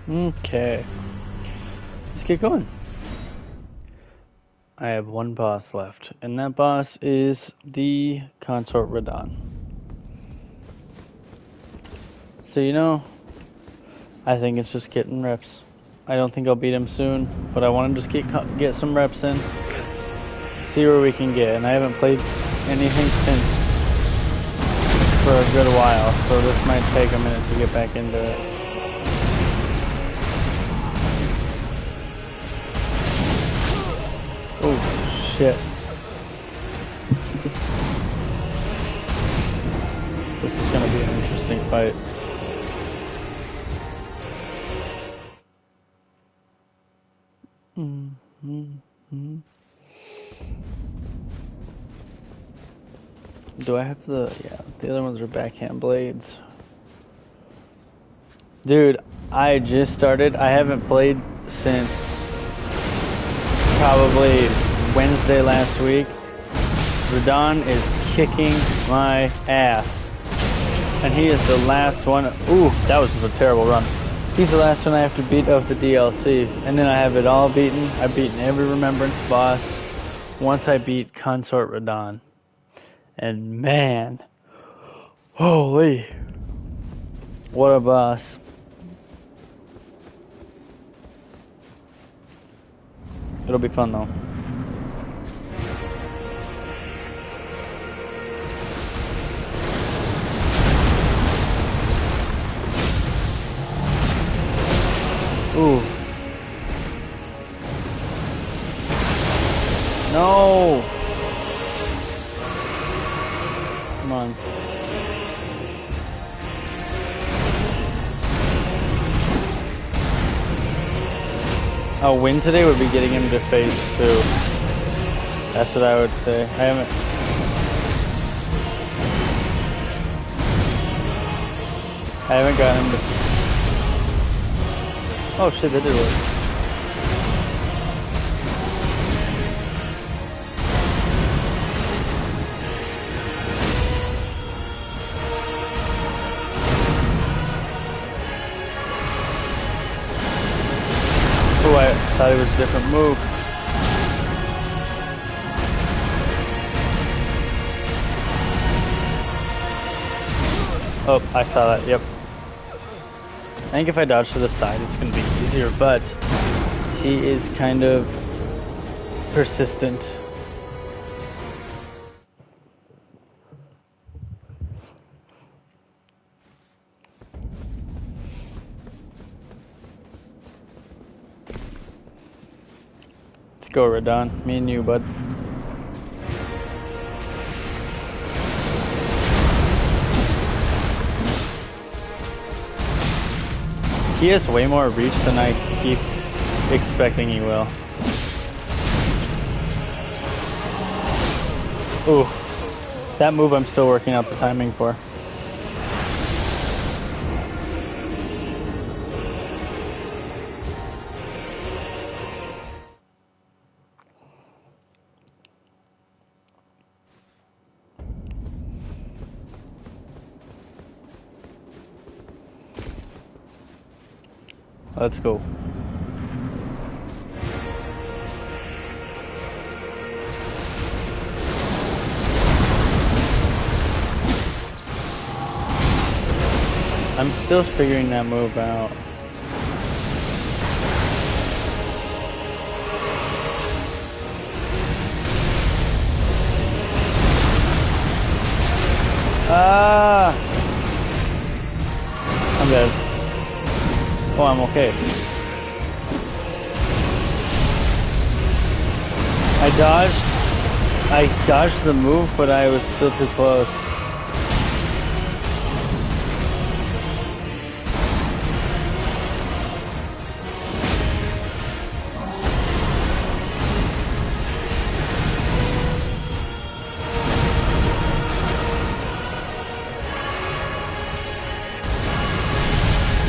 Okay. Let's get going. I have one boss left, and that boss is the Consort Radon. So I think it's just getting reps. I don't think I'll beat him soon, but I want to just get some reps in, see where we can get. And I haven't played anything since for a good while, so this might take a minute to get back into it. Oh shit! This is gonna be an interesting fight. Do I have the... yeah, the other ones are backhand blades. Dude, I just started. I haven't played since probably Wednesday last week. Radon is kicking my ass. And he is the last one... ooh, that was a terrible run. He's the last one I have to beat of the DLC. And then I have it all beaten. I've beaten every Remembrance boss once I beat Consort Radon. And man, holy, what a boss. It'll be fun though. Ooh. No! Come on. A win today would be getting him to phase 2. That's what I would say. I haven't gotten him to... oh shit, that did work. Oh, I thought it was a different move. Oh, I saw that, yep. I think if I dodge to the side, it's going to be easier, but he is kind of persistent. Let's go, Radon. Me and you, bud. He has way more reach than I keep expecting he will. Ooh, that move I'm still working out the timing for. Let's go. I'm still figuring that move out. Ah! I'm dead. Oh, I'm okay. I dodged the move, but I was still too close.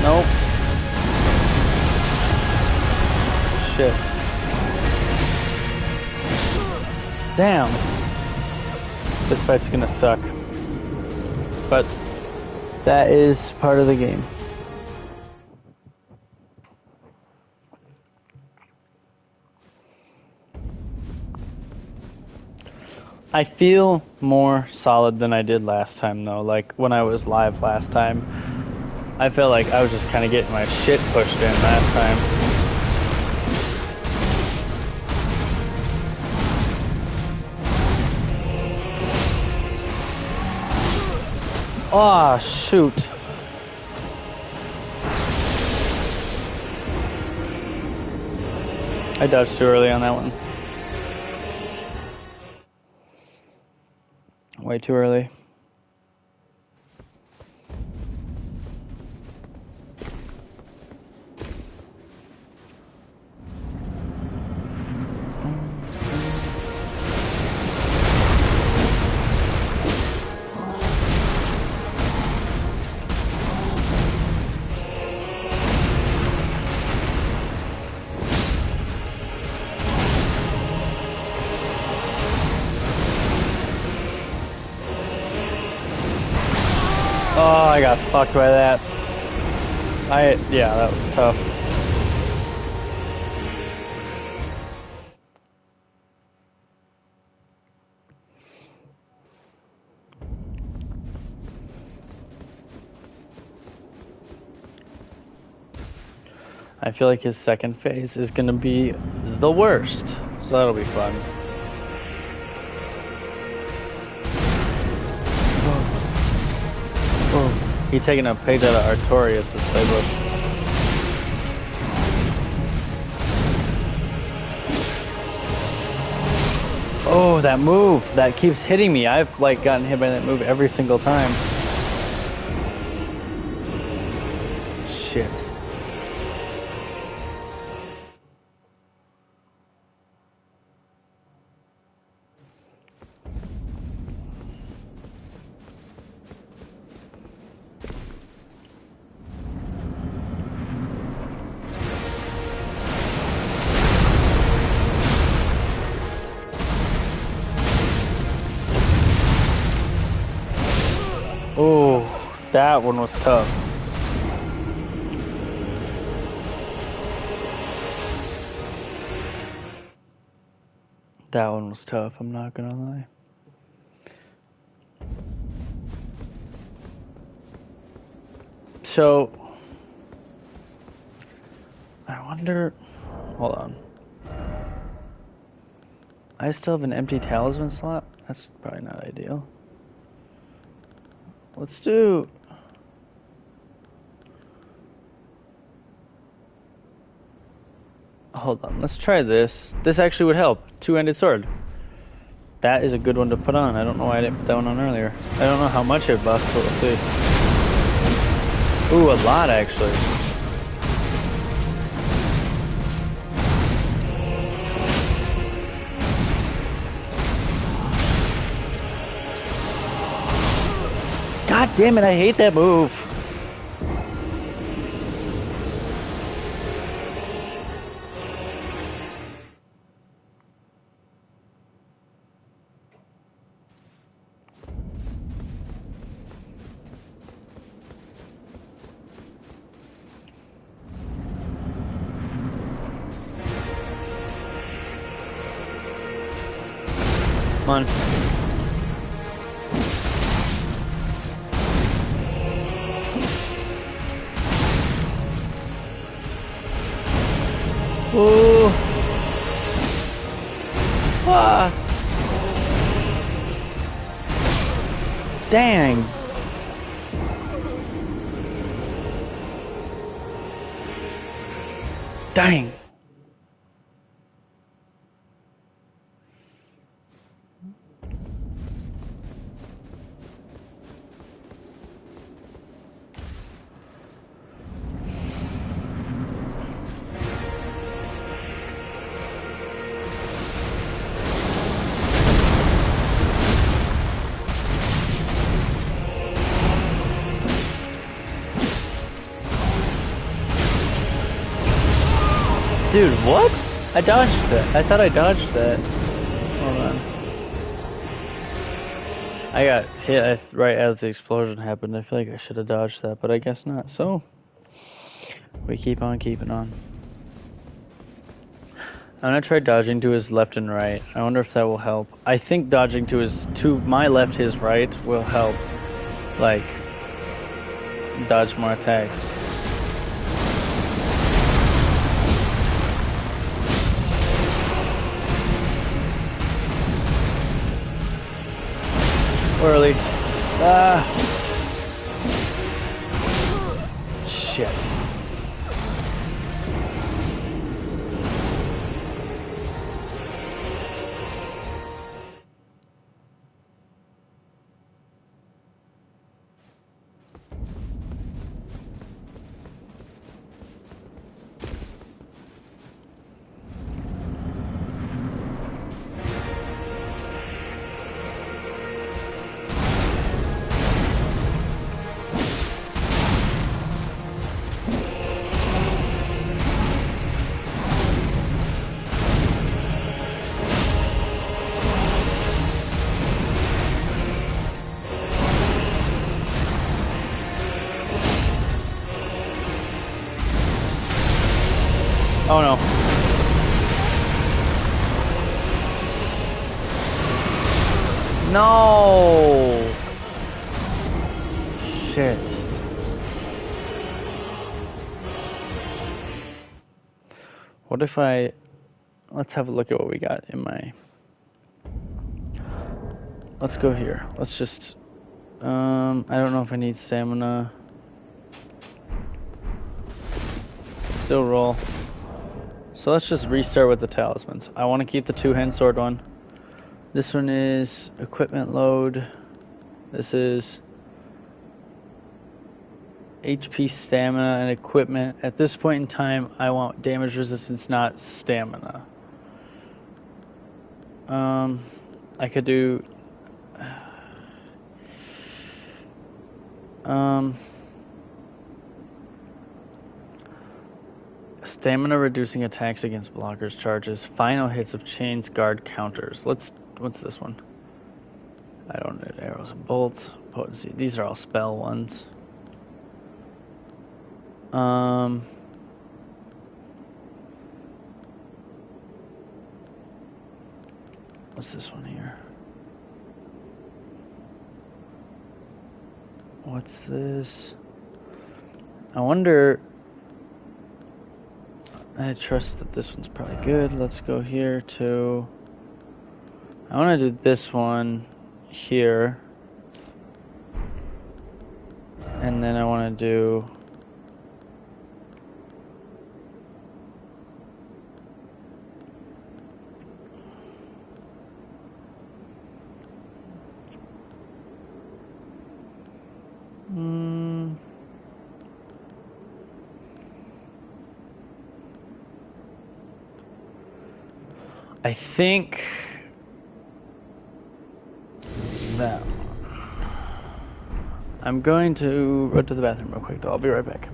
Nope. Shit. Damn. This fight's gonna suck. But that is part of the game. I feel more solid than I did last time, though. Like, when I was live last time, I felt like I was just kind of getting my shit pushed in last time. Oh, shoot. I dodged too early on that one. Way too early. Oh, I got fucked by that. Yeah, that was tough. I feel like his second phase is gonna be the worst, so that'll be fun. Oh. He taking a page out of Artorias' playbook. Oh, that move! That keeps hitting me. I've like gotten hit by that move every single time. Shit. Oh, that one was tough. That one was tough, I'm not gonna lie. So, I wonder... Hold on. I still have an empty talisman slot? That's probably not ideal. Let's do... Hold on, let's try this. This actually would help. Two-handed sword. That is a good one to put on. I don't know why I didn't put that one on earlier. I don't know how much it buffs, but we'll see. Ooh, a lot actually. God damn it, I hate that move. Come on. Ooh. Ah. Dang. Dang. Dude, what? I dodged that. I thought I dodged that. Hold on. I got hit right as the explosion happened. I feel like I should have dodged that, but I guess not. So, we keep on keeping on. I'm gonna try dodging to his left and right. I wonder if that will help. I think dodging to my left, his right will help. Like, dodge more attacks. Early. Ah. Shit. Oh no. No! Shit. What if I... Let's have a look at what we got in my... Let's go here. Let's just... I don't know if I need stamina. Still roll. So let's just restart with the talismans. I want to keep the two-hand sword one. This one is equipment load. This is HP, stamina, and equipment. At this point in time, I want damage resistance, not stamina. I could do... Stamina reducing attacks against blockers, charges, final hits of chains, guard, counters. What's this one? I don't need arrows and bolts, potency. These are all spell ones. What's this one here? What's this? I wonder... I trust that this one's probably good. Let's go here to... I want to do this one here. And then I want to do... I think that I'm going to run to the bathroom real quick though. I'll be right back.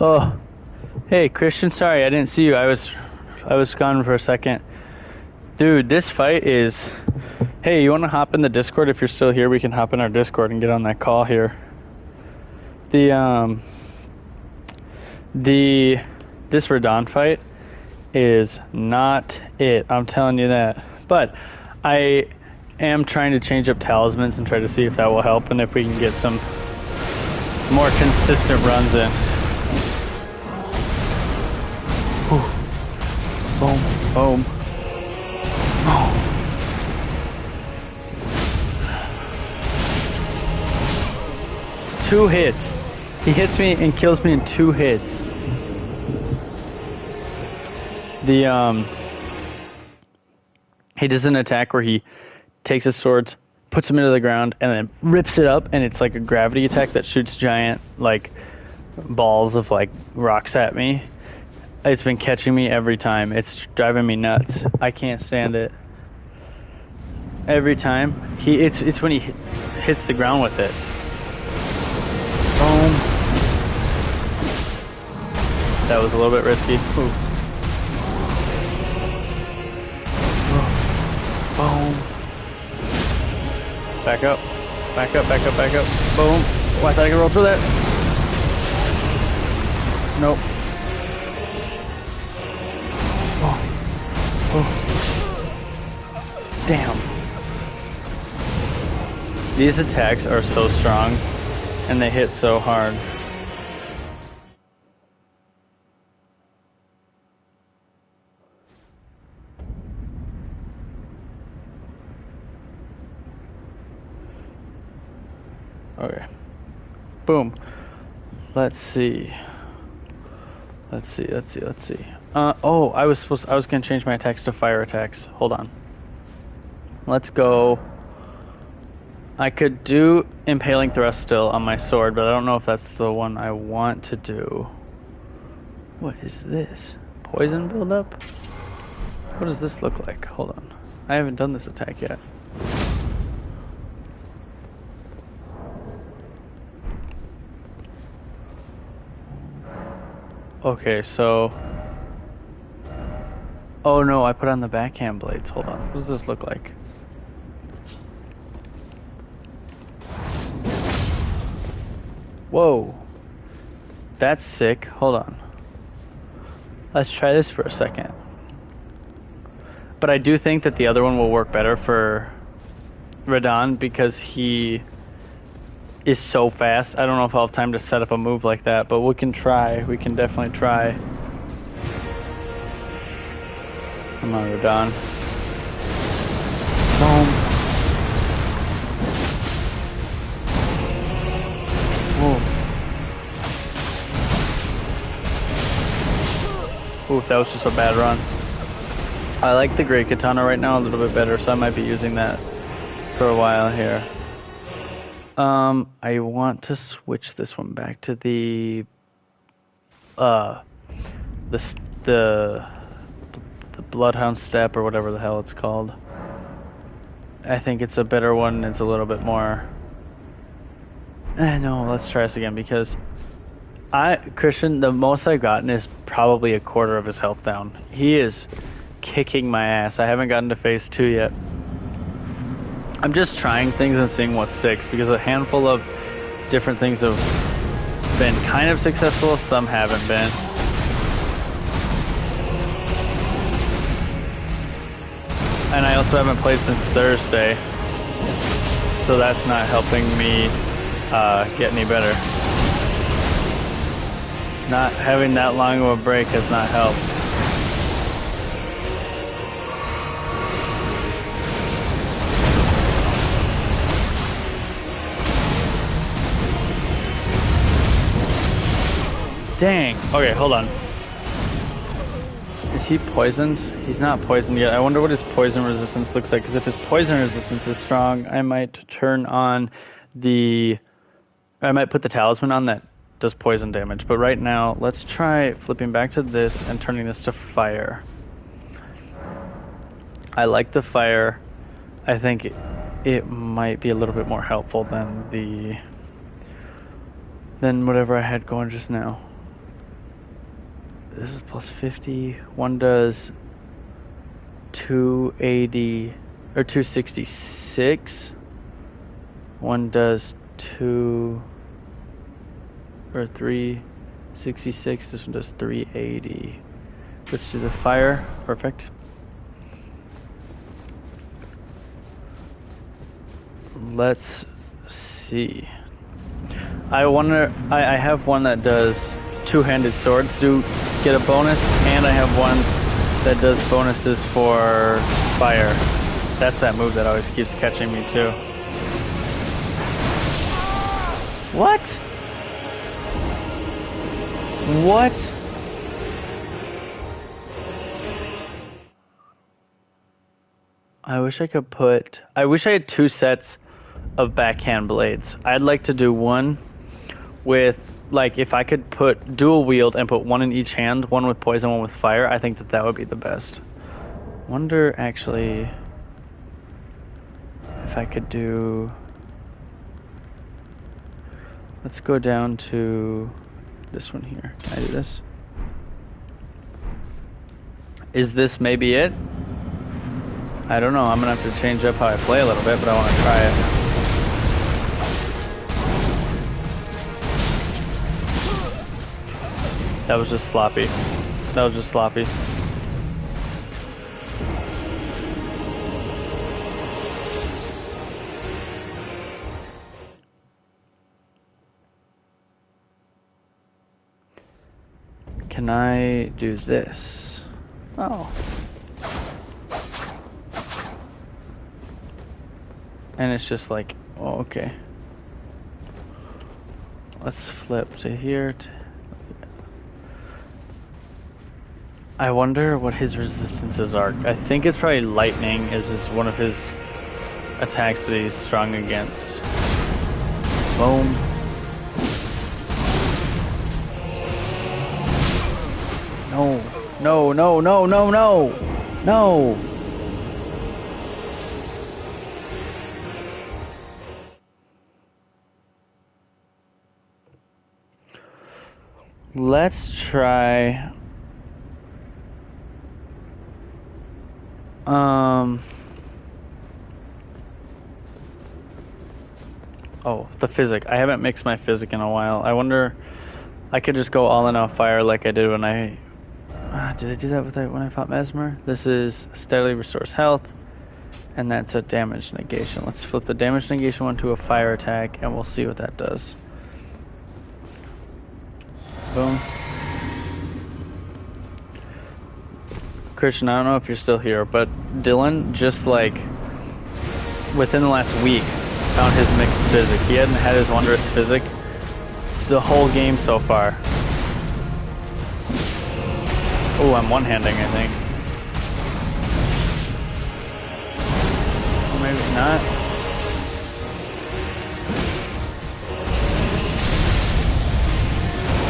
Oh, hey Christian, sorry I didn't see you. I was gone for a second. Dude, this fight is. Hey, you want to hop in the Discord? If you're still here, we can hop in our Discord and get on that call here. The this Radon fight is not it. I'm telling you that. But I am trying to change up talismans and try to see if that will help and if we can get some more consistent runs in. Whew. Boom, boom. Oh. 2 hits. He hits me and kills me in 2 hits. He does an attack where he takes his swords, puts them into the ground, and then rips it up, and it's like a gravity attack that shoots giant, like, balls of, like, rocks at me. It's been catching me every time. It's driving me nuts. I can't stand it. Every time. It's when he hits the ground with it. Boom. That was a little bit risky. Ooh. Boom. Back up. Back up, back up, back up. Boom. Oh, I thought I could roll through that. Nope. Oh. Oh. Damn. These attacks are so strong, and they hit so hard. Okay. Boom. Let's see. Let's see. Oh, I was gonna change my attacks to fire attacks. Hold on. Let's go. I could do impaling thrust still on my sword, but I don't know if that's the one I want to do. What is this? Poison buildup? What does this look like? Hold on. I haven't done this attack yet. Okay, so... Oh no, I put on the backhand blades. Hold on. What does this look like? Whoa. That's sick. Hold on. Let's try this for a second. But I do think that the other one will work better for Radon because he is so fast. I don't know if I'll have time to set up a move like that, but we can try. We can definitely try. Come on, Radon. Boom. Whoa. Ooh, that was just a bad run. I like the Great Katana right now a little bit better, so I might be using that for a while here. I want to switch this one back to the Bloodhound Step or whatever the hell it's called. I think it's a better one. It's a little bit more. No, let's try this again because Christian, the most I've gotten is probably a quarter of his health down. He is kicking my ass. I haven't gotten to phase 2 yet. I'm just trying things and seeing what sticks because a handful of different things have been kind of successful, some haven't been. And I also haven't played since Thursday, so that's not helping me get any better. Not having that long of a break has not helped. Dang. Okay, hold on. Is he poisoned? He's not poisoned yet. I wonder what his poison resistance looks like, because if his poison resistance is strong, I might turn on the... I might put the talisman on that does poison damage. But right now, let's try flipping back to this and turning this to fire. I like the fire. I think it might be a little bit more helpful than whatever I had going just now. this is plus 50. One does 280 or 266. One does 2 or 366. This one does 380. Let's do the fire. Perfect. Let's see. I wonder. I have one that does two-handed swords do get a bonus, and I have one that does bonuses for fire. That's that move that always keeps catching me too. What? What? I wish I could put... I wish I had 2 sets of backhand blades. I'd like to do one with... Like, if I could put dual wield and put one in each hand, one with poison, one with fire, I think that that would be the best. Wonder, actually, if I could do... Let's go down to this one here. Can I do this? Is this maybe it? I don't know. I'm going to have to change up how I play a little bit, but I want to try it. That was just sloppy. That was just sloppy. Can I do this? Oh. And it's just like, oh, okay. Let's flip to here. I wonder what his resistances are. I think it's probably lightning is one of his attacks that he's strong against. Boom. No, no, no, no, no, no, no. Let's try... Oh, the physic. I haven't mixed my physic in a while. I wonder... I could just go all in on fire like I did when I... did I do that when I fought Mesmer? This is steadily restores health. And that's a damage negation. Let's flip the damage negation one to a fire attack, and we'll see what that does. Boom. Christian, I don't know if you're still here, but Dylan just like within the last week found his mixed physic. He hadn't had his wondrous physic the whole game so far. Oh, I'm one-handing, I think. Or maybe not.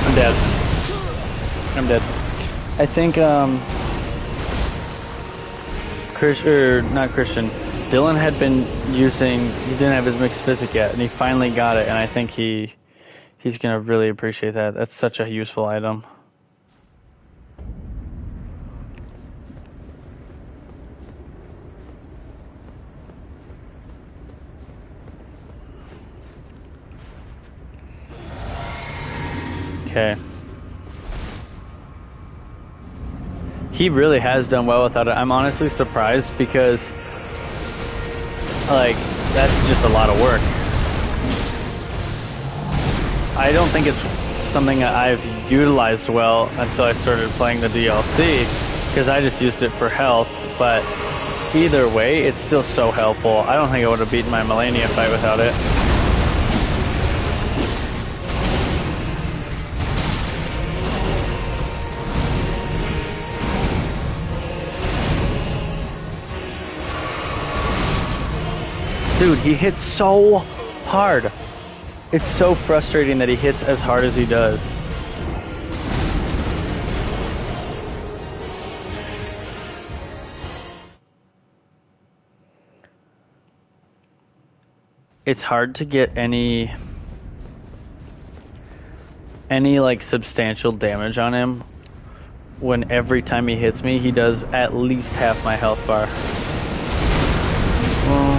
I'm dead. I'm dead. I think, not Christian. Dylan had been using, he didn't have his mixed physic yet, and he finally got it, and I think he's gonna really appreciate that. That's such a useful item. Okay. He really has done well without it. I'm honestly surprised because, like, that's just a lot of work. I don't think it's something that I've utilized well until I started playing the DLC, because I just used it for health, but either way, it's still so helpful. I don't think I would have beaten my Melania fight without it. Dude, he hits so hard. It's so frustrating that he hits as hard as he does. It's hard to get any like substantial damage on him when every time he hits me, he does at least half my health bar. Boom.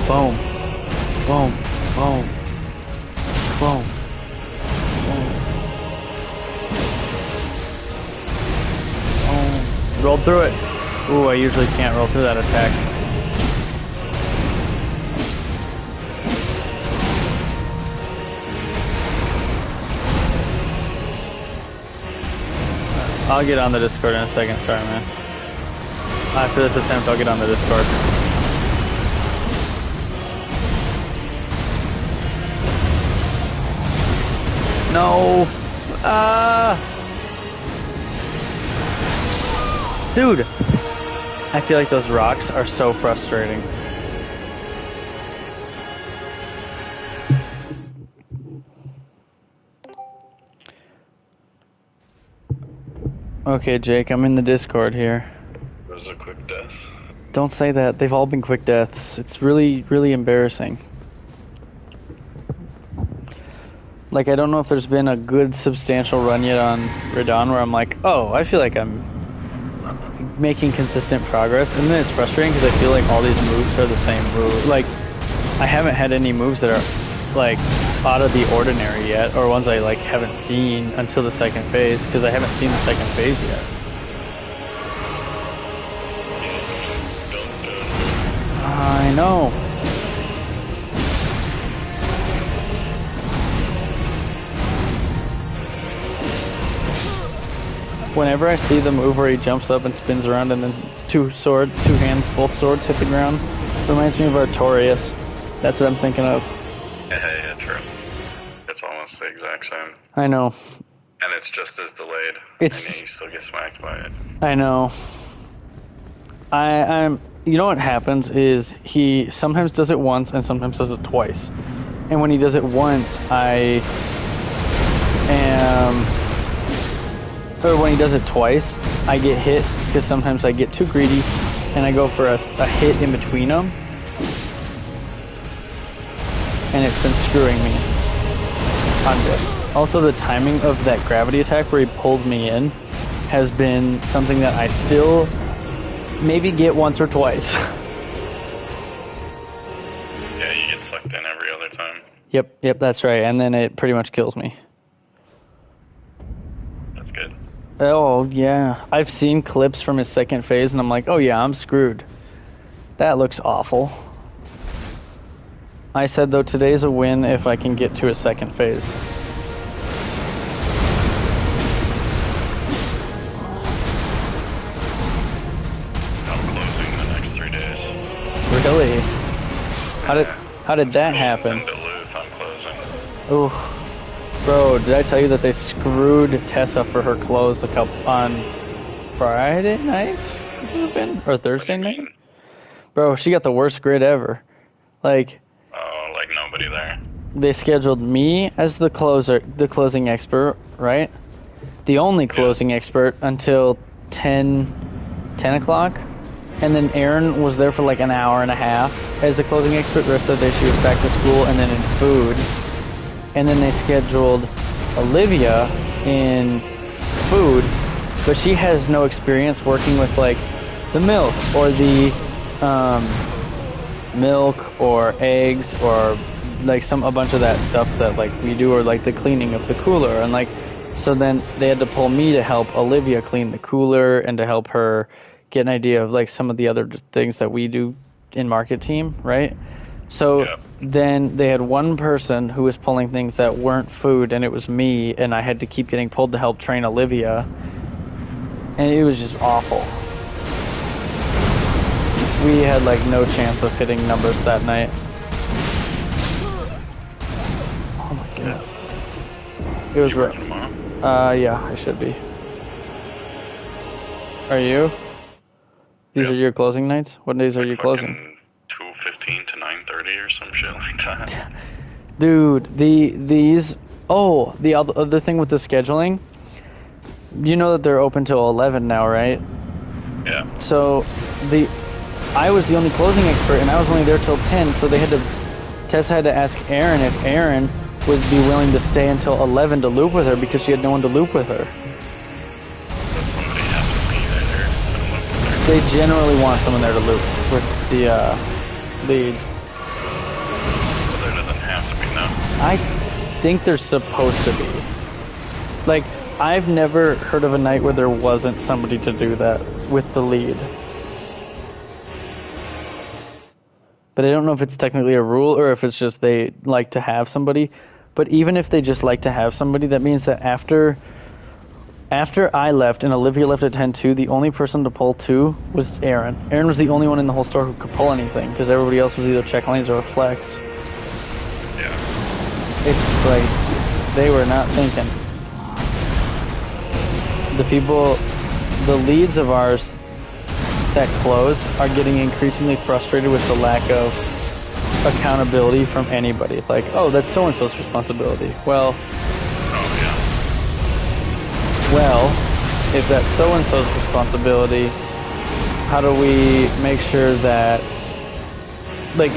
Boom. Boom. Boom. Boom. Boom. Rolled through it. Ooh, I usually can't roll through that attack. I'll get on the Discord in a second, sorry man. After this attempt, I'll get on the Discord. No! Dude! I feel like those rocks are so frustrating. Okay, Jake, I'm in the Discord here. It was a quick death. Don't say that. They've all been quick deaths. It's really, really embarrassing. Like, I don't know if there's been a good substantial run yet on Radon where I'm like, oh, I feel like I'm making consistent progress. And then it's frustrating because I feel like all these moves are the same move. Like, I haven't had any moves that are, like, out of the ordinary yet, or ones I like haven't seen until the second phase, because I haven't seen the second phase yet. I know. Whenever I see the move where he jumps up and spins around and then two hands, both swords hit the ground, it reminds me of Artorias. That's what I'm thinking of. Yeah, true. It's almost the exact same. I know. And it's just as delayed. And you still get smacked by it. I know. I'm. You know what happens is he sometimes does it once and sometimes does it twice. And when he does it once, when he does it twice, I get hit because sometimes I get too greedy and I go for a hit in between them. And it's been screwing me on this. Also, the timing of that gravity attack where he pulls me in has been something that I still maybe get once or twice. Yeah, you get sucked in every other time. Yep, that's right. And then it pretty much kills me. That's good. Oh, yeah. I've seen clips from his second phase and I'm like, oh yeah, I'm screwed. That looks awful. I said, though, today's a win if I can get to a second phase. I'm closing the next 3 days. Really? How did that happen? I'm closing. Ooh. Bro, did I tell you that they screwed Tessa for her clothes on Friday night? Or Thursday night? Bro, she got the worst grid ever. Like nobody there. They scheduled me as the closing expert, right? The only closing expert until 10 o'clock. And then Erin was there for like an hour and a half as the closing expert. The rest of the day she was back to school and then in food. And then they scheduled Olivia in food, but she has no experience working with like the milk or the milk or eggs or like a bunch of that stuff that like we do, or like the cleaning of the cooler. And like, so then they had to pull me to help Olivia clean the cooler and to help her get an idea of like some of the other things that we do in market team, right? So then they had one person who was pulling things that weren't food, and it was me, and I had to keep getting pulled to help train Olivia, and it was just awful. We had like no chance of hitting numbers that night. Oh my god. It was rough. Yeah, I should be. Are you? These are your closing nights? What days are you closing? 2:15 to 9:30 or some shit like that. Dude, the other thing with the scheduling, you know that they're open till 11 now, right? Yeah. So I was the only closing expert and I was only there till 10, so Tessa had to ask Erin if Erin would be willing to stay until 11 to loop with her because she had no one to loop with her. But somebody has to be there to loop with her. They generally want someone there to loop with the lead. But there doesn't have to be, no. I think they're supposed to be. Like, I've never heard of a night where there wasn't somebody to do that with the lead. But I don't know if it's technically a rule or if it's just they like to have somebody. But even if they just like to have somebody, that means that after I left and Olivia left at 10-2, the only person to pull 2 was Aaron. Aaron was the only one in the whole store who could pull anything because everybody else was either check lanes or a flex. Yeah. It's just like they were not thinking. The leads of ours that close are getting increasingly frustrated with the lack of accountability from anybody. Like, oh, that's so-and-so's responsibility. Well, if that's so-and-so's responsibility, how do we make sure that, like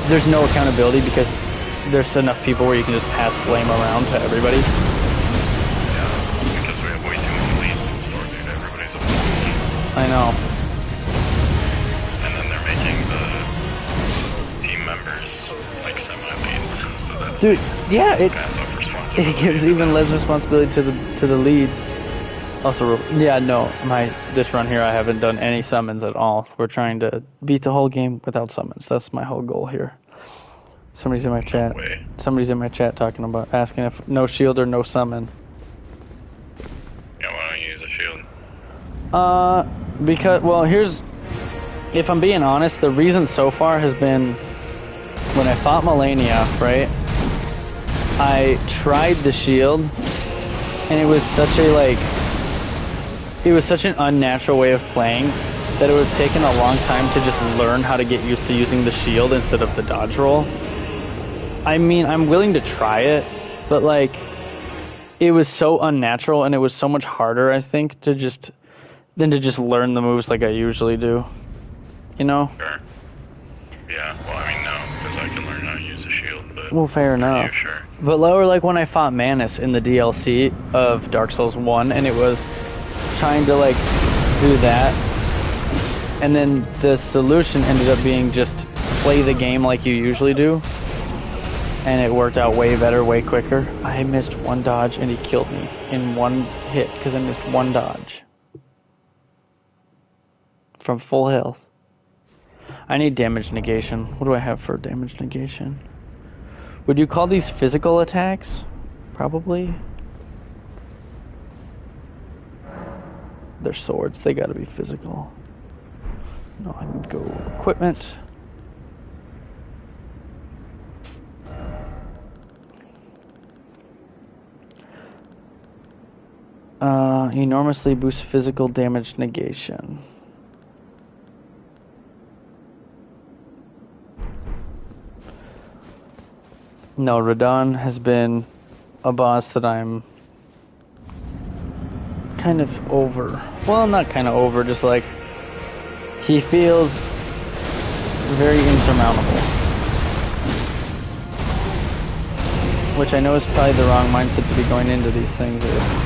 there's no accountability because there's enough people where you can just pass blame around to everybody? Yeah, it's because we have way too many leads in the store, dude. Everybody's a lead. I know. And then they're making the team members like semi-leads, so that Dude, yeah, it pass off responsibility. gives even less responsibility to the leads. Also, yeah, no, this run here I haven't done any summons at all. We're trying to beat the whole game without summons. That's my whole goal here. Somebody's in my chat. Somebody's in my chat asking if no shield or no summon. Yeah, why don't you use a shield? Because, well, if I'm being honest, the reason so far has been when I fought Melania, right? I tried the shield, and it was such an unnatural way of playing that it would have taken a long time to just learn how to get used to using the shield instead of the dodge roll. I mean, I'm willing to try it, but like, it was so unnatural and it was so much harder, I think, than to just learn the moves like I usually do. You know? Sure. Yeah, well, I mean, no, because I can learn how to use a shield, but... Well, fair enough. You, sure. But lower, like when I fought Manus in the DLC of Dark Souls 1, and it was trying to, like, do that, and then the solution ended up being just play the game like you usually do, and it worked out way better, way quicker. I missed one dodge, and he killed me in one hit, because I missed one dodge. From full health. I need damage negation. What do I have for damage negation? Would you call these physical attacks? Probably. They're swords. They gotta be physical. No, I need to go equipment. Enormously boosts physical damage negation. No, Radon has been a boss that I'm kind of over. Well, not kind of over, just like he feels very insurmountable. Which I know is probably the wrong mindset to be going into these things with.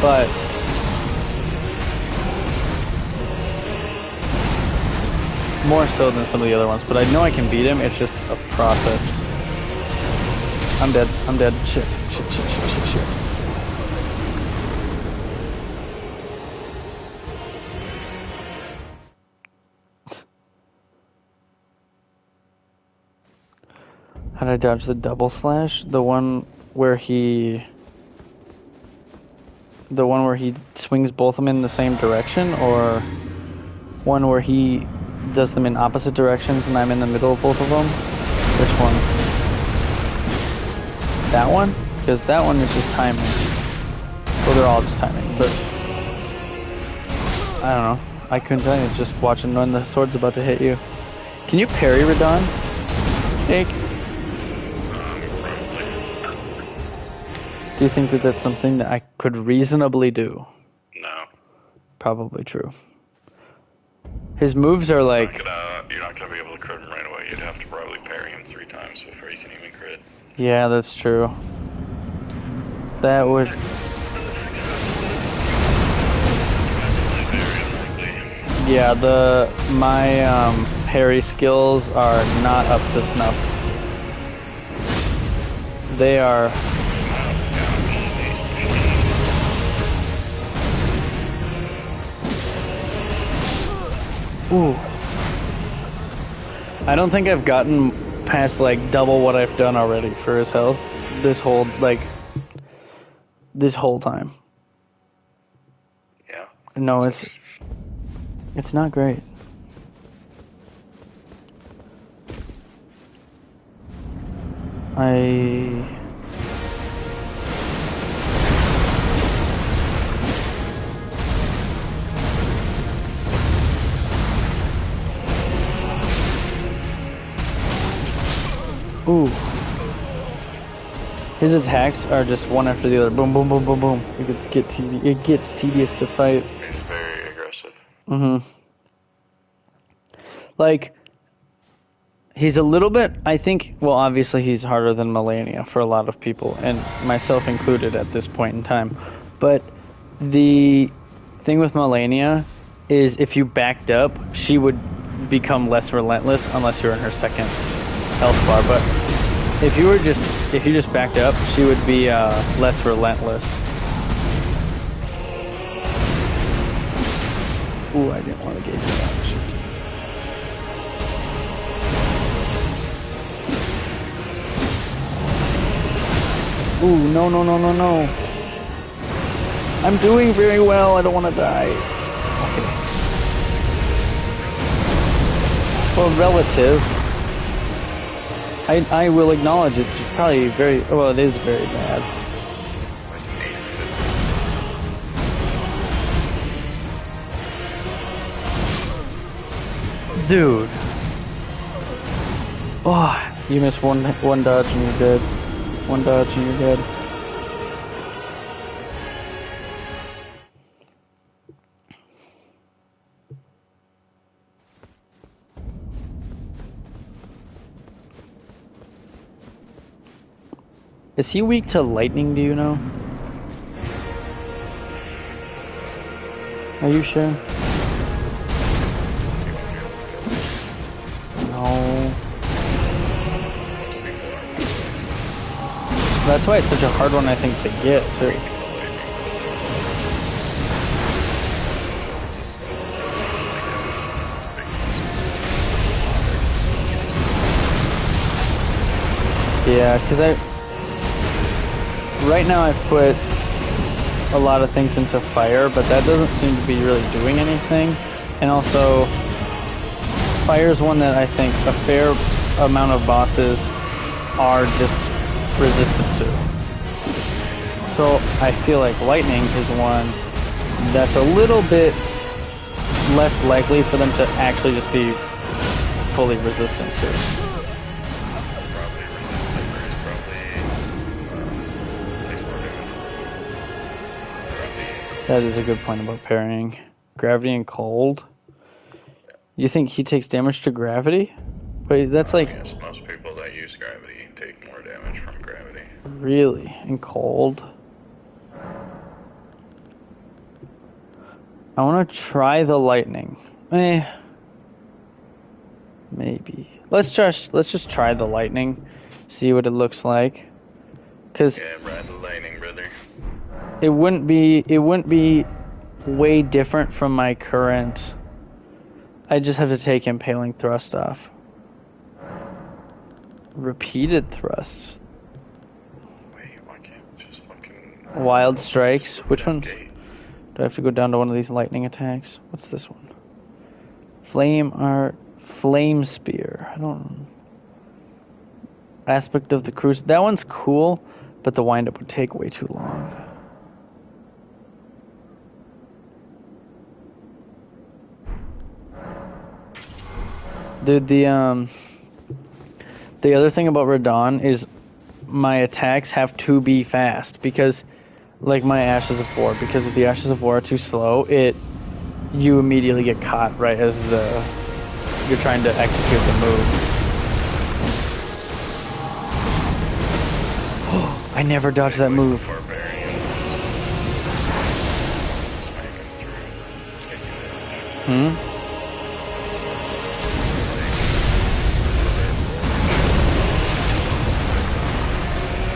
But more so than some of the other ones, but I know I can beat him. It's just a process. I'm dead. I'm dead. Shit. How did I dodge the double slash? The one where he swings both of them in the same direction, or one where he does them in opposite directions and I'm in the middle of both of them? Which one? That one? Because that one is just timing. Well, they're all just timing, but I don't know. I couldn't tell you. It's just watching when the sword's about to hit you. Can you parry Radon? Jake? Do you think that that's something that I could reasonably do? No. Probably true. His moves are like... You're not gonna be able to crit him right away. You'd have to probably parry him 3 times before you can even crit. Yeah, that's true. That would... Yeah, my parry skills are not up to snuff. They are... Ooh. I don't think I've gotten past like double what I've done already for his health this whole time. Yeah. No, it's not great. Ooh. His attacks are just one after the other. Boom, boom, boom, boom, boom. It gets tedious to fight. He's very aggressive. Mm-hmm. Like, he's a little bit, I think, well, obviously he's harder than Melania for a lot of people, and myself included at this point in time. But the thing with Melania is if you backed up, she would become less relentless unless you're in her second health bar. But if you just backed up, she would be less relentless. Ooh, I didn't want to gauge that. Ooh, no, no, no, no, no. I'm doing very well. I don't want to die. Okay. Well, relative. I will acknowledge it's probably very... Well, it is very bad. Dude. Oh, you missed one dodge and you're dead. One dodge and you're dead. Is he weak to lightning, do you know? Are you sure? No. That's why it's such a hard one, I think, to get, too. Yeah, because right now I've put a lot of things into fire, but that doesn't seem to be really doing anything. And also, fire is one that I think a fair amount of bosses are just resistant to. So I feel like lightning is one that's a little bit less likely for them to actually just be fully resistant to. That is a good point about parrying. Gravity and cold. You think he takes damage to gravity? But that's like... Yes, most people that use gravity take more damage from gravity. Really? And cold? I want to try the lightning. Maybe. Let's just try the lightning. See what it looks like. Cause yeah, ride the lightning, brother. It wouldn't be way different from my current. I just have to take impaling thrust off. Repeated thrust. Wait, why can't just fucking... Wild strikes. Which one? Do I have to go down to one of these lightning attacks? What's this one? Flame spear. I don't know. Aspect of the cruise. That one's cool, but the windup would take way too long. Dude, the other thing about Radon is my attacks have to be fast because, like my Ashes of War, because if the Ashes of War are too slow, it you immediately get caught right as you're trying to execute the move. I never dodged that move. Hmm?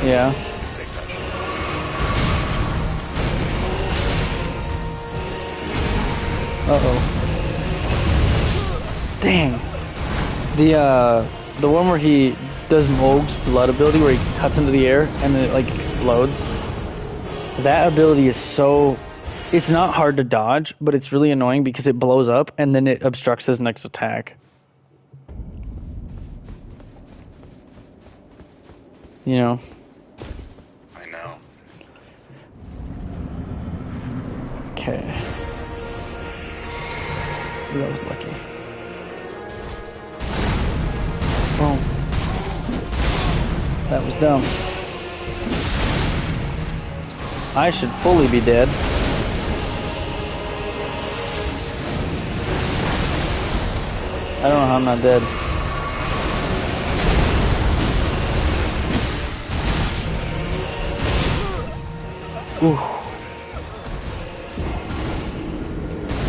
Yeah. Uh-oh. Dang. The one where he does Moog's blood ability where he cuts into the air and then it like explodes. That ability is so... It's not hard to dodge, but it's really annoying because it blows up and then it obstructs his next attack. You know? I know. Okay. Ooh, that was lucky. Boom. That was dumb. I should fully be dead. I don't know how I'm not dead. Ooh.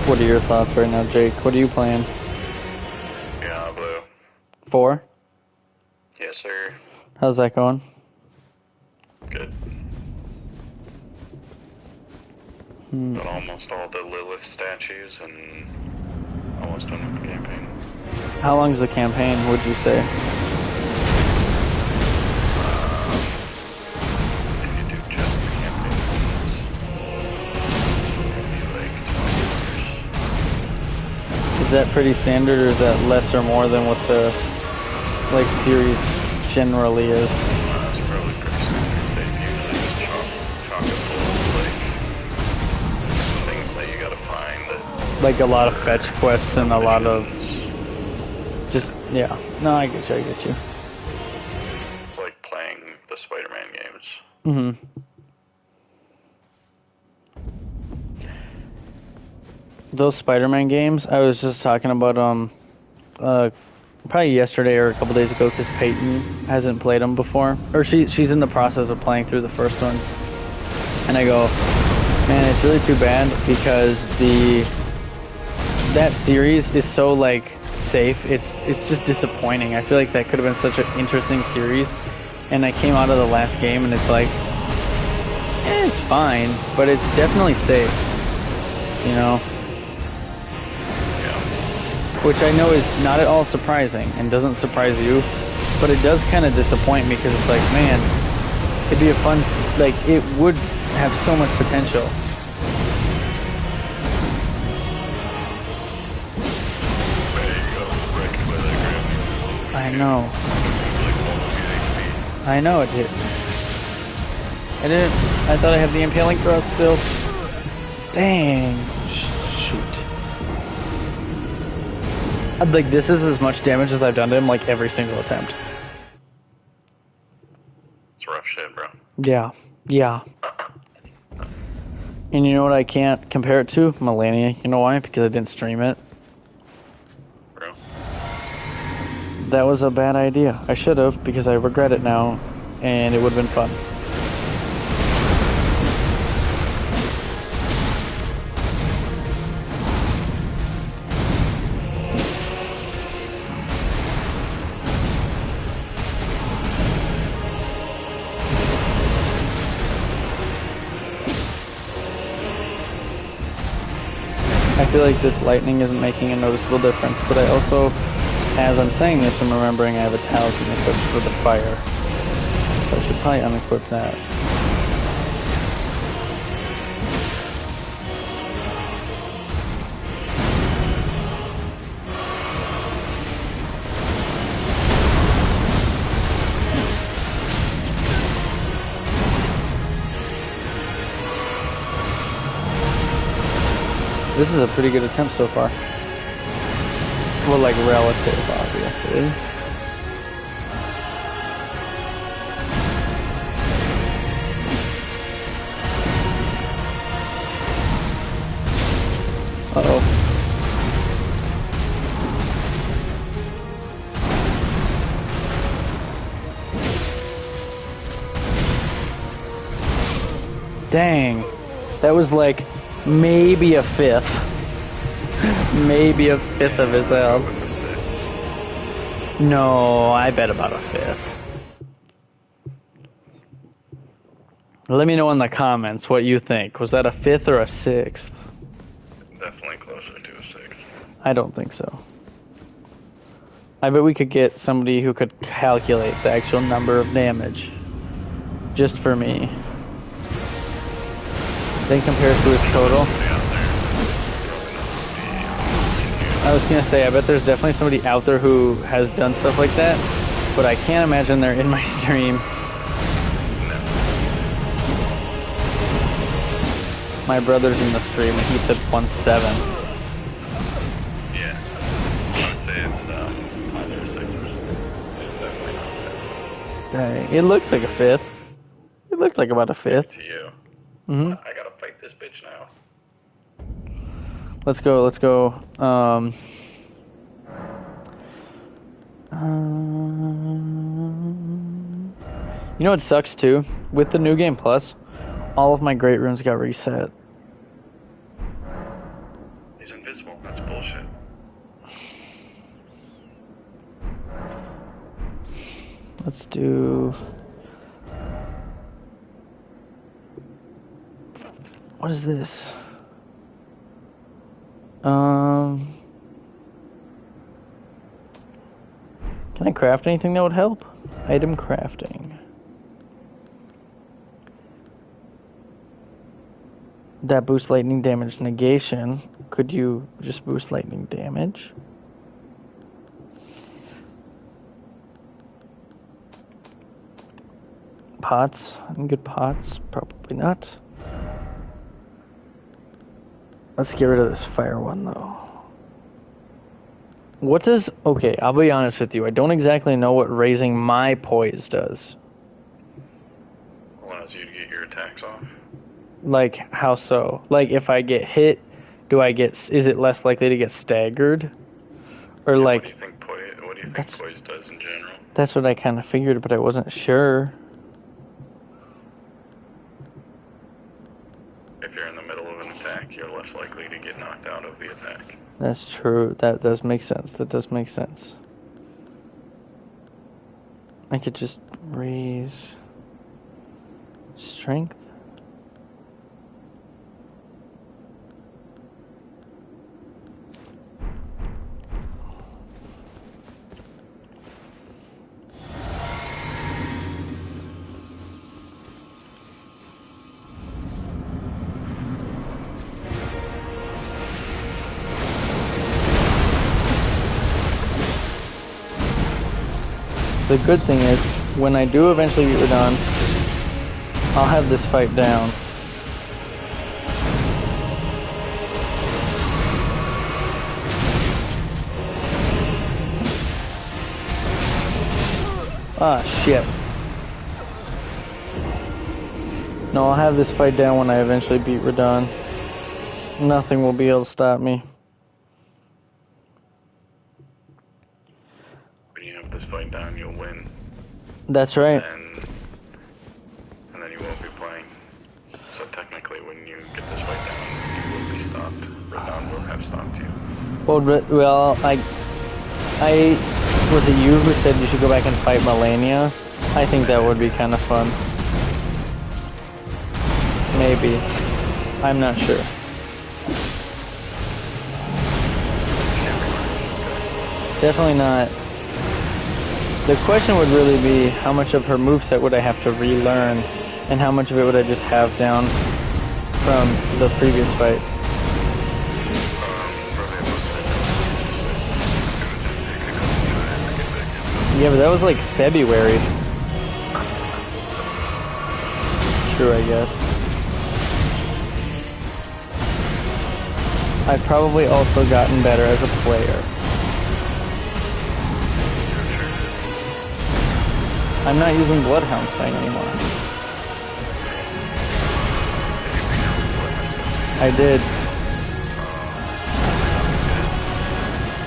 What are your thoughts right now, Jake? What are you playing? Yeah, blue. 4? Yes, sir. How's that going? Good. Got almost all the Lilith statues and almost done with the campaign. How long is the campaign, would you say? If you do just the campaign, it'll be like 20 hours. Is that pretty standard, or is that less or more than what the like series generally is? It's probably pretty standard. They usually just chock it full of like things that you gotta find that Like a lot of fetch quests and a lot of just, yeah. No, I get you, it's like playing the Spider-Man games. Mm-hmm. Those Spider-Man games, I was just talking about probably yesterday or a couple days ago, because Peyton hasn't played them before, or she's in the process of playing through the first one, and I go, man, it's really too bad because that series is so like safe. It's just disappointing. I feel like that could have been such an interesting series, and I came out of the last game and it's like, it's fine, but it's definitely safe, you know. Which I know is not at all surprising and doesn't surprise you, but it does kind of disappoint me because it's like, man, it'd be a fun, like, it would have so much potential. I know. I know it did. I didn't. I thought I had the impaling thrust still. Dang. Shoot. Like, this is as much damage as I've done to him, like, every single attempt. It's rough shit, bro. Yeah. Yeah. And you know what I can't compare it to? Melania. You know why? Because I didn't stream it. Bro. That was a bad idea. I should have, because I regret it now, and it would have been fun. I feel like this lightning isn't making a noticeable difference, but I also, as I'm saying this, I'm remembering I have a talisman equipped for the fire. So I should probably unequip that. This is a pretty good attempt so far. Well, like, relative, obviously. Uh-oh. Dang. That was like maybe a fifth. Maybe a fifth of his health. With the 6. No, I bet about a fifth. Let me know in the comments what you think. Was that a fifth or a sixth? Definitely closer to a 6. I don't think so. I bet we could get somebody who could calculate the actual number of damage. Just for me. Then compare to his total. I was gonna say, I bet there's definitely somebody out there who has done stuff like that, but I can't imagine they're in my stream. My brother's in the stream and he said 1.7. Yeah. I would say it's either a 6 or 7. It's definitely not a 5. Dang, it looked like a fifth. It looked like about a fifth. To you. Mm-hmm. I gotta fight this bitch now. Let's go, let's go. You know what sucks too? With the New Game Plus, all of my great runes got reset. He's invisible. That's bullshit. Let's do... What is this? Can I craft anything that would help? Item crafting. That boosts lightning damage negation. Could you just boost lightning damage? Pots. Any good pots? Probably not. Let's get rid of this fire one though. What does... Okay, I'll be honest with you. I don't exactly know what raising my poise does. Allows you to get your attacks off. Like, how so? Like, if I get hit, do I get... Is it less likely to get staggered? Or Yeah, like... What do you think poise does in general? That's what I kind of figured, but I wasn't sure. If you're in the middle of an attack, you're less likely to get knocked out of the attack. That's true. That does make sense. That does make sense. I could just raise strength. The good thing is, when I do eventually get done, I'll have this fight down. Ah, shit. No, I'll have this fight down when I eventually beat Radon. Nothing will be able to stop me. When you have this fight down, you'll win. That's right. And then you won't be playing. So technically, when you get this fight down, you will be stopped. Radon will have stopped you. Well, I was it you who said you should go back and fight Melania? I think that would be kind of fun. Maybe. I'm not sure. Definitely not. The question would really be how much of her moveset would I have to relearn, and how much of it would I just have down from the previous fight. Yeah, but that was like February. True, I guess. I've probably also gotten better as a player. I'm not using Bloodhound's Fang anymore. I did.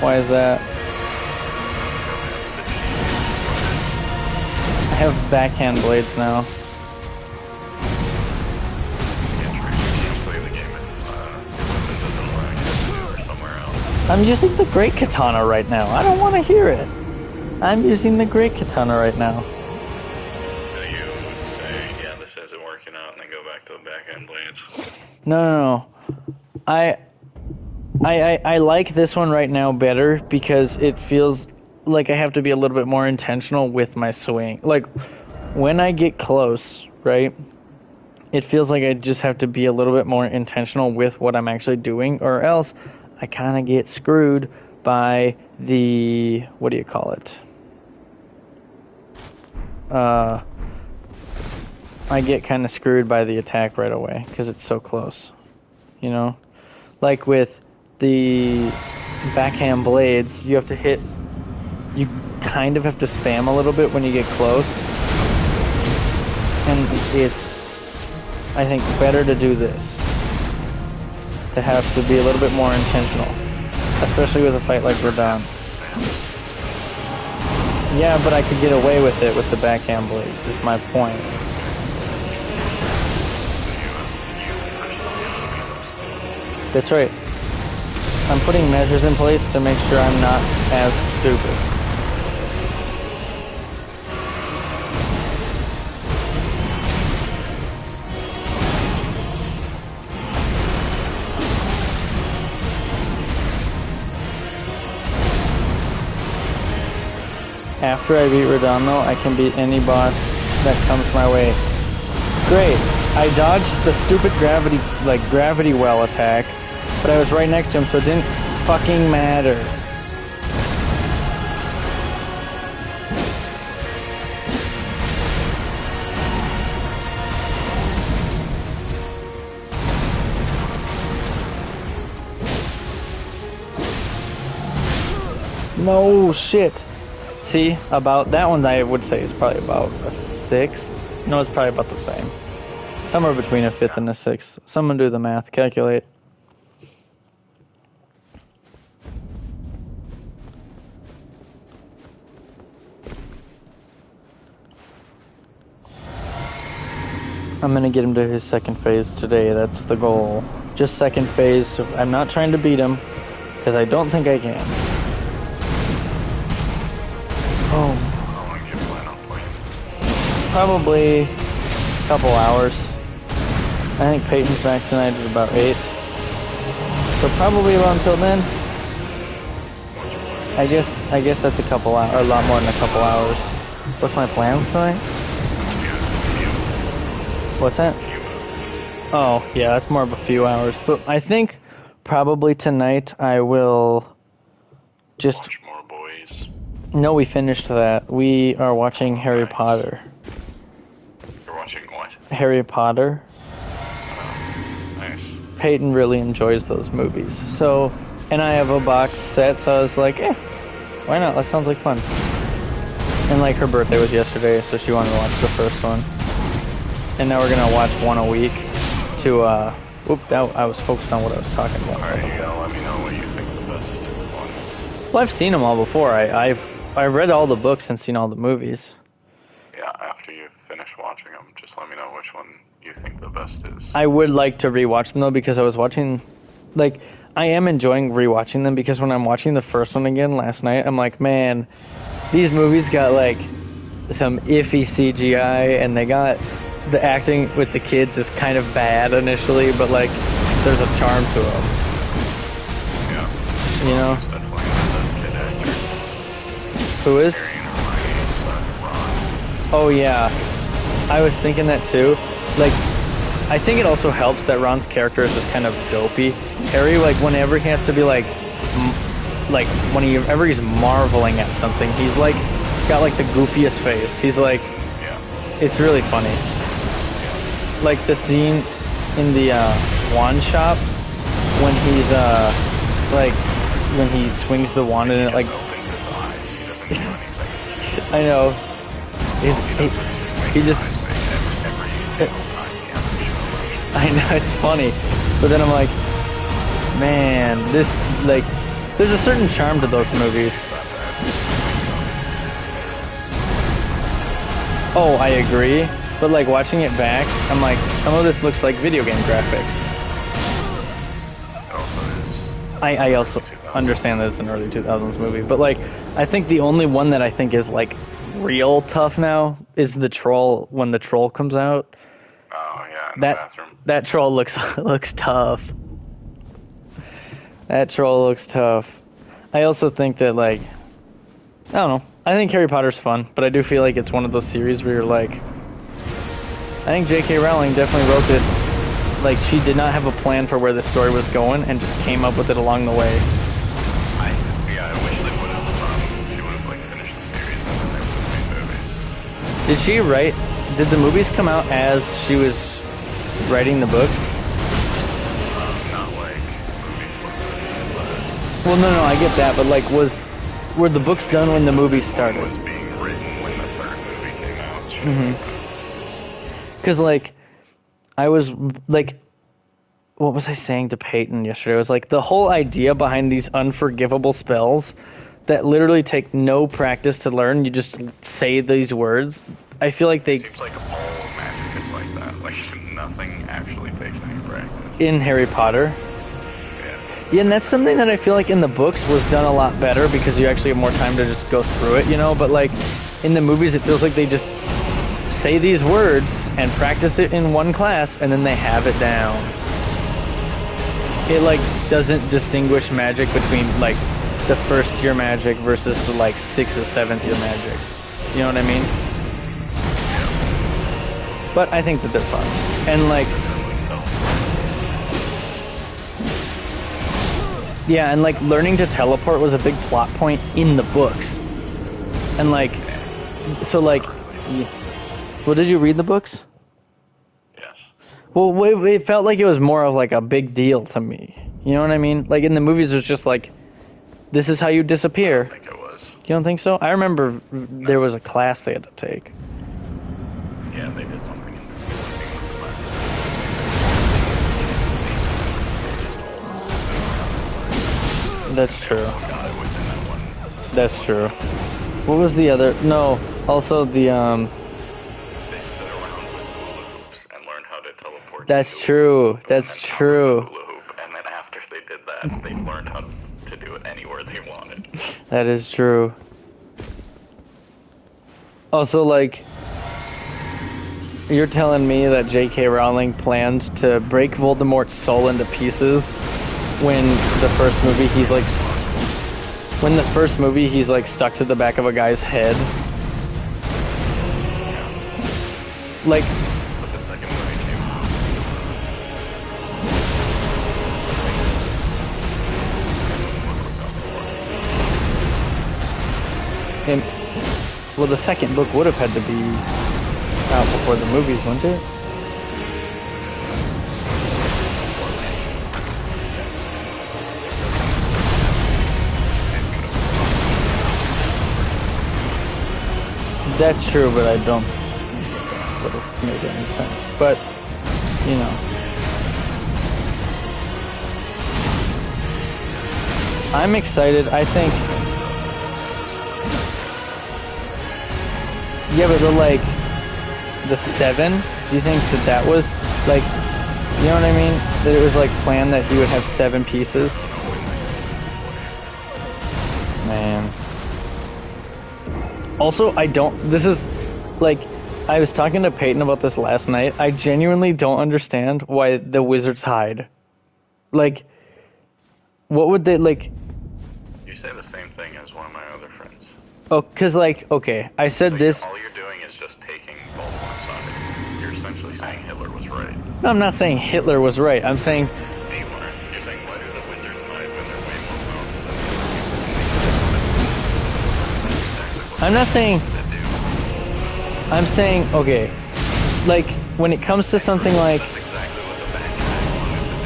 Why is that? I have backhand blades now. I'm using the great katana right now. I don't want to hear it. I'm using the great katana right now. So you would say, yeah, this isn't working out, and then go back to the backhand blades. No. I like this one right now better because it feels like I have to be a little bit more intentional with my swing. Like, when I get close, right, it feels like I just have to be a little bit more intentional with what I'm actually doing, or else I kind of get screwed by the, what do you call it? I get kind of screwed by the attack right away because it's so close, you know? Like with the backhand blades, you have to hit, you kind of have to spam a little bit when you get close, and it's, I think, better to do this, to have to be a little bit more intentional, especially with a fight like Radon. Yeah, but I could get away with it with the backhand blades, is my point. That's right. I'm putting measures in place to make sure I'm not as stupid. After I beat Radon, though, I can beat any boss that comes my way. Great. I dodged the stupid gravity well attack, but I was right next to him, so it didn't fucking matter. No shit. See, about that one I would say is probably about a 6th. No, it's probably about the same. Somewhere between a 5th and a 6th. Someone do the math, calculate. I'm gonna get him to his second phase today, that's the goal. Just second phase, so I'm not trying to beat him, because I don't think I can. Oh. How long do you plan on playing? Probably a couple hours. I think Peyton's back tonight at about 8. So probably around till then. I guess that's a couple hours, or a lot more than a couple hours. What's my plans tonight? What's that? Oh, yeah, that's more of a few hours. But I think probably tonight I will just... Watch more boys. No, we finished that. We are watching Harry Potter. You're watching what? Harry Potter. Nice. Peyton really enjoys those movies. So, and I have a box set, so I was like, why not? That sounds like fun. And like her birthday was yesterday, so she wanted to watch the first one. And now we're gonna watch one a week to, I was focused on what I was talking about. Alright, let me know what you think the best one is. Well, I've seen them all before. I've read all the books and seen all the movies. Yeah, after you finish watching them, just let me know which one you think the best is. I would like to rewatch them though, because I was watching, like, I am enjoying rewatching them, because when I'm watching the first one again last night, I'm like, man, these movies got like some iffy CGI, and they got the acting with the kids is kind of bad initially, but like there's a charm to them. Yeah. You know? It's definitely the best kid actor. Who is? Ron. Oh yeah, I was thinking that too. Like, I think it also helps that Ron's character is just kind of dopey. Harry, like, whenever he has to be like whenever he's marveling at something, he's like got like the goofiest face. He's like, Yeah. it's really funny. Like the scene in the wand shop when he's like when he swings the wand and it like Opens his eyes. He doesn't do anything. I know. He just Every single time he has to show emotion. I know, it's funny, but then I'm like, man, this, like, there's a certain charm to those movies. Oh, I agree, but like watching it back, I'm like, some of this looks like video game graphics. It also is. I also, understand that it's an early 2000s movie. But like, I think the only one that I think is like real tough now is the troll when the troll comes out. Oh yeah, in the bathroom. That troll looks tough. That troll looks tough. I also think that like, I don't know. I think Harry Potter's fun, but I do feel like it's one of those series where you're like, I think J.K. Rowling definitely wrote this. Like, she did not have a plan for where the story was going and just came up with it along the way. I wish they would have. She would have like finished the series and then they would have made movies. Did she write? Did the movies come out as she was writing the books? Not like movies but Well, no, I get that, but like, were the books done when the movies started? It was being written when the third movie came out. Because like, I was like, what was I saying to Peyton yesterday? I was like, the whole idea behind these unforgivable spells that literally take no practice to learn, you just say these words. I feel like It seems like all magic is like that. Like nothing actually takes any practice. in Harry Potter. Yeah, and that's something that I feel like in the books was done a lot better because you actually have more time to just go through it, you know? But like, in the movies, it feels like they just say these words and practice it in one class and then they have it down. It like doesn't distinguish magic between like the first year magic versus the like 6th or 7th year magic. You know what I mean? But I think that they're fun. And like, yeah, and like learning to teleport was a big plot point in the books. And like, so like, well, did you read the books? Yes. Well, it felt like it was more of like a big deal to me. You know what I mean? Like in the movies, it was just like, this is how you disappear. I think it was. You don't think so? I remember there was a class they had to take. Yeah, they did something in the That's true. guy was in that one. That's true. What was the other? No, also the They stood around with hula hoops and learned how to teleport. That's true. That's And then true. hula hoop, and then after they did that, they learned how to do it anywhere they wanted. That is true. Also, like, you're telling me that J.K. Rowling planned to break Voldemort's soul into pieces when the first movie he's like, stuck to the back of a guy's head. Like, But the second movie came out. and, well, the second book would have had to be out before the movies, wouldn't it? That's true, but I don't think it would have made any sense. But, you know. I'm excited. I think... Yeah, but the 7, do you think that was, like, you know what I mean? That it was, like, planned that he would have 7 pieces? Man. Also, this is, like, I was talking to Peyton about this last night. I genuinely don't understand why the wizards hide. Like, what would they, like... You say the same thing as one of my other friends. Oh, because, like, okay, I said So this... all you're doing is just taking Voldemort's side. You're essentially saying Hitler was right. No, I'm not saying Hitler was right. I'm saying... You're saying why do the wizards hide when they're way more powerful than I'm not saying... I'm saying, okay, like, when it comes to something like... That's exactly what the bad guys wanted to do.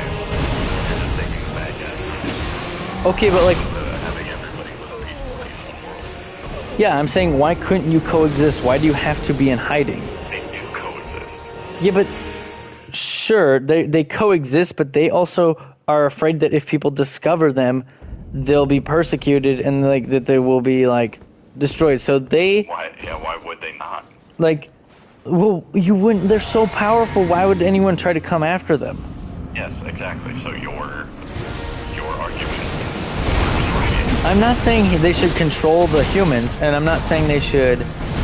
You're just taking the bad guys. Okay, but, like... Having everybody live peacefully in one world. Yeah, I'm saying, why couldn't you coexist? Why do you have to be in hiding? They do coexist. Yeah, but... Sure, they coexist, but they also are afraid that if people discover them, they'll be persecuted and, like, that they will be, like, destroyed. So they... Why would they not? Like, well, you wouldn't... They're so powerful, why would anyone try to come after them? Yes, exactly. So your argument is I'm not saying they should control the humans, and I'm not saying they should,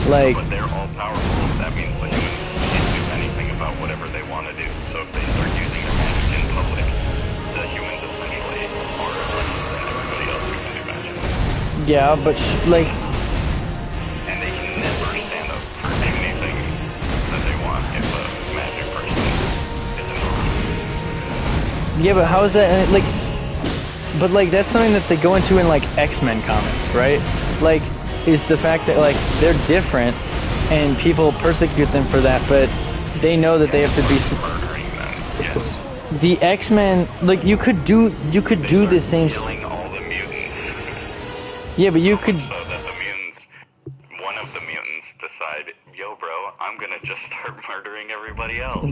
like... But they're all powerful. That means the humans can't do anything about whatever they want to do. So if they start using their magic in public, the humans essentially are less than everybody else who can do magic. Yeah, but, like... And they can never stand up for anything that they want if a magic person isn't around. Yeah, but how is that, like... But, like, that's something that they go into in, like, X-Men comics, right? Like, is the fact that, like, they're different, and people persecute them for that, but they know that they have to be... Murdering them, yes. The X-Men, like, you could do the same... Killing all the mutants. Yeah, but you could... So that the mutants, one of the mutants decide, yo, bro, I'm gonna just start murdering everybody else.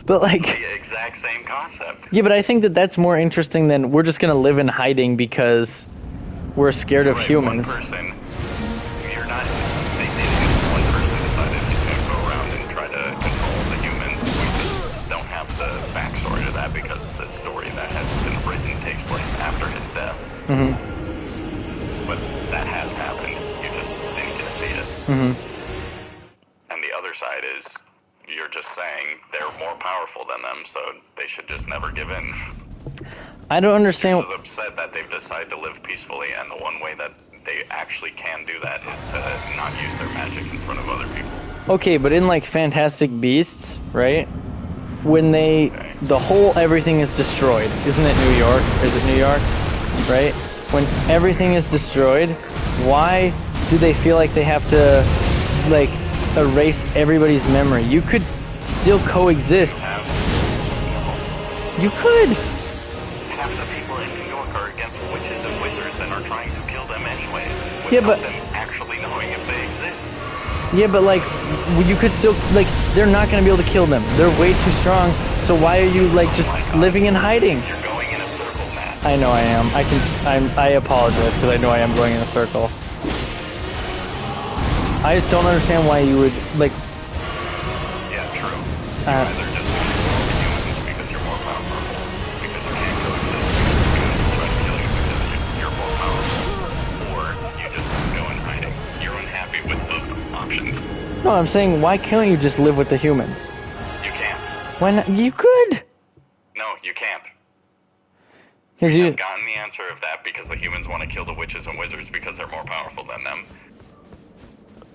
But, like... The exact same concept. Yeah, but I think that that's more interesting than we're just gonna live in hiding because we're scared of humans. One person, you're not... One person decided he's gonna go around and try to control the humans. We just don't have the backstory to that because the story that has been written takes place after his death. Mm-hmm. But that has happened. You just didn't get to see it. Mm-hmm. And the other side is... You're just saying they're more powerful than them, so they should just never give in. I don't understand. I'm upset that they've decided to live peacefully, and the one way that they actually can do that is to not use their magic in front of other people. Okay, but in like Fantastic Beasts, right? When they, the whole everything is destroyed, isn't it New York? Is it New York? Right? When everything is destroyed, why do they feel like they have to, like, erase everybody's memory? You could still coexist. You could. Half the people in New York are against witches and wizards and are trying to kill them anyway, Yeah, without but them actually knowing if they exist. yeah, but like you could still, like, they're not gonna be able to kill them. They're way too strong. So why are you like just living in hiding? You're going in a circle, Matt. I know I am. I apologize because I know I am going in a circle. I just don't understand why you would, like... Yeah, true. You either just want to kill the humans because you're more powerful, because you can't coexist because humans try to kill you because you're more powerful, or you just go in hiding. You're unhappy with both options. No, I'm saying, why can't you just live with the humans? You can't. Why not? You could! No, you can't. Because I've gotten the answer of that because the humans want to kill the witches and wizards because they're more powerful than them.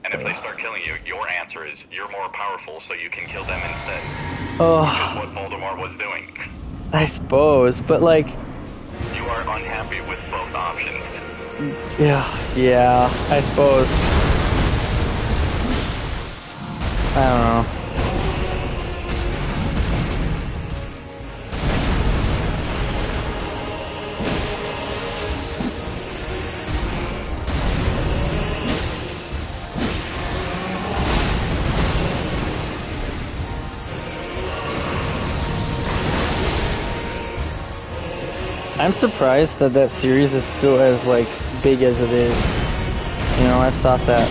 And if they start killing you, your answer is you're more powerful, so you can kill them instead. Oh. Which is what Voldemort was doing. I suppose, but like... You are unhappy with both options. Yeah, I suppose. I don't know. I'm surprised that that series is still as, like, big as it is. You know, I thought that...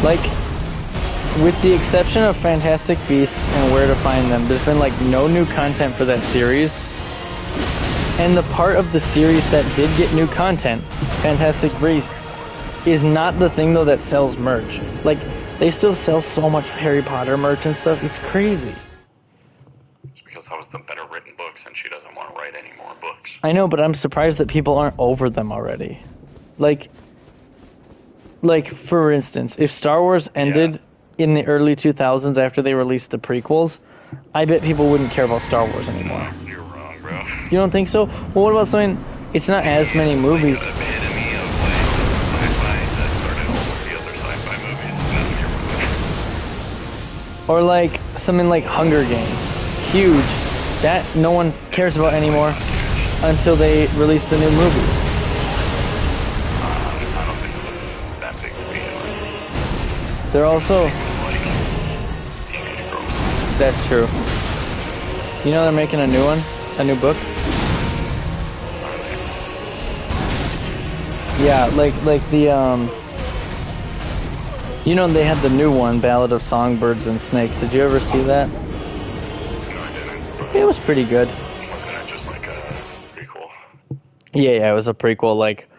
Like, with the exception of Fantastic Beasts and Where to Find Them, there's been, like, no new content for that series. And the part of the series that did get new content, Fantastic Beasts, is not the thing, though, that sells merch. Like, they still sell so much Harry Potter merch and stuff, it's crazy. Because that was the better written books, and she doesn't want to write any more books. I know, but I'm surprised that people aren't over them already. Like, for instance, if Star Wars ended in the early 2000s after they released the prequels, I bet people wouldn't care about Star Wars anymore. You're wrong, bro. You don't think so? Well, what about something... It's not as many movies. The epitome of, like, sci-fi that started all of the other sci-fi movies. No, you're wrong. Or, like, something like Hunger Games. Huge. That no one cares about anymore until they release the new movies. I don't think it was that big to begin with. They're also... Like, teenage girls. That's true. You know they're making a new one? A new book? Yeah, like the, You know they had the new one, Ballad of Songbirds and Snakes. Did you ever see that? No, I didn't. It was pretty good. Wasn't it just like a prequel? Yeah, it was a prequel like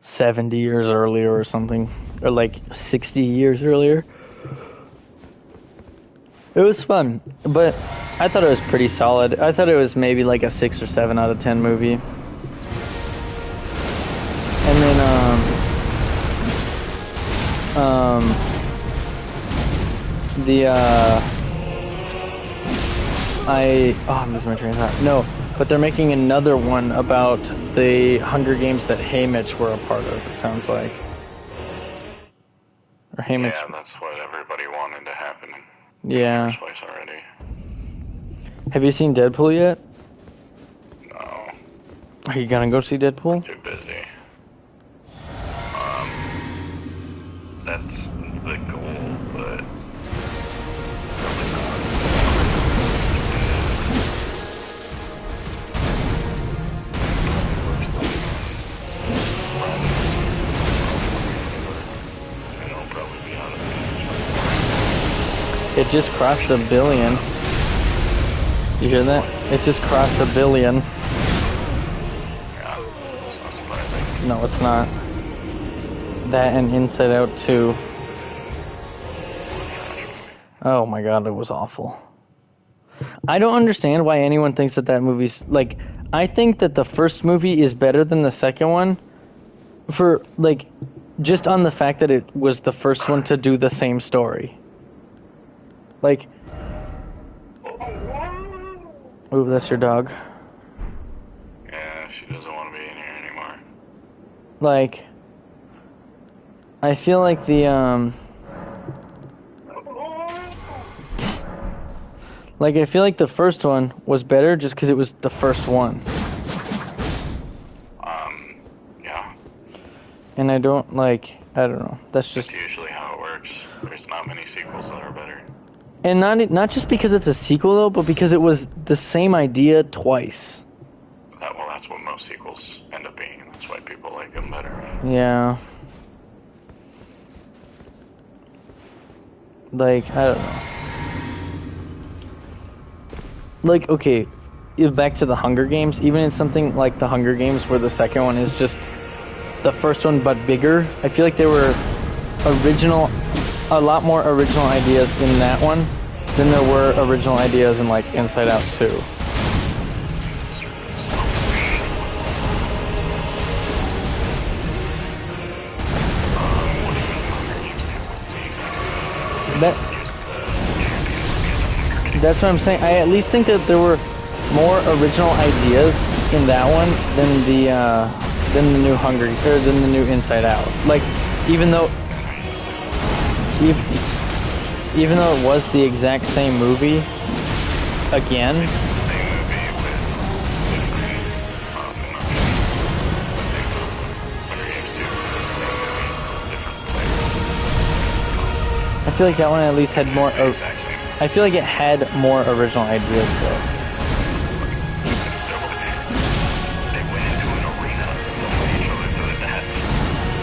70 years earlier or something, or like 60 years earlier. It was fun, but I thought it was pretty solid. I thought it was maybe like a 6 or 7 out of 10 movie. And then I'm losing my train of thought. No, but they're making another one about the Hunger Games that Haymitch were a part of, it sounds like. Or Haymitch. Yeah, that's what everybody wanted to happen in Yeah. the first place already. Have you seen Deadpool yet? No. Are you gonna go see Deadpool? Too busy. That's the goal, but probably not. And I'll probably be out of it. It just crossed 1 billion. You hear that? It just crossed 1 billion. Yeah, it's not surprising. No, it's not. That and Inside Out 2. Oh my god, it was awful. I don't understand why anyone thinks that that movie's... Like, I think that the first movie is better than the second one. For, like, just on the fact that it was the first one to do the same story. Like... Ooh, that's your dog. Yeah, she doesn't want to be in here anymore. Like... I feel like the, Like, I feel like the first one was better just because it was the first one. Yeah. And I don't, like, I don't know. That's just... That's usually how it works. There's not many sequels that are better. And not just because it's a sequel, though, but because it was the same idea twice. Well, that's what most sequels end up being, and that's why people like them better. Yeah. Like, I don't know. Like, okay, back to the Hunger Games. Even in something like the Hunger Games, where the second one is just the first one but bigger, I feel like there were a lot more original ideas in that one than there were original ideas in, like, Inside Out 2. That's what I'm saying. I at least think that there were more original ideas in that one than the new than the new Inside Out. Like, even though it was the exact same movie again. I feel like that one at least had more. I feel like it had more original ideas though.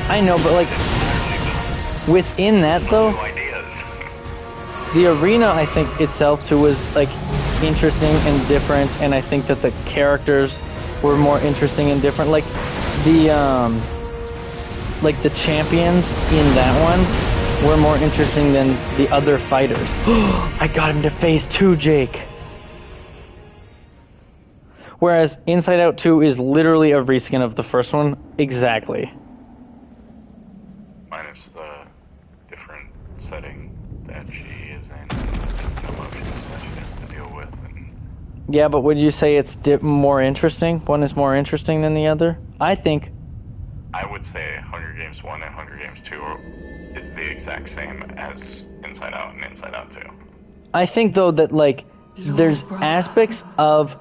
I know, but like within that though, the arena I think itself too was like interesting and different, and I think that the characters were more interesting and different. Like the champions in that one were more interesting than the other fighters. I got him to phase 2, Jake. Whereas Inside Out 2 is literally a reskin of the first one. Exactly. Minus the different setting that she is in, and emotions that she has to deal with. Yeah, but would you say it's more interesting? One is more interesting than the other? I think. I would say Hunger Games 1 and Hunger Games 2 is the exact same as Inside Out and Inside Out 2. I think, though, that, like, there's aspects of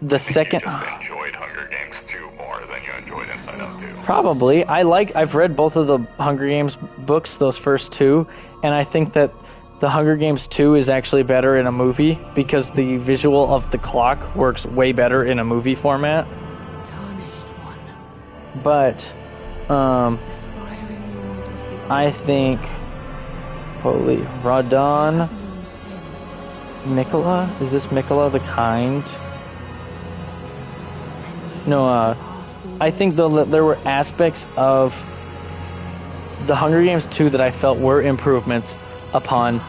the second... You just enjoyed Hunger Games 2 more than you enjoyed Inside Out 2. Probably. I've read both of the Hunger Games books, those first two, and I think that the Hunger Games 2 is actually better in a movie because the visual of the clock works way better in a movie format. But, I think, holy, Radon, Mikola? Is this Mikola the Kind? No, I think there were aspects of the Hunger Games 2 that I felt were improvements upon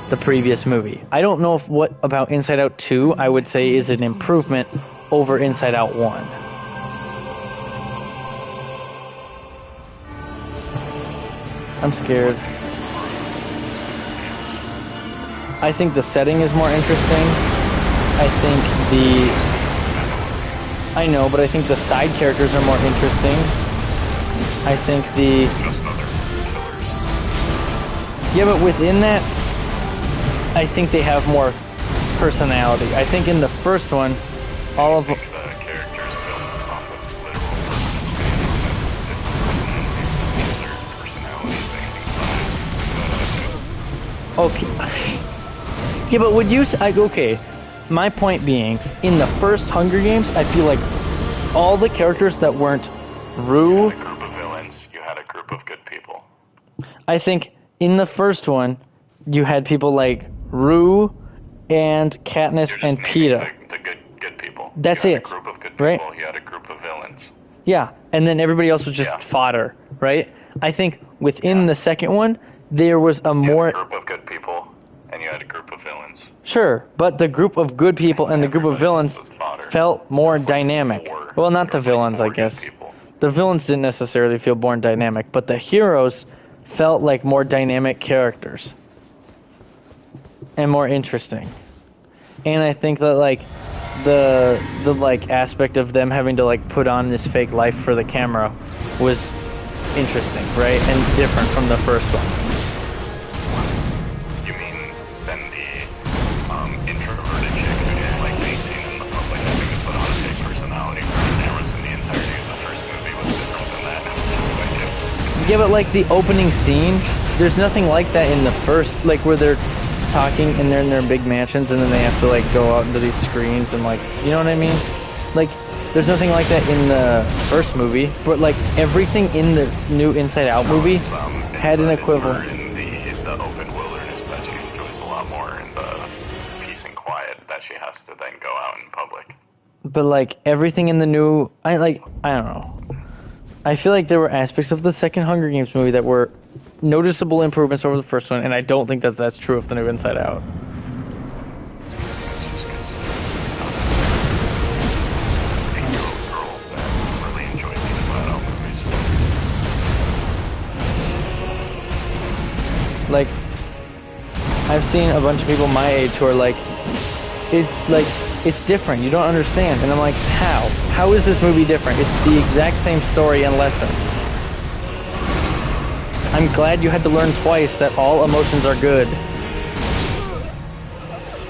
the previous movie. I don't know if what about Inside Out 2 I would say is an improvement over Inside Out 1. I'm scared. I think the setting is more interesting. I think I know, but I think the side characters are more interesting. I think yeah, but within that, I think they have more personality. I think in the first one, all of them. Okay. Yeah, but would you... okay, my point being, in the first Hunger Games, I feel like all the characters that weren't Rue... You had a group of villains, you had a group of good people. I think in the first one, you had people like Rue and Katniss and Peeta. The good people. That's it, you had a group of good people, right? You had a group of villains. Yeah, and then everybody else was just fodder, right? I think within the second one, there was a more... You had a group of good people, and you had a group of villains. Sure, but the group of good people and the group of villains felt more dynamic. Well, not the villains, I guess. The villains didn't necessarily feel more dynamic, but the heroes felt like more dynamic characters. And more interesting. And I think that, like, the like, aspect of them having to, like, put on this fake life for the camera was interesting, right? And different from the first one. Introverted chick who didn't like being seen in the public having to put on a fake personality for the cameras in the entirety of the first movie was different than that. Yeah, but like the opening scene, there's nothing like that in the first, like where they're talking and they're in their big mansions and then they have to like go out into these screens and like, you know what I mean? Like, there's nothing like that in the first movie, but like everything in the new Inside Out movie had an equivalent. The open wilderness that she enjoys a lot more, and the peace and quiet that she has to then go out in public. But like everything in the new, I don't know. I feel like there were aspects of the second Hunger Games movie that were noticeable improvements over the first one, and I don't think that that's true of the new Inside Out. Like, I've seen a bunch of people my age who are like, it's different, you don't understand. And I'm like, how? How is this movie different? It's the exact same story and lesson. I'm glad you had to learn twice that all emotions are good.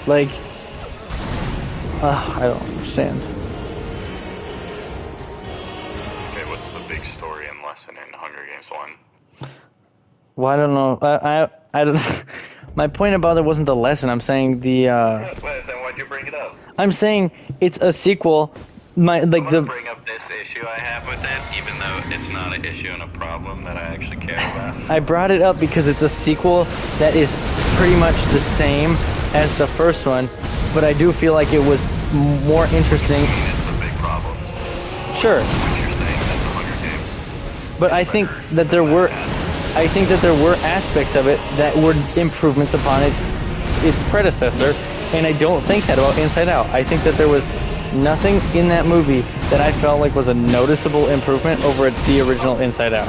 Like, I don't understand. Okay, what's the big story and lesson in Hunger Games 1? Well, I don't know. I don't. My point about it wasn't the lesson. I'm saying the. Then why'd you bring it up? I'm saying it's a sequel. I'm gonna bring up this issue I have with it, even though it's not an issue and a problem that I actually care about. I brought it up because it's a sequel that is pretty much the same as the first one, but I do feel like it was more interesting. It's a big problem. Sure. What you're saying that the Hunger Games. But I think that there were. I think that there were aspects of it that were improvements upon its predecessor, and I don't think that about Inside Out. I think that there was nothing in that movie that I felt like was a noticeable improvement over the original Inside Out.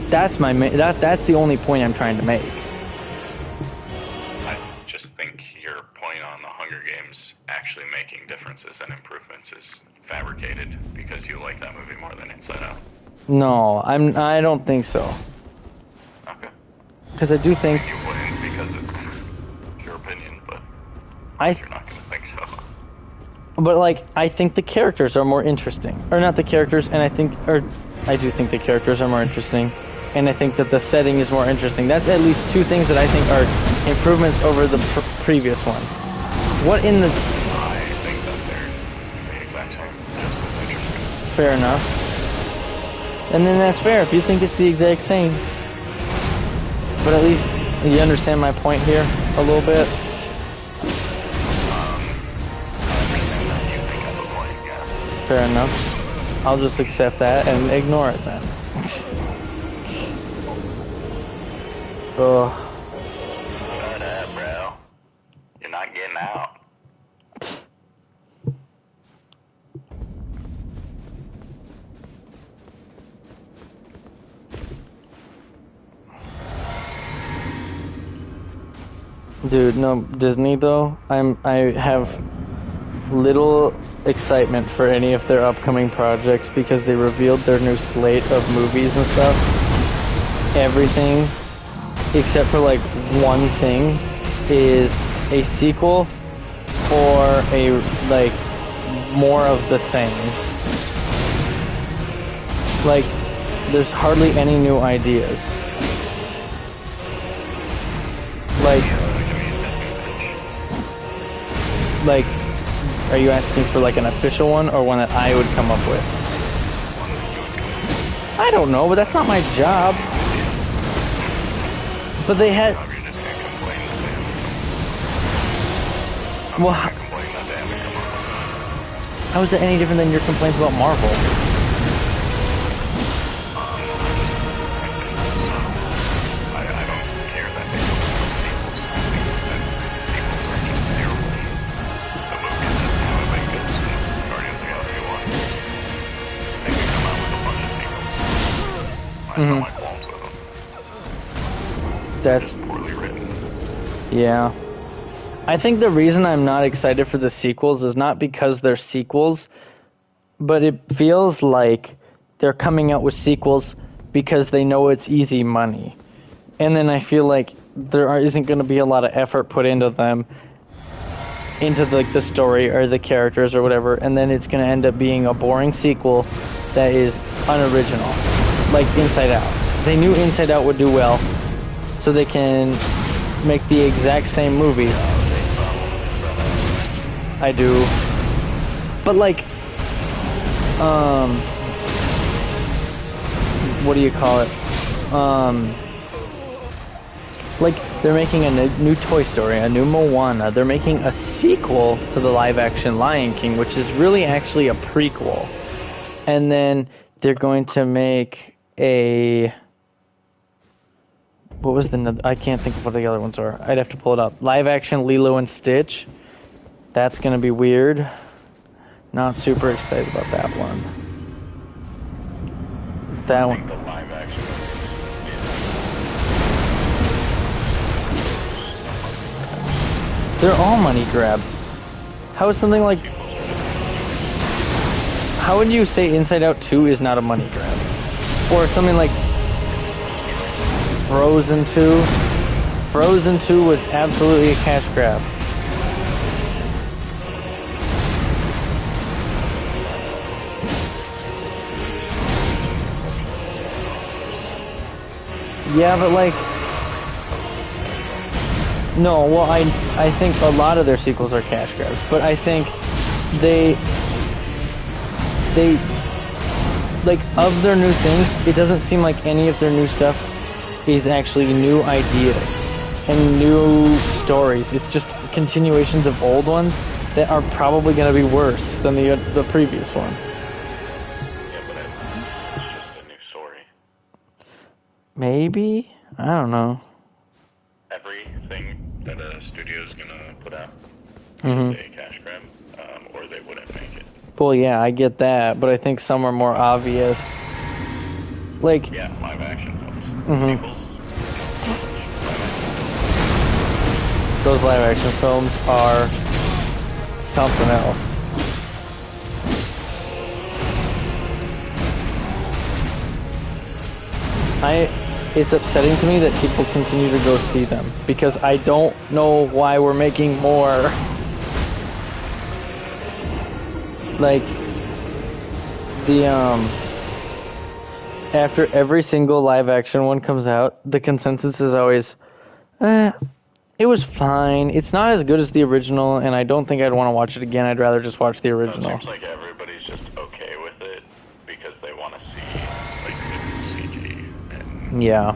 That's that's the only point I'm trying to make. I just think your point on the Hunger Games actually making differences and improvements is fabricated because you like that movie more than Inside Out. No, I don't think so. Okay. Because I do think... You wouldn't because it's your opinion, but you're not going to think so. But, like, I think the characters are more interesting. Or not the characters, and I do think the characters are more interesting. And I think that the setting is more interesting. That's at least two things that I think are improvements over the previous one. What in the... I think that they're the exact same, just as interesting. Fair enough. And then that's fair if you think it's the exact same. But at least you understand my point here a little bit. I understand Fair enough. I'll just accept that and ignore it then. Oh. Shut up, bro. You're not getting out. Dude, no, Disney though, I have little excitement for any of their upcoming projects because they revealed their new slate of movies and stuff. Everything, except for like one thing, is a sequel or a, like, more of the same. Like, there's hardly any new ideas. Like, are you asking for like an official one or one that I would come up with? I don't know, but that's not my job. But they had... Well, how is that any different than your complaints about Marvel? That's poorly written. Yeah. I think the reason I'm not excited for the sequels is not because they're sequels, but it feels like they're coming out with sequels because they know it's easy money. And then I feel like there isn't going to be a lot of effort put into them, into the story or the characters or whatever, and then it's going to end up being a boring sequel that is unoriginal, like Inside Out. They knew Inside Out would do well, so they can make the exact same movie. I do. But like, what do you call it? Like, they're making a new Toy Story, a new Moana. They're making a sequel to the live-action Lion King, which is really actually a prequel. And then they're going to make a... What was the... I can't think of what the other ones are. I'd have to pull it up. Live-action Lilo and Stitch. That's going to be weird. Not super excited about that one. That one... The live action They're all money grabs. How is something like... How would you say Inside Out 2 is not a money grab? Or something like Frozen 2? Frozen 2 was absolutely a cash grab. Yeah, but like... No, well, I think a lot of their sequels are cash grabs, but I think they like, of their new things, it doesn't seem like any of their new stuff is actually new ideas and new stories. It's just continuations of old ones that are probably going to be worse than the previous one. Yeah, but it's just a new story. Maybe? I don't know. Everything that a studio is going to put out is a cash grab, or they wouldn't make it. Well, yeah, I get that, but I think some are more obvious. Like... Yeah, live action films. Sequels. Those live action films are something else. It's upsetting to me that people continue to go see them, because I don't know why we're making more. Like, after every single live action one comes out, the consensus is always, it was fine. It's not as good as the original, and I don't think I'd want to watch it again. I'd rather just watch the original. It seems like everybody's just okay with it because they want to see, like, the CG. And yeah.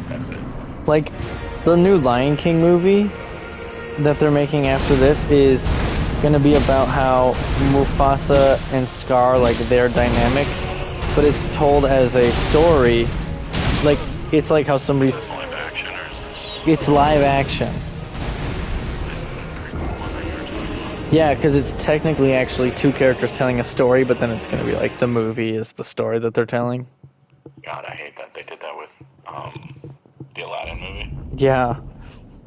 that's it. Like, the new Lion King movie that they're making after this is gonna be about how Mufasa and Scar, like, their dynamic, but it's told as a story. Like, it's like how somebody's... Is this live action or is this... It's live action. Yeah, because it's technically actually two characters telling a story, but then it's gonna be like the movie is the story that they're telling. God, I hate that. They did that with, the Aladdin movie. Yeah.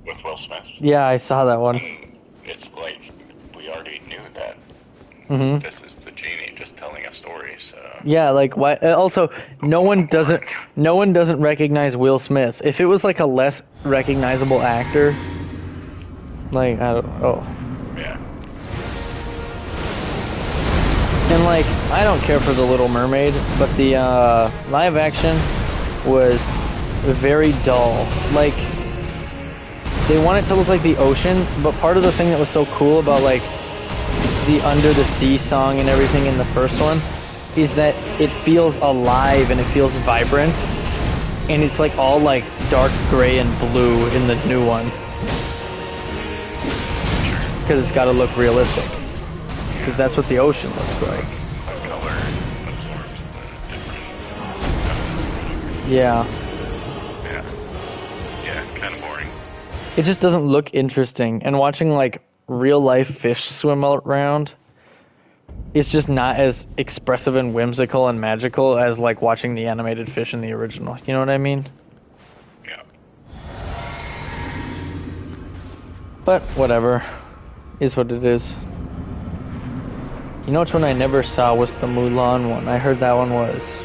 With Will Smith. Yeah, I saw that one. And it's like, we already knew that this is the genie just telling a story, so... Yeah, like, why? Also, no one doesn't recognize Will Smith. If it was like a less recognizable actor, like, I don't... Oh. Yeah. And, like, I don't care for The Little Mermaid, but the live action was very dull. Like, they want it to look like the ocean, but part of the thing that was so cool about, like, the Under the Sea song and everything in the first one is that it feels alive and it feels vibrant. And it's, like, all, like, dark gray and blue in the new one. Because it's got to look realistic. Because that's what the ocean looks like. The color absorbs the different... Yeah. Yeah, kind of boring. It just doesn't look interesting. And watching, like, real life fish swim around is just not as expressive and whimsical and magical as, like, watching the animated fish in the original. You know what I mean? Yeah. But whatever. Is what it is. You know which one I never saw was the Mulan one. I heard that one was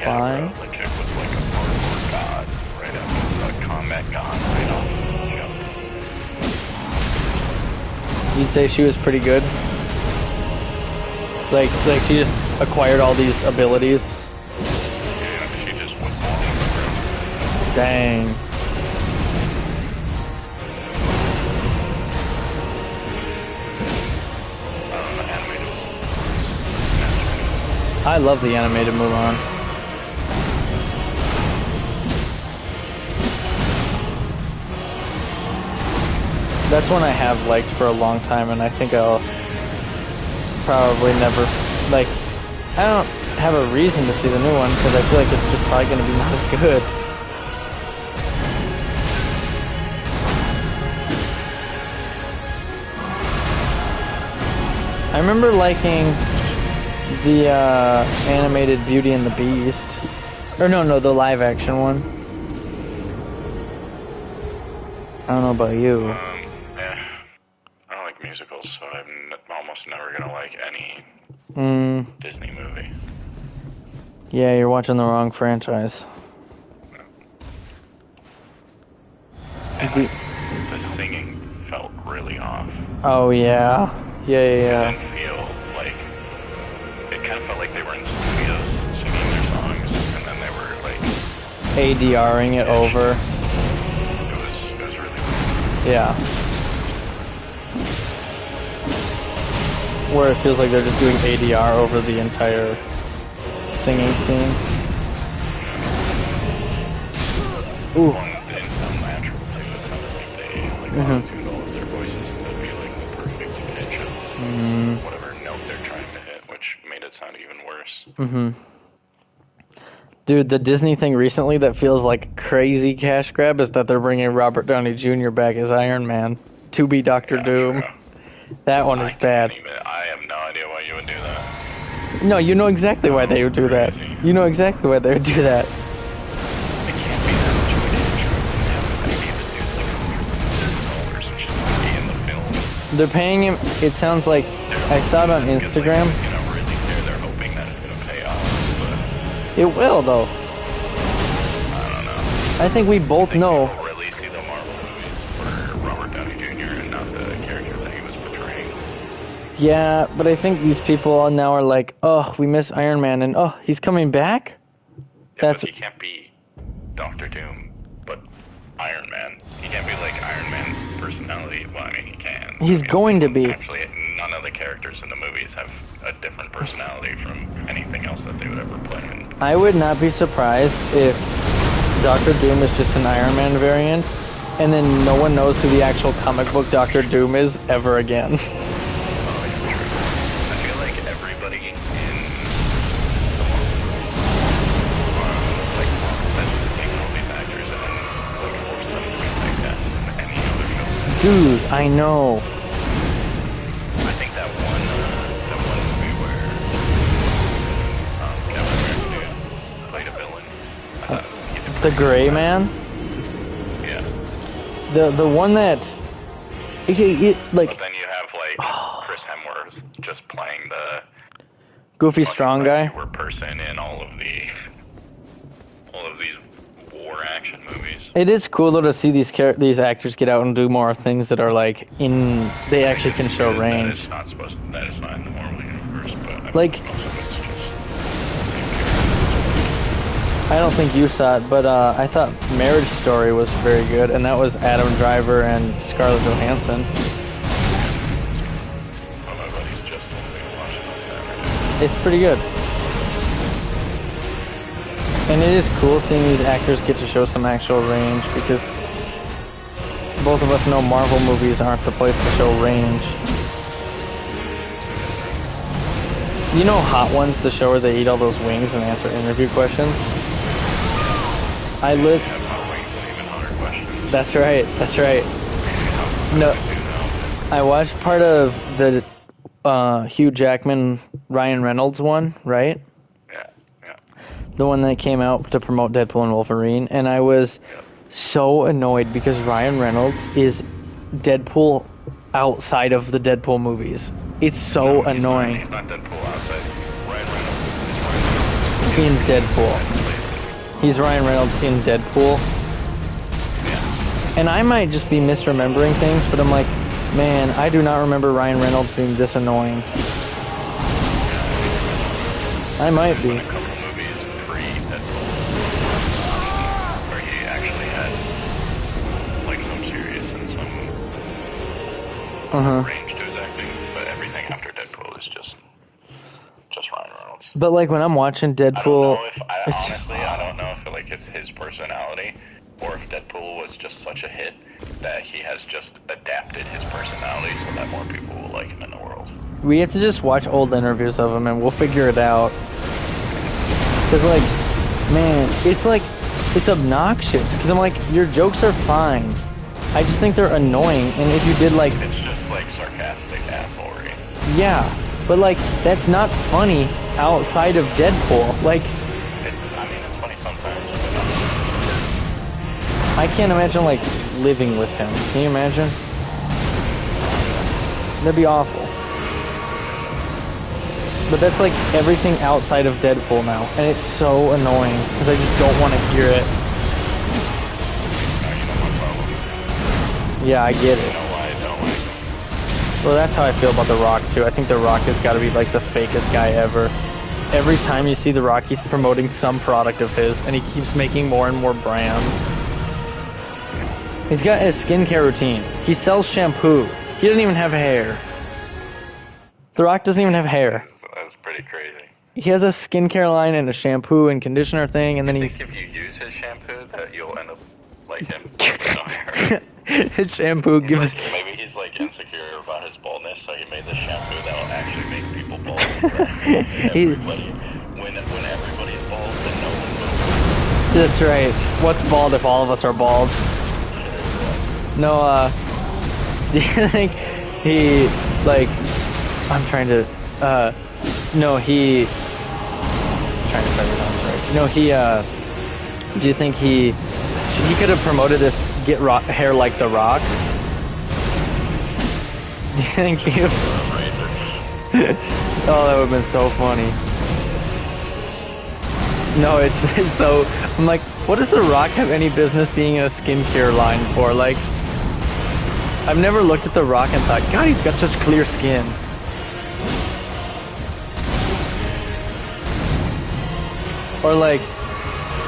fine. Bro, the chick was like a hardcore god, right after the combat god, right off the jump. You'd say she was pretty good? Like she just acquired all these abilities? Yeah, she just went all over. Dang. I love the animated Mulan. That's one I have liked for a long time, and I think I'll probably never, like, I don't have a reason to see the new one, because I feel like it's just probably going to be not as good. I remember liking the animated Beauty and the Beast. Or no, the live action one. I don't know about you. Yeah. I don't like musicals, so I'm almost never gonna like any Disney movie. Yeah, you're watching the wrong franchise. And the singing felt really off. Oh, yeah. Yeah. It didn't feel like... It kind of felt like they were in studios singing their songs, and then they were like... ADRing it over. It was really weird. Yeah. Where it feels like they're just doing ADR over the entire singing scene. Ooh. Well, it didn't sound natural too. It sounded like they auto-tuned all of their voices to be like the perfect pitch of whatever note they're trying to hit, which made it sound even worse. Dude, the Disney thing recently that feels like crazy cash grab is that they're bringing Robert Downey Jr. back as Iron Man to be Doctor Doom. Sure. That one is bad. I have no idea why you would do that. No, you know exactly why they would do that. You know exactly why they would do that. It can't be that much of an intro and have the baby to do like $100 or some shit like in the film. They're paying him, it sounds like, I saw it on Instagram. It's gonna really, they're hoping that it's gonna pay off, but It will, though. I don't know. I think we both know. People really see the Marvel movies for Robert Downey Jr. and not the character that he was portraying. Yeah, but I think these people now are like, oh, we miss Iron Man, and oh, he's coming back? Yeah, but he can't be Doctor Doom, but Iron Man. He can't be like Iron Man's personality. Well, I mean, he can. He's going to be. Actually, none of the characters in the movies have a different personality from anything else that they would ever play in. I would not be surprised if Doctor Doom is just an Iron Man variant, and then no one knows who the actual comic book Doctor Doom is ever again. Dude, I know. I think that one movie where Captain America played a villain. He did The Gray Man? yeah. The one that... like... But then you have like Chris Hemsworth just playing the Goofy strong guy? rescuer person in all of these war action movies. It is cool though to see these actors get out and do more things that are like in... They actually can show range. That is not in the Marvel universe, but Like... I don't think you saw it, but I thought Marriage Story was very good, and that was Adam Driver and Scarlett Johansson. My buddies just told me to watch it on Saturday. It's pretty good. And it is cool seeing these actors get to show some actual range, because both of us know Marvel movies aren't the place to show range. You know Hot Ones, the show where they eat all those wings and answer interview questions? I list. Have hot wings and even hotter questions. That's right. That's right. No, I watched part of the Hugh Jackman, Ryan Reynolds one, right? Yeah, yeah. The one that came out to promote Deadpool and Wolverine, and I was so annoyed because Ryan Reynolds is Deadpool outside of the Deadpool movies. It's so annoying. He's not Deadpool outside. Ryan Reynolds is In Deadpool. He's Ryan Reynolds in Deadpool. Yeah. And I might just be misremembering things, but I'm like, man, I do not remember Ryan Reynolds being this annoying. I might be. A couple movies pre-Deadpool where he actually had like some serious and some range to his acting, but everything after Deadpool is just Ryan Reynolds. But like when I'm watching Deadpool, I don't know if like it's his personality or if Deadpool was just such a hit that he has just adapted his personality so that more people will like him in the world. we have to just watch old interviews of him and we'll figure it out. Cause like, man, it's obnoxious. Cause I'm like, your jokes are fine. I just think they're annoying. And if you did like, It's just like sarcastic assholery. yeah, but like that's not funny outside of Deadpool. Like, It's funny sometimes, but I can't imagine like living with him. Can you imagine? That'd be awful. But that's like everything outside of Deadpool now, and it's so annoying because I just don't want to hear it. you know my problem. Yeah, I get You it. know why I don't like him? Well, that's how I feel about The Rock too. I think The Rock has got to be like the fakest guy ever. Every time you see The Rock, he's promoting some product of his, and he keeps making more and more brands. He's got his skincare routine. He sells shampoo. He doesn't even have hair. The Rock doesn't even have hair. That's pretty crazy. He has a skincare line and a shampoo and conditioner thing, and then I he's... think if you use his shampoo, that you'll end up like him. No hair. his shampoo gives... Maybe he's like insecure about his baldness, so he made this shampoo that will actually make people bald. Everybody. When everybody's bald, then no one will. That's right. What's bald if all of us are bald? No, do you think he, like... I'm trying to, no, he, I'm trying to say it out, sorry. No, he, do you think he could have promoted this get hair like The Rock? Do you think he, oh, that would have been so funny. No, it's so, I'm like, what does The Rock have any business being in a skincare line for? Like, I've never looked at The Rock and thought, God, he's got such clear skin. Or like,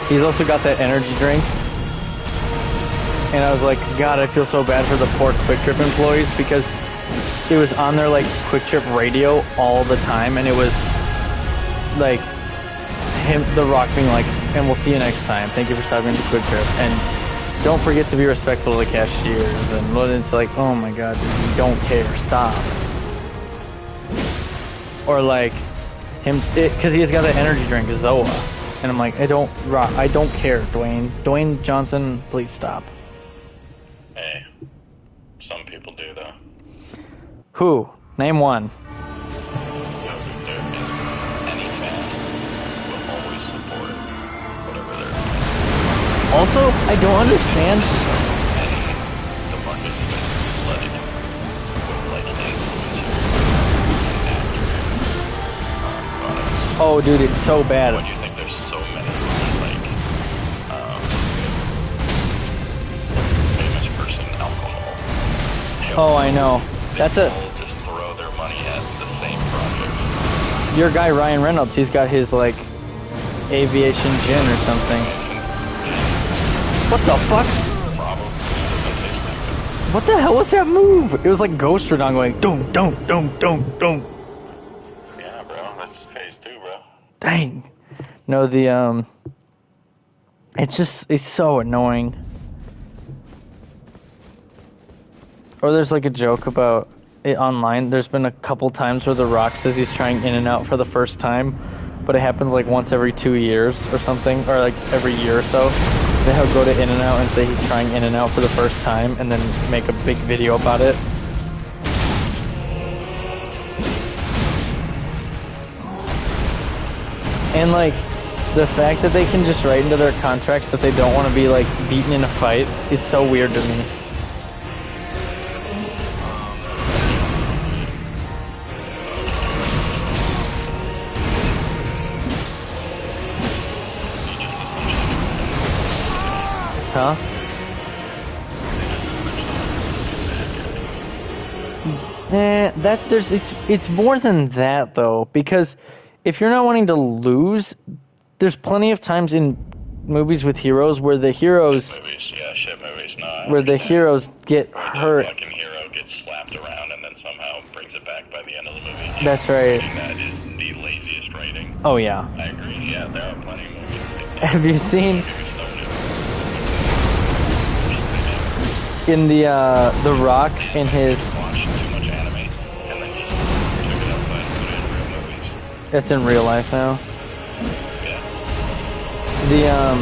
he's also got that energy drink. And I was like, God, I feel so bad for the poor Quick Trip employees because it was on their like Quick Trip radio all the time, and it was like him, The Rock, being like, and we'll see you next time. Thank you for stopping into Quick Trip. And don't forget to be respectful to the cashiers. And it's like, oh my God, dude, you don't care. Stop. Or like him, because he's got that energy drink, Zoa. And I'm like, I don't care, Dwayne. Dwayne Johnson, please stop. Hey, some Who? Name one. There is any fan will always support whatever they're doing. Also, I don't understand. The market is flooded with like influencers and actors, products. Oh, dude, it's so bad. Why do you think there's so many like famous person alcohol? Oh, I know. That's They a all just throw their money at the same project. your guy Ryan Reynolds. He's got his like aviation gin or something. What the fuck? Probably doesn't taste that good. What the hell was that move? It was like Ghost Redon going dum dum dum dum dum. Yeah, bro, that's phase 2, bro. Dang. No, the it's so annoying. Or there's like a joke about it online. There's been a couple times where The Rock says he's trying In and Out for the first time, but it happens like once every 2 years or something, or like every year or so. They'll go to In and Out and say he's trying In and Out for the first time, and then make a big video about it. And like the fact that they can just write into their contracts that they don't want to be like beaten in a fight is so weird to me. Huh? It's more than that though, because if you're not wanting to lose, there's plenty of times in movies with heroes where the heroes Shit movies, no. where the heroes get hurt. The fucking hero gets slapped around and then somehow brings it back by the end of the movie. Yeah, That's right. That is the laziest writing. Oh yeah. I agree. Yeah, there are plenty of movies. Have you seen in the Rock in his? Watch too much anime and then just took it outside and put it in real movies. It's in real life now. Yeah.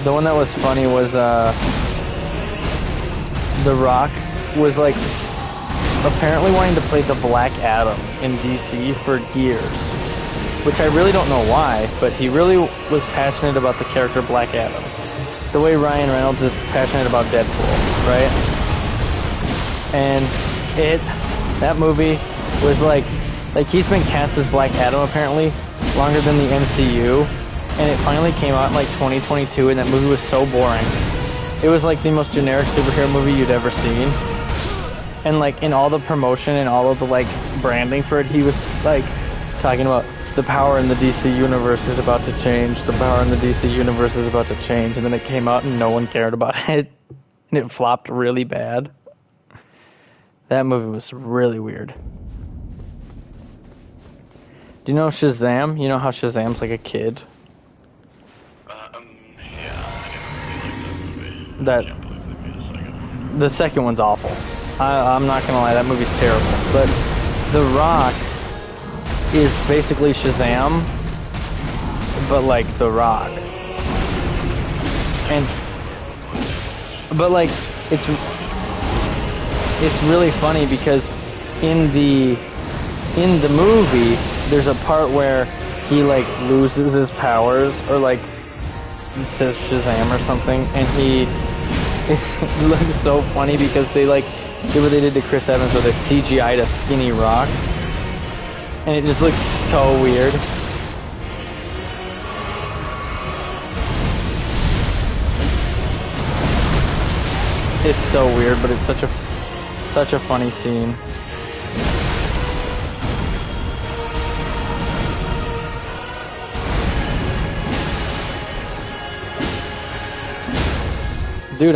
The one that was funny was The Rock was like apparently wanting to play the Black Adam in DC for years, which I really don't know why, but he really was passionate about the character Black Adam, the way Ryan Reynolds is passionate about Deadpool, right? And that movie was like he's been cast as Black Adam apparently longer than the MCU, and it finally came out in like 2022, and that movie was so boring. It was like the most generic superhero movie you'd ever seen. And like in all the promotion and all of the like branding for it, he was like talking about the power in the DC universe is about to change. The power in the DC universe is about to change. And then it came out and no one cared about it. And it flopped really bad. That movie was really weird. Do you know Shazam? You know how Shazam's like a kid? Yeah, I didn't really like that movie. That I can't believe they made a second. the second one's awful. I'm not gonna lie, that movie's terrible. But The Rock is basically Shazam, but like The Rock. But like it's really funny because in the movie there's a part where he like loses his powers, or like it says Shazam or something, and it looks so funny because they like did what they did to Chris Evans with a CGI'd a skinny Rock, and it just looks so weird. It's so weird, but it's such a funny scene. Dude,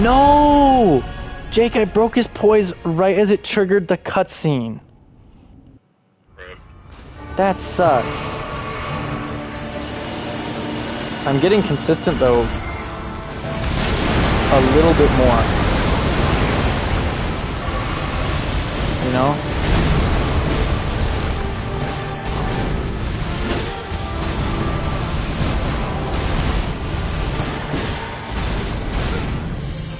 no! Jake, I broke his poise right as it triggered the cutscene. That sucks. I'm getting consistent though. A little bit more. You know?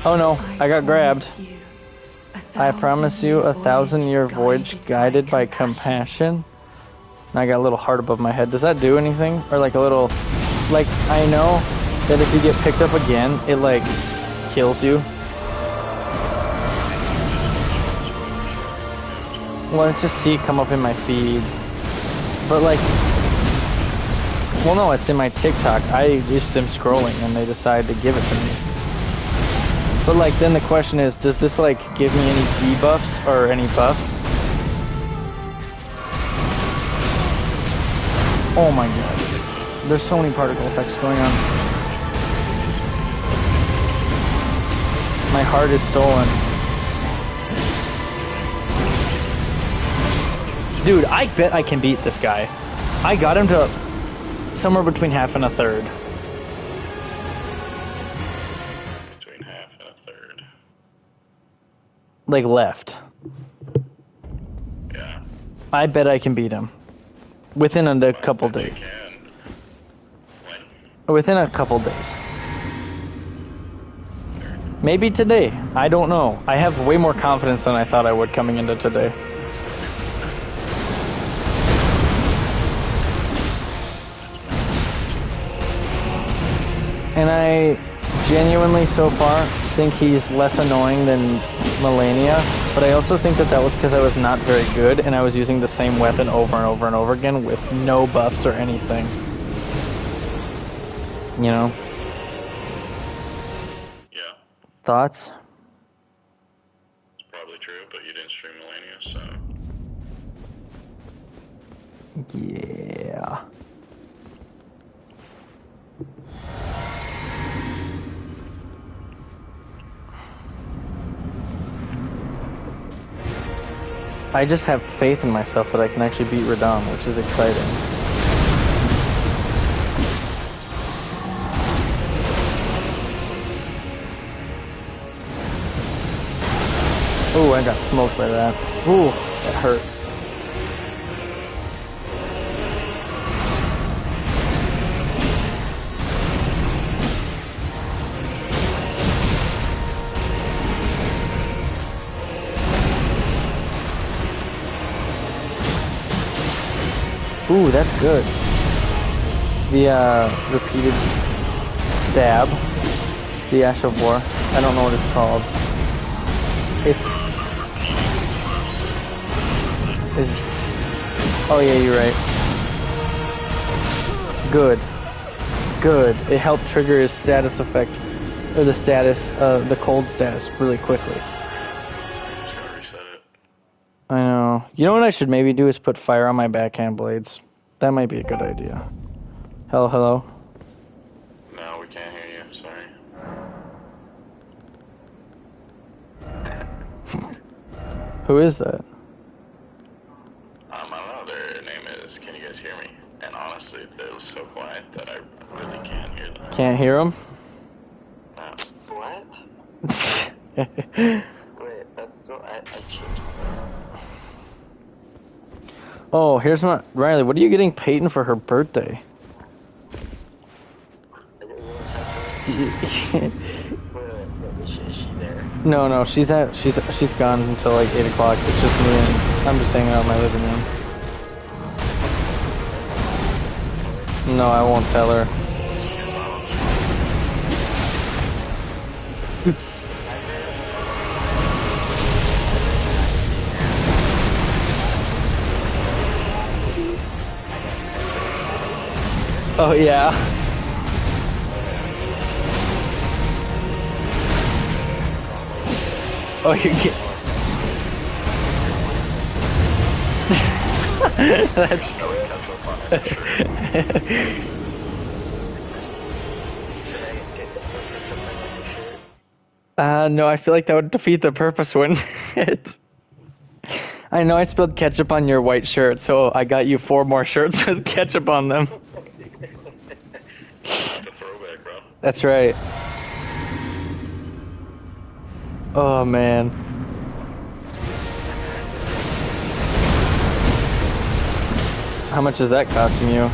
Oh no, I got grabbed. I promise you 1,000-year voyage guided by compassion. And I got a little heart above my head. Does that do anything? Or like a little... Like, I know that if you get picked up again, it like kills you. Well, I just see it come up in my feed. But like... Well, no, it's in my TikTok. I just am scrolling and they decide to give it to me. But like, then the question is, does this like give me any debuffs or any buffs? Oh my god. There's so many particle effects going on. My heart is stolen. Dude, I bet I can beat this guy. I got him to somewhere between half and a third. Between half and a third. Like left. Yeah. I bet I can beat him. Within a couple days. You can. When? Within a couple days. Maybe today. I don't know. I have way more confidence than I thought I would coming into today. And I genuinely, so far, think he's less annoying than Melania, but I also think that was because I was not very good and I was using the same weapon over and over and over again with no buffs or anything. You know? Yeah. Thoughts? It's probably true, but you didn't stream Melania, so... Yeah. I just have faith in myself that I can actually beat Radon, which is exciting. Ooh, I got smoked by that. Ooh, that hurt. Ooh, that's good. The repeated stab. The Ash of War. I don't know what it's called. Oh yeah, you're right. Good. Good. It helped trigger his status effect. Or the status, the cold status really quickly. I know. You know what I should maybe do is put fire on my backhand blades. That might be a good idea. Hello, hello? No, we can't hear you, sorry. Who is that? I don't know, their name is, can you guys hear me? And honestly, it was so quiet that I really can't hear them. Can't hear him? No. What? Wait, that's still, I changed. Oh, here's my... Riley, what are you getting Peyton for her birthday? Wait, is she there? No, she's gone until like 8 o'clock. It's just me and I'm just hanging out in my living room. No, I won't tell her. Oh yeah. Oh, you get. No, I feel like that would defeat the purpose, wouldn't it? I know I spilled ketchup on your white shirt, so I got you 4 more shirts with ketchup on them. It's a throwback, bro. That's right. Oh, man. How much is that costing you?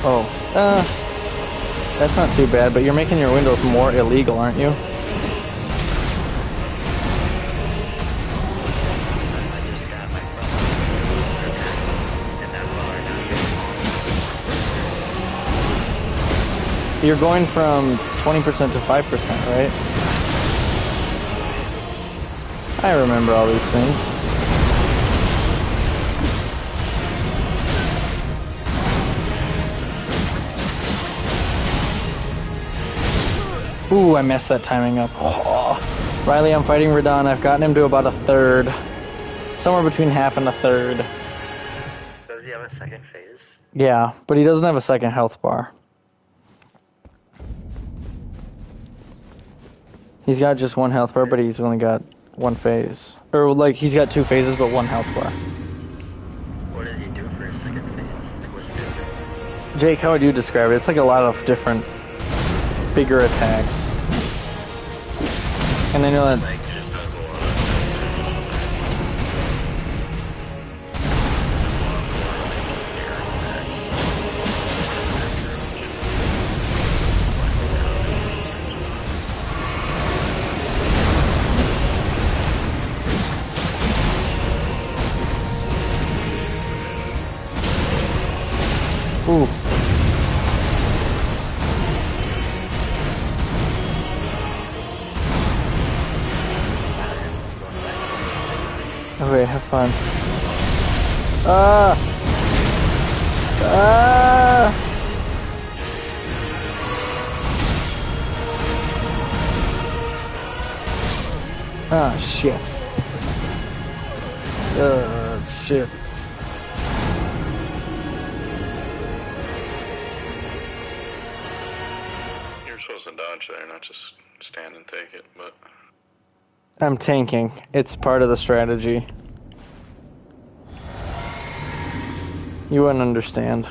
Oh. That's not too bad, but you're making your windows more illegal, aren't you? I just got my phone and that's all I know. You're going from 20% to 5%, right? I remember all these things. Ooh, I messed that timing up. Oh. Riley, I'm fighting Radon. I've gotten him to about a third. Somewhere between half and a third. Does he have a second phase? Yeah, but he doesn't have a second health bar. He's got just one health bar, but he's only got one phase. Or, like, he's got two phases, but one health bar. What does he do for his second phase? Like, what's different? Jake, how would you describe it? It's like a lot of different bigger attacks. And I know that... Like, just does a lot of Ooh. Okay, have fun. Ah! Ah! Ah, shit. Shit. You're supposed to dodge there, not just stand and take it, but... I'm tanking. It's part of the strategy. You wouldn't understand.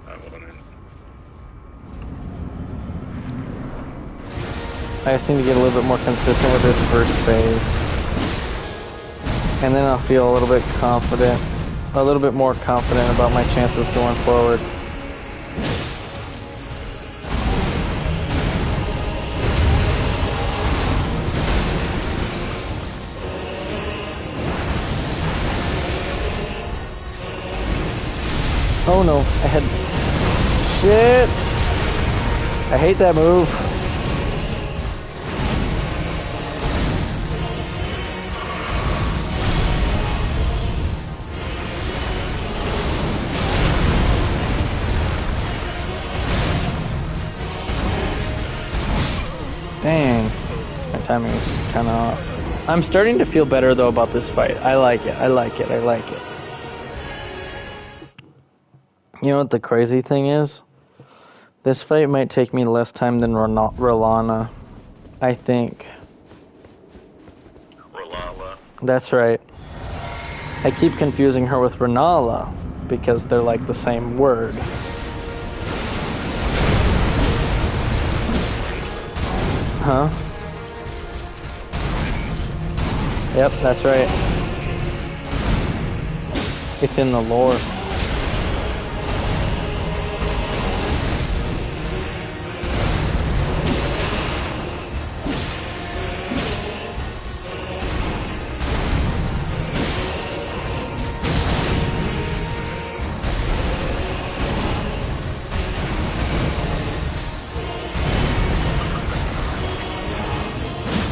I wouldn't. I just need to get a little bit more consistent with this first phase. And then I'll feel a little bit confident, a little bit more confident about my chances going forward. Oh no, I had... Shit! I hate that move. Dang. My timing is just kind of off. I'm starting to feel better though about this fight. I like it, I like it, I like it. You know what the crazy thing is? This fight might take me less time than Rolana. I think. Rolala. That's right. I keep confusing her with Renala because they're like the same word. Huh? Yep, that's right. It's in the lore.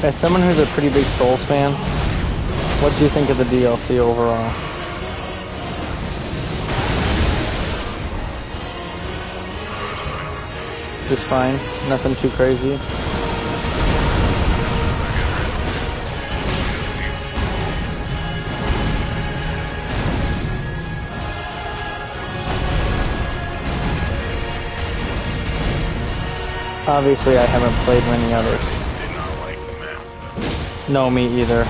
As someone who's a pretty big Souls fan, what do you think of the DLC overall? Just fine? Nothing too crazy? Obviously, I haven't played many others. Did not like the map. No, me either.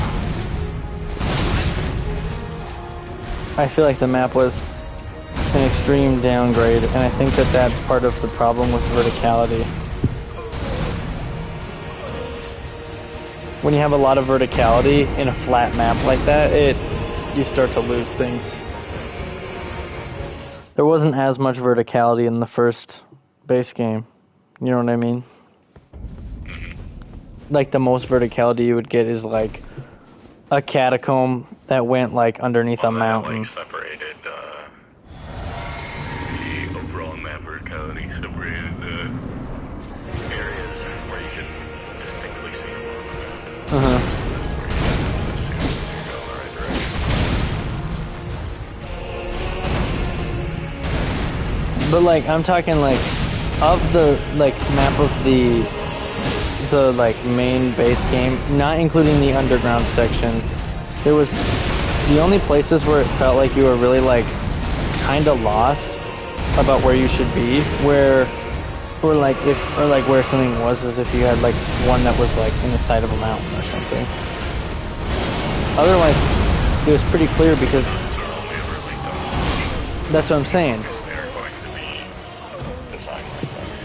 I feel like the map was an extreme downgrade, and I think that that's part of the problem with verticality. When you have a lot of verticality in a flat map like that, you start to lose things. There wasn't as much verticality in the first base game. You know what I mean? Like, the most verticality you would get is, like, a catacomb that went, like, underneath a mountain. That, like, separated, the overall map verticality, separated the areas where you can distinctly see them on the map. Uh-huh. That's where you can just see if you're going the right direction. But, like, I'm talking, like, of the, like, map of the like, main base game, not including the underground section, there was the only places where it felt like you were really, like, kind of lost about where you should be, where where something was, is if you had, like, one that was, like, in the side of a mountain or something. Otherwise, it was pretty clear because that's what I'm saying.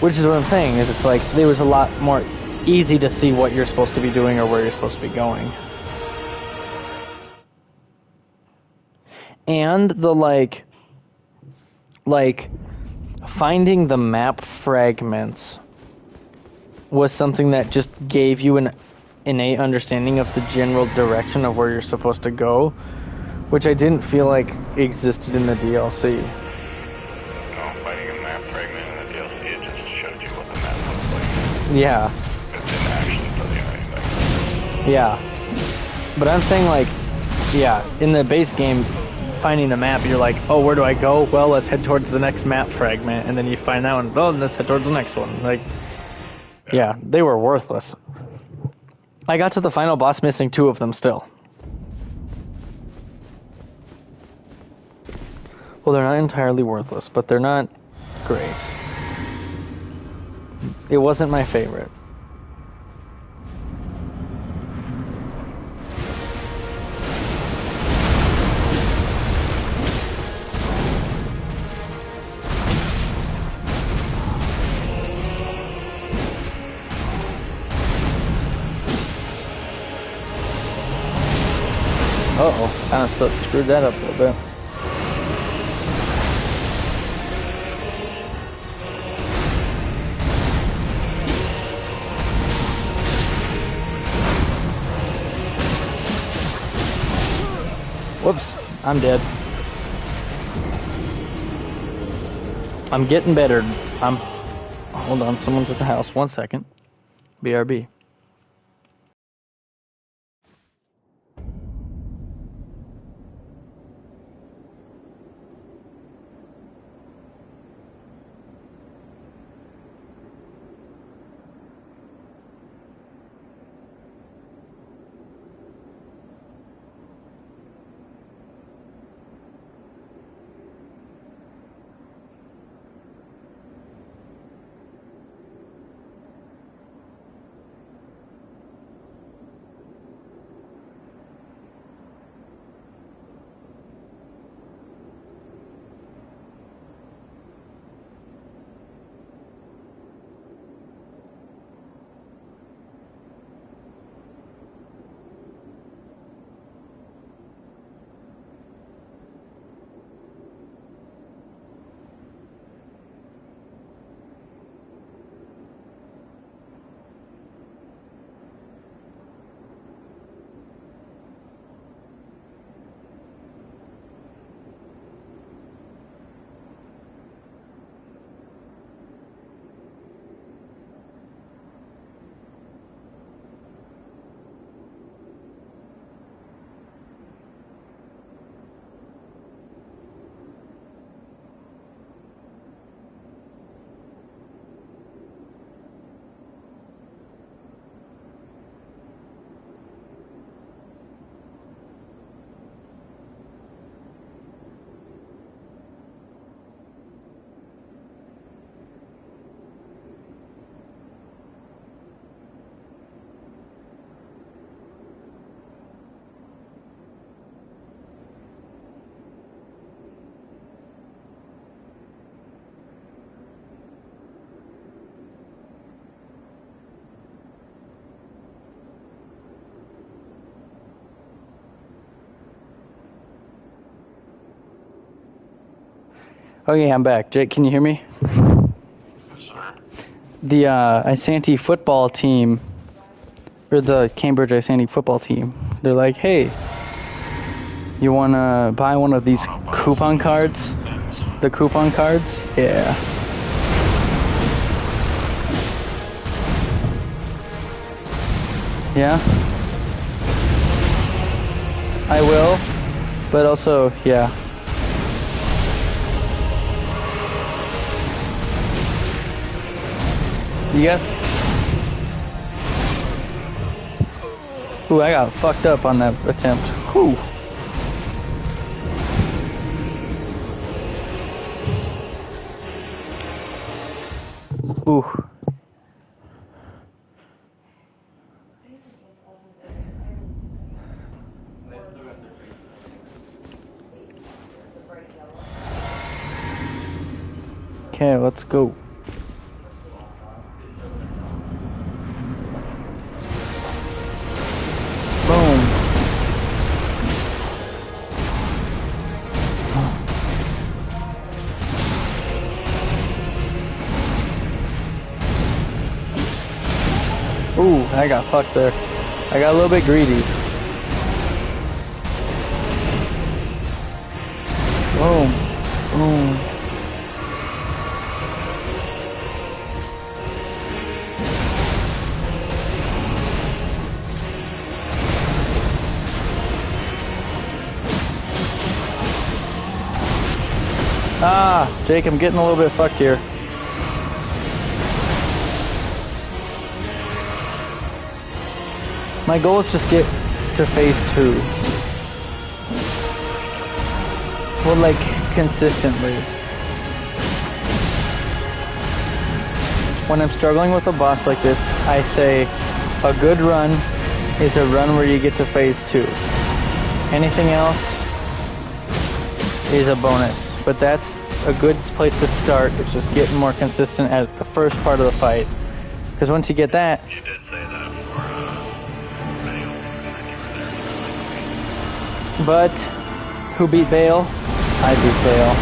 Which is what I'm saying, is it's like there was a lot more easy to see what you're supposed to be doing or where you're supposed to be going. And the like finding the map fragments was something that just gave you an innate understanding of the general direction of where you're supposed to go, which I didn't feel like existed in the DLC. No, finding a map fragment in the DLC, it just showed you what the map looks like. Yeah. It didn't actually tell you anything. Yeah. But I'm saying, like, yeah, in the base game, finding the map, you're like, oh, where do I go? Well, let's head towards the next map fragment, and then you find that one. Oh, let's head towards the next one. Like, yeah, they were worthless. I got to the final boss missing 2 of them still. Well, they're not entirely worthless, but they're not great. It wasn't my favorite. Uh-oh, kind of screwed that up a little bit. Whoops, I'm dead. I'm getting better. Hold on, someone's at the house. 1 second. BRB. Okay, I'm back. Jake, can you hear me? Yes, sir. The Isanti football team, or the Cambridge Isanti football team, they're like, hey, you want to buy one of these coupon cards? The coupon cards? Yeah. Yeah? I will, but also, yeah. You got... Ooh, I got fucked up on that attempt. Whew. Ooh. Okay, let's go. Boom. Ooh, I got fucked there. I got a little bit greedy. Boom. Boom. Ah, Jake, I'm getting a little bit fucked here. My goal is just get to phase 2. Well, like, consistently. When I'm struggling with a boss like this, I say a good run is a run where you get to phase 2. Anything else is a bonus. But that's a good place to start. It's just getting more consistent at the first part of the fight. Because once you get that... You did say that for Bale, and you were there. But who beat Bale? I beat Bale.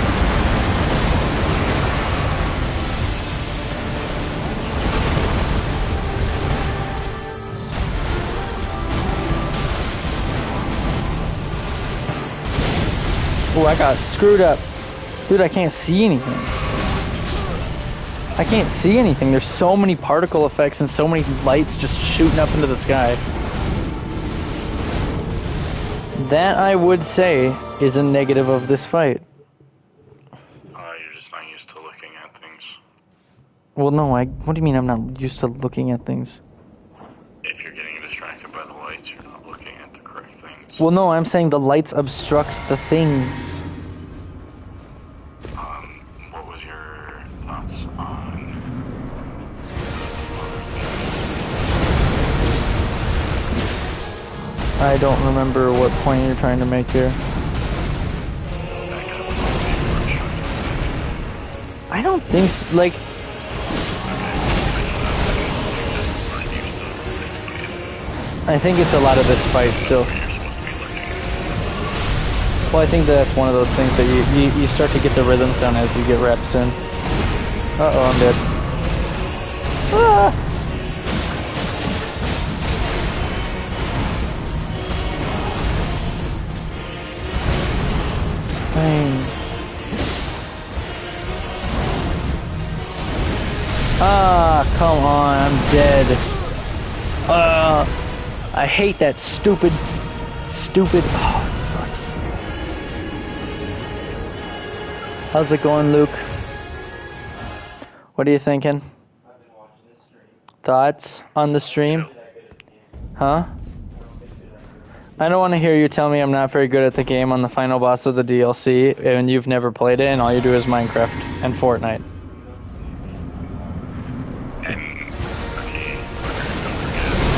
Oh, I got screwed up. Dude, I can't see anything. I can't see anything. There's so many particle effects and so many lights just shooting up into the sky. That, I would say, is a negative of this fight. You're just not used to looking at things. Well, no, what do you mean I'm not used to looking at things? If you're getting distracted by the lights, you're not looking at the correct things. Well, no, I'm saying the lights obstruct the things. What was your thoughts on... I don't remember what point you're trying to make here. I don't think so. Like... I think it's a lot of this fight still. Well, I think that's one of those things that you start to get the rhythms down as you get reps in. Uh-oh, I'm dead. Ah! Dang. Ah, come on, I'm dead. I hate that stupid... Oh, it sucks. How's it going, Luke? What are you thinking? Thoughts on the stream? Huh? I don't want to hear you tell me I'm not very good at the game on the final boss of the DLC and you've never played it and all you do is Minecraft and Fortnite.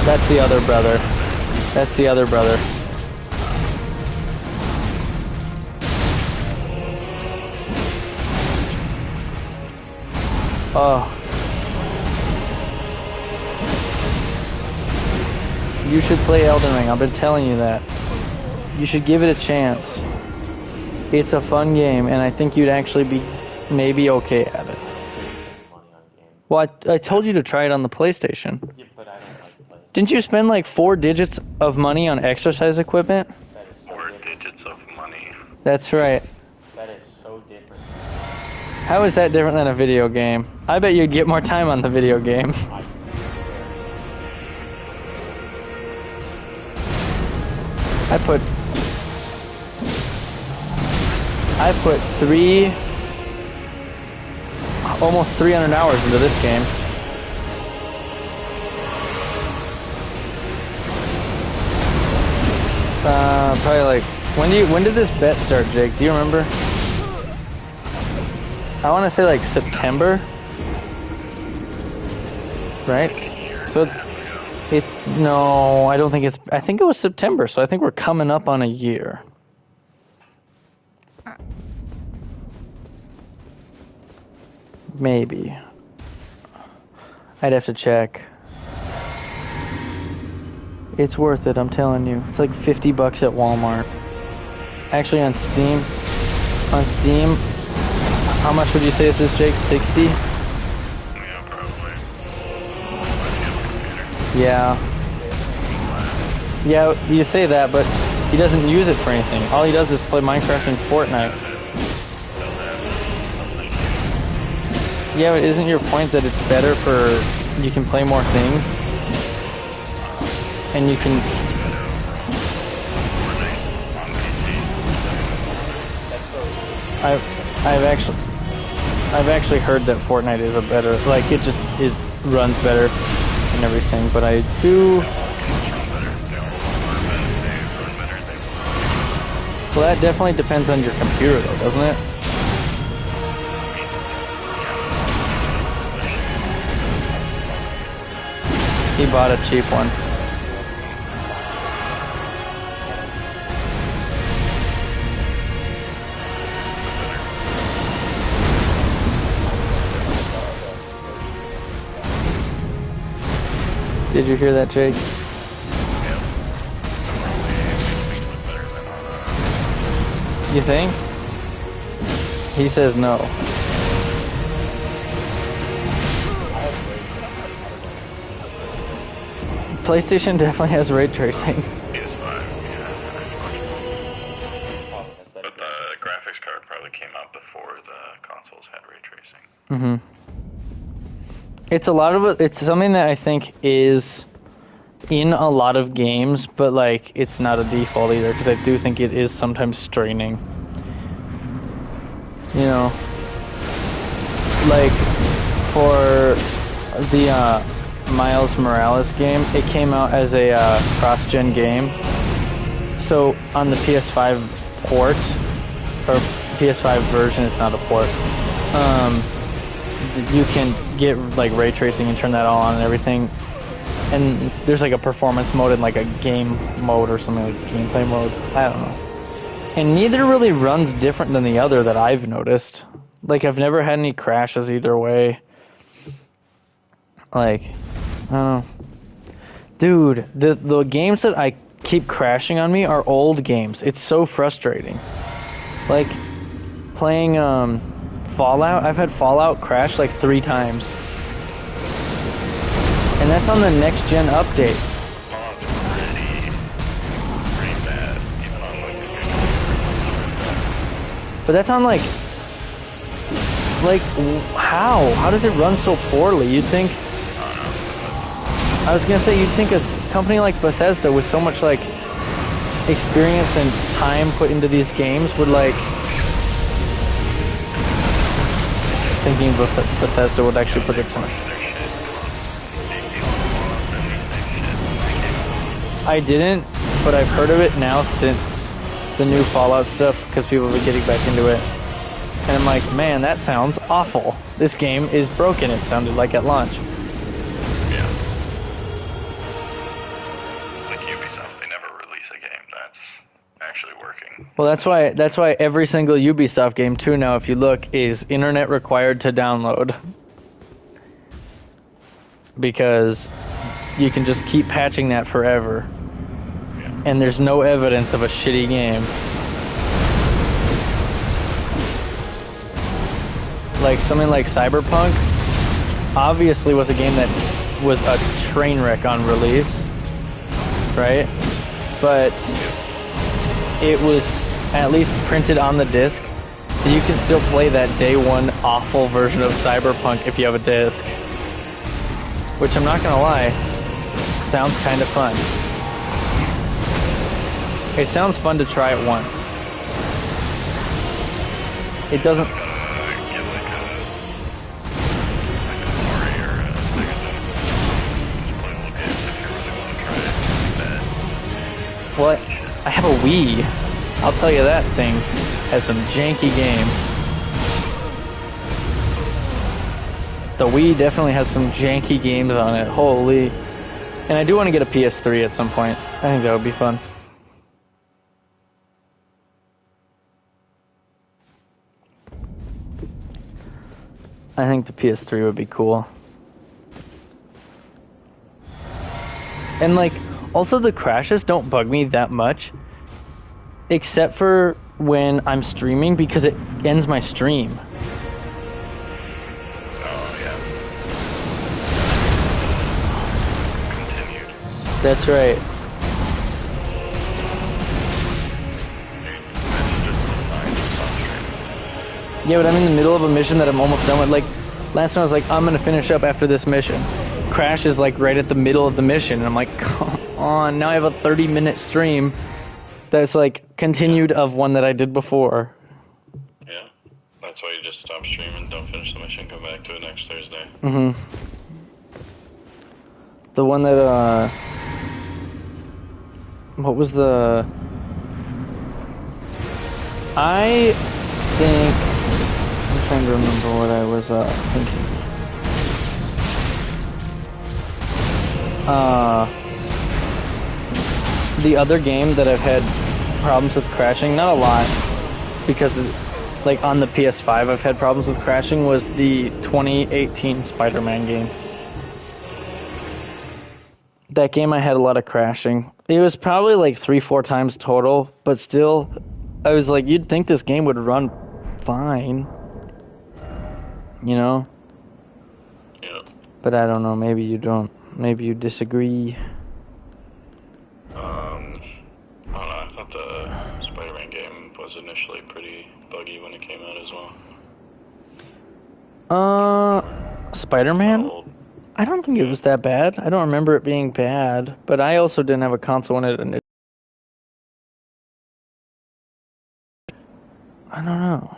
That's the other brother. That's the other brother. Oh. You should play Elden Ring. I've been telling you that. You should give it a chance. It's a fun game, and I think you'd actually be maybe okay at it. Well, I told you to try it on the PlayStation. Yeah, but I don't like the PlayStation. Didn't you spend like 4 digits of money on exercise equipment? That is so 4 different. digits of money. That's right. That is so different. How is that different than a video game? I bet you'd get more time on the video game. I put almost 300 hours into this game. Probably like, when did this bet start, Jake? Do you remember? I want to say like September, right? So no, I don't think I think it was September, so I think we're coming up on a year. Maybe. I'd have to check. It's worth it, I'm telling you. It's like 50 bucks at Walmart. Actually on Steam, how much would you say this is, Jake? 60? Yeah, probably. Yeah. Yeah, you say that, but he doesn't use it for anything. All he does is play Minecraft and Fortnite. Yeah, but isn't your point that it's better for you can play more things? And you can... I've actually heard that Fortnite is a better, like it just runs better and everything, but I do... Well, that definitely depends on your computer though, doesn't it? He bought a cheap one. Did you hear that, Jake? You think? He says no. PlayStation definitely has ray tracing. PS5, yeah. But the graphics card probably came out before the consoles had ray tracing. Mm-hmm. It's something that I think is in a lot of games, but like it's not a default either, because I do think it is sometimes straining. You know, like for the Miles Morales game, it came out as a cross-gen game. So on the PS5 port, or PS5 version, it's not a port. You can get like ray tracing and turn that all on and everything. And there's like a performance mode and like a game mode or something, like gameplay mode. I don't know. And neither really runs different than the other that I've noticed. Like I've never had any crashes either way. Like, I don't know. Dude, the games that I keep crashing on me are old games. It's so frustrating. Like playing Fallout. I've had Fallout crash like 3 times. And that's on the next gen update. Fallout's pretty bad, even on like the good. But that's on like how does it run so poorly? You'd think, I was gonna say, you'd think a company like Bethesda with so much like experience and time put into these games would like, thinking Bethesda would actually put their time. I didn't, but I've heard of it now since the new Fallout stuff, because people have been getting back into it. And I'm like, man, that sounds awful. This game is broken, it sounded like at launch. Yeah. It's like Ubisoft, they never release a game that's actually working. Well, that's why every single Ubisoft game too now, if you look, is internet required to download. Because you can just keep patching that forever. Yeah. And there's no evidence of a shitty game. like something like Cyberpunk, obviously was a game that was a train wreck on release, right? But it was at least printed on the disc, so you can still play that day one awful version of Cyberpunk if you have a disc. Which I'm not gonna lie, sounds kind of fun. It sounds fun to try it once. It doesn't... Well, I have a Wii. I'll tell you that thing has some janky games. The Wii definitely has some janky games on it. Holy. And I do want to get a PS3 at some point. I think that would be fun. I think the PS3 would be cool. And like, also the crashes don't bug me that much, except for when I'm streaming because it ends my stream. Oh, yeah. Continued. That's right. It's just a sign to stop streaming. Yeah, but I'm in the middle of a mission that I'm almost done with. Like, last time I was like, I'm gonna finish up after this mission. Crash is like right at the middle of the mission, and I'm like, come on, now I have a 30-minute stream that's like continued of one that I did before. Yeah. That's why you just stop streaming, don't finish the mission, come back to it next Thursday. Mm-hmm. The one that, what was the... I think... I'm trying to remember what I was, thinking. The other game that I've had problems with crashing, not a lot, because like on the PS5 I've had problems with crashing, was the 2018 Spider-Man game. That game I had a lot of crashing. It was probably like 3-4 times total, but still, I was like, you'd think this game would run fine. You know? Yeah. But I don't know, maybe you don't. Maybe you disagree. I don't know, I thought the Spider-Man game was initially pretty buggy when it came out as well. Spider-Man? Old. I don't think it was that bad. I don't remember it being bad, but I also didn't have a console when it... I don't know.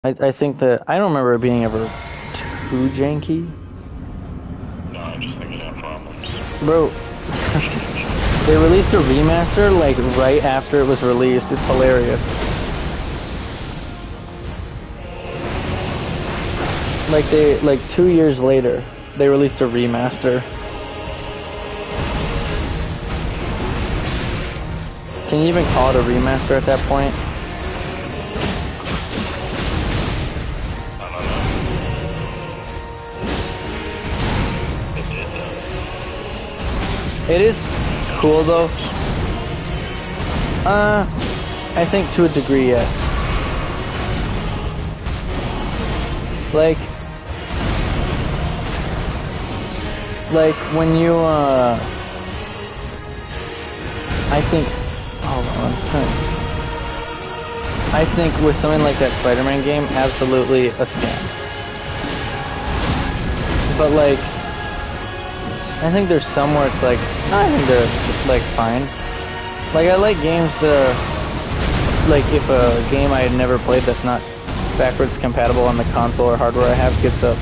I think that... I don't remember it being ever too janky. No, I just think it had problems. Bro, they released a remaster like right after it was released. It's hilarious. Like 2 years later, they released a remaster. Can you even call it a remaster at that point? I don't know. It did though. It is cool though. I think to a degree, yes. Like when you I think, hold on, I think with something like that Spider-Man game, absolutely a scam. But like, I think there's some where it's like, I think they're like fine. Like I like games that are, like if a game I had never played that's not backwards compatible on the console or hardware I have gets a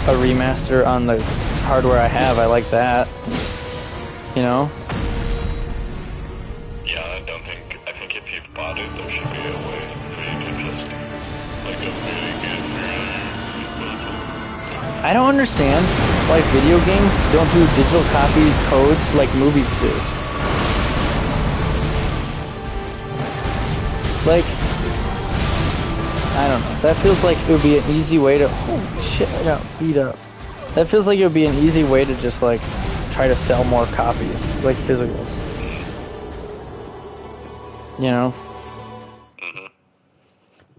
remaster on the hardware I have, I like that. You know? Yeah, I think if you've bought it, there should be a way for you to just, like, upgrade it. I don't understand why video games don't do digital copy codes like movies do. Like, I don't know. That feels like it would be an easy way to... Holy shit, I got beat up. That feels like it would be an easy way to just like try to sell more copies, like physicals. You know? Mm-hmm.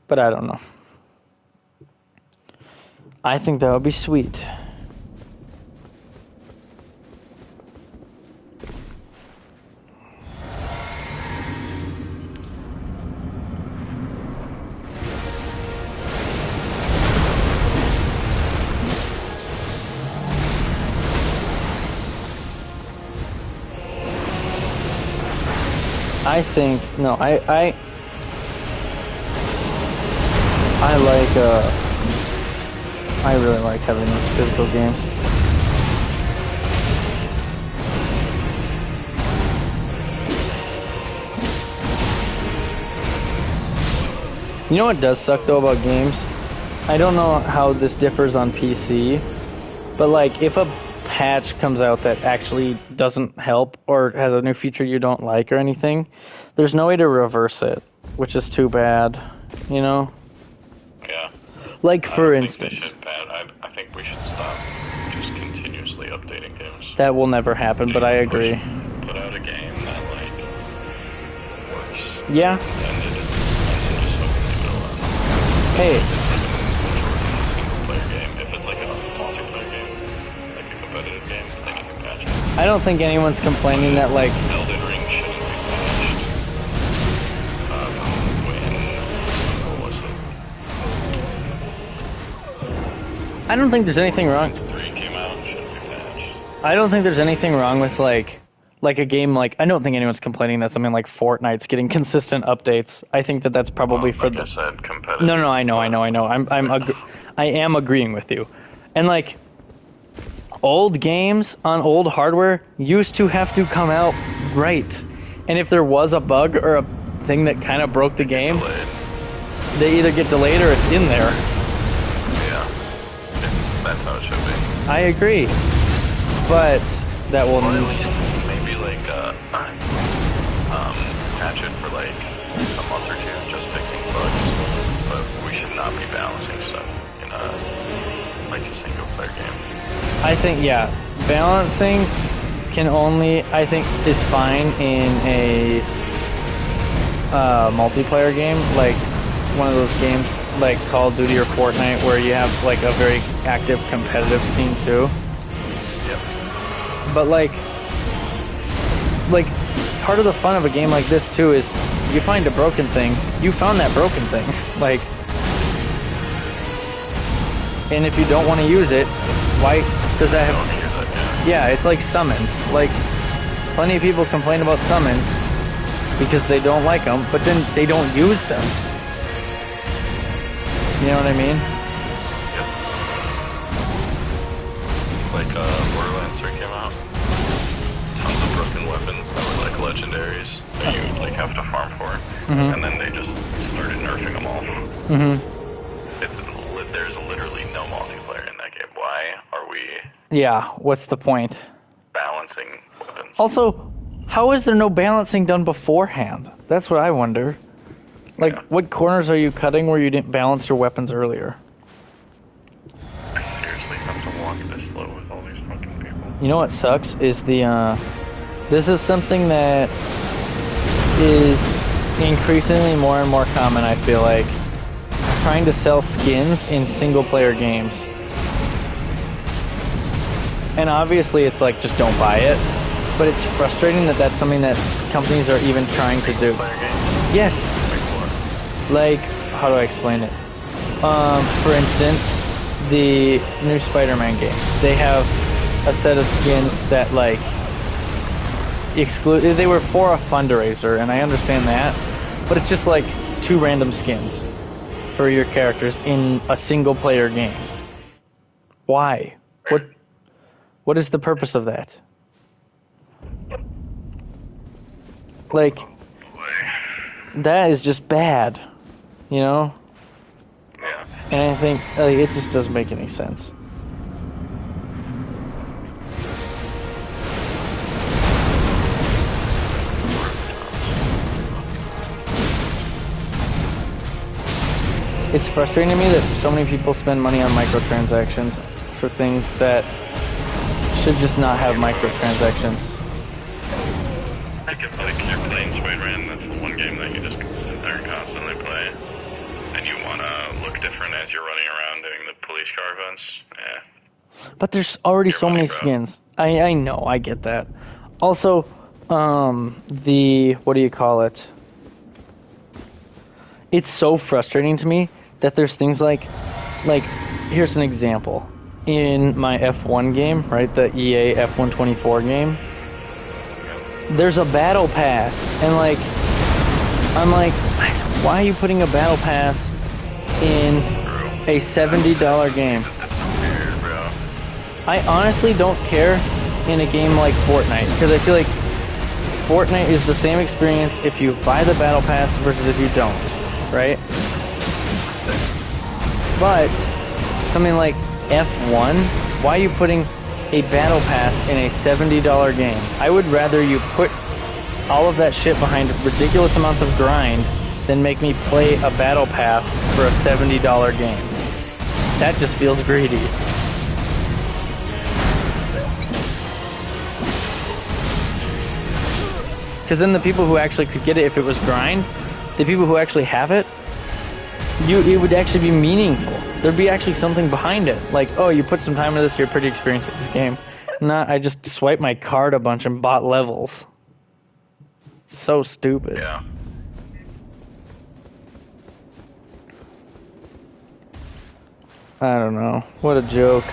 But I don't know. I think that would be sweet. I think no, I like I really like having these physical games. You know what does suck though about games? I don't know how this differs on PC, but like if a patch comes out that actually doesn't help or has a new feature you don't like or anything, there's no way to reverse it, which is too bad, you know? Yeah. Like for I instance, think we should stop just continuously updating games. that will never happen, but I agree. Put out a game that like works. Yeah. And then just hope to do it alone. Hey, It's like a single player game. If it's like a multiplayer game, like a competitive game, then you can patch it. I don't think anyone's complaining that like Elden Ring shouldn't be patched. What was it? I don't think there's anything wrong. Once 3 came out, it shouldn't be patched. I don't think there's anything wrong with like a game like I don't think anyone's complaining that something like Fortnite's getting consistent updates. I think that that's probably for like the I said, competitive. No, I know. I am agreeing with you. And like old games on old hardware used to have to come out right. And if there was a bug or a thing that kind of broke the game, Delayed. they either get delayed or it's in there. Yeah. That's how it should be. I agree. But that will Or at least maybe like patch it for like a month or two, just fixing bugs. But we should not be balancing stuff in like a single player game. I think balancing can only I think is fine in a multiplayer game, like one of those games like Call of Duty or Fortnite where you have like a very active competitive scene too. Yep. But like part of the fun of a game like this too is you find a broken thing, you found that broken thing, like, and if you don't want to use it, why does that have? Yeah, it's like summons. Like plenty of people complain about summons because they don't like them, but then they don't use them. You know what I mean? Yep. Like Borderlands 3 came out. Tons of broken weapons that were like legendaries that you like have to farm for, and then they just started nerfing them all. There's literally no multiplayer in that game. Why are we? Yeah. What's the point? Balancing weapons. Also, how is there no balancing done beforehand? That's what I wonder. Like, what corners are you cutting where you didn't balance your weapons earlier? I seriously have to walk this slow with all these fucking people. You know what sucks is this is something that is increasingly more and more common, I feel like. Trying to sell skins in single-player games. And obviously it's like, just don't buy it. But it's frustrating that that's something that companies are even trying to do. Yes. Like, how do I explain it? For instance, the new Spider-Man game. They have a set of skins that, like, they were for a fundraiser, and I understand that. But it's just, like, 2 random skins for your characters in a single-player game. Why? What is the purpose of that? Like, that is just bad, you know? Yeah. And I think like, it just doesn't make any sense. It's frustrating to me that so many people spend money on microtransactions for things that should just not have microtransactions. Like you're playing Spider-Man, that's the one game that you just sit there and constantly play. And you want to look different as you're running around doing the police car events. Yeah. But there's already Your so money, many bro. skins. I know, I get that. Also, what do you call it? It's so frustrating to me that there's things like, here's an example. In my F1 game, right, the EA F124 game, there's a battle pass, and I'm like, why are you putting a battle pass in a $70 game? That's so weird, bro. I honestly don't care in a game like Fortnite, because I feel like Fortnite is the same experience if you buy the battle pass versus if you don't, right? But something like F1, why are you putting a battle pass in a $70 game? I would rather you put all of that shit behind ridiculous amounts of grind than make me play a battle pass for a $70 game. That just feels greedy. Because then the people who actually could get it if it was grind, the people who actually have it, it would actually be meaningful. There'd be actually something behind it. Like, oh, you put some time into this, you're pretty experienced at this game. Not, I just swiped my card a bunch and bought levels. So stupid. Yeah. I don't know. What a joke.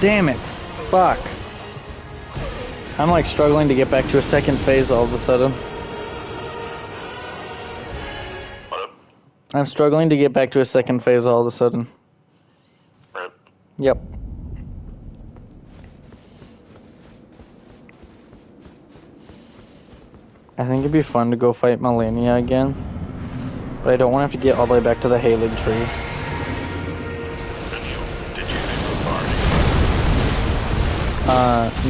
Damn it. Fuck. I'm like struggling to get back to a second phase all of a sudden. What up? I'm struggling to get back to a second phase all of a sudden. Right. Yep. I think it'd be fun to go fight Melania again. But I don't want to have to get all the way back to the Halig tree. Did you do the bar?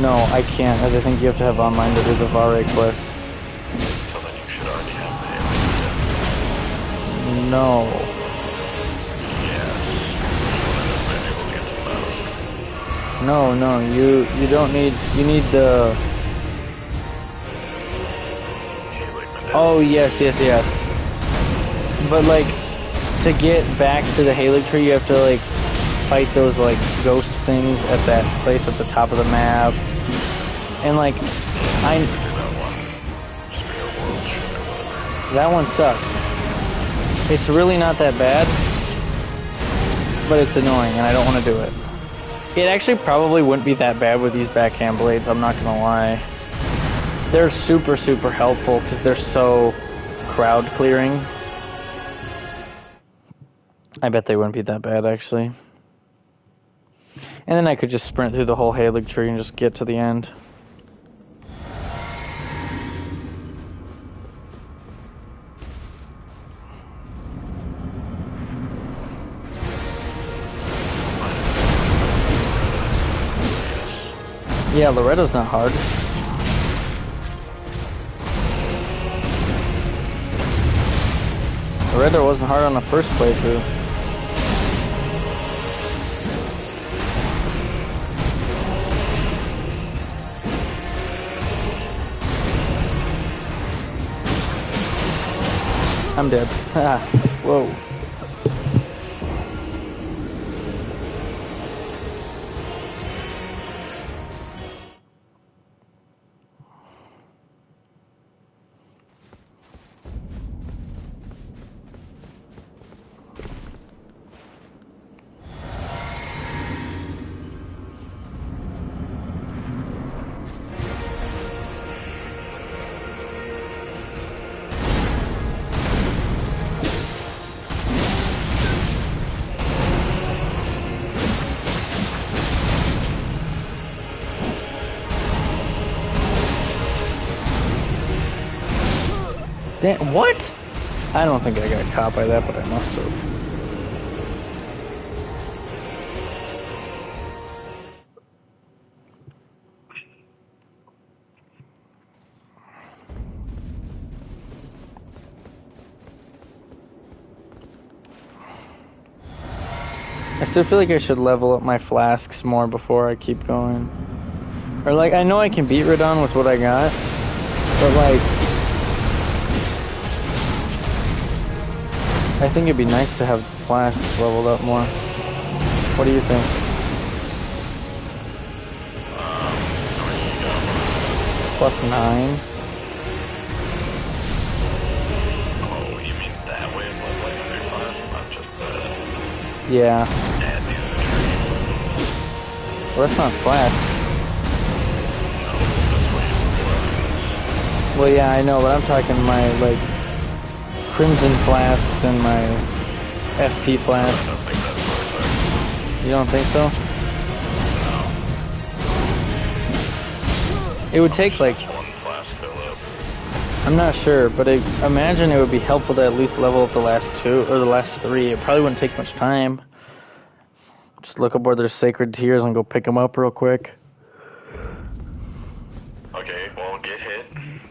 No, I can't, as I think you have to have online to do the Vare quest. So then you should already have the No. Yes. You would have been able to get to the No, you don't need, you need the... Oh, yes. But, like, to get back to the Halig tree, you have to, like, fight those, like, ghost things at that place at the top of the map. And, like, that one sucks. It's really not that bad, but it's annoying, and I don't want to do it. It actually probably wouldn't be that bad with these backhand blades, I'm not gonna lie. They're super, super helpful because they're so crowd clearing. I bet they wouldn't be that bad, actually. And then I could just sprint through the whole Halig tree and just get to the end. Yeah, Loretta's not hard. Loretta wasn't hard on the first playthrough. I'm dead. Whoa. What? I don't think I got caught by that, but I must have. I still feel like I should level up my flasks more before I keep going. Or like, I know I can beat Radon with what I got, but like, I think it'd be nice to have flasks leveled up more. What do you think? +9. Oh, you mean that way of leveling up your class, not just the Yeah. add new attributes? Well, that's not flasks. No, that's way more. Well, yeah, I know, but I'm talking my, like, Crimson flasks and my FP I flasks. don't think that's what You don't think so? It would take, like, just one flask fill up. I'm not sure, but I imagine it would be helpful to at least level up the last 2, or the last 3. It probably wouldn't take much time. Just look up where there's sacred tears and go pick them up real quick. Okay, well, get hit,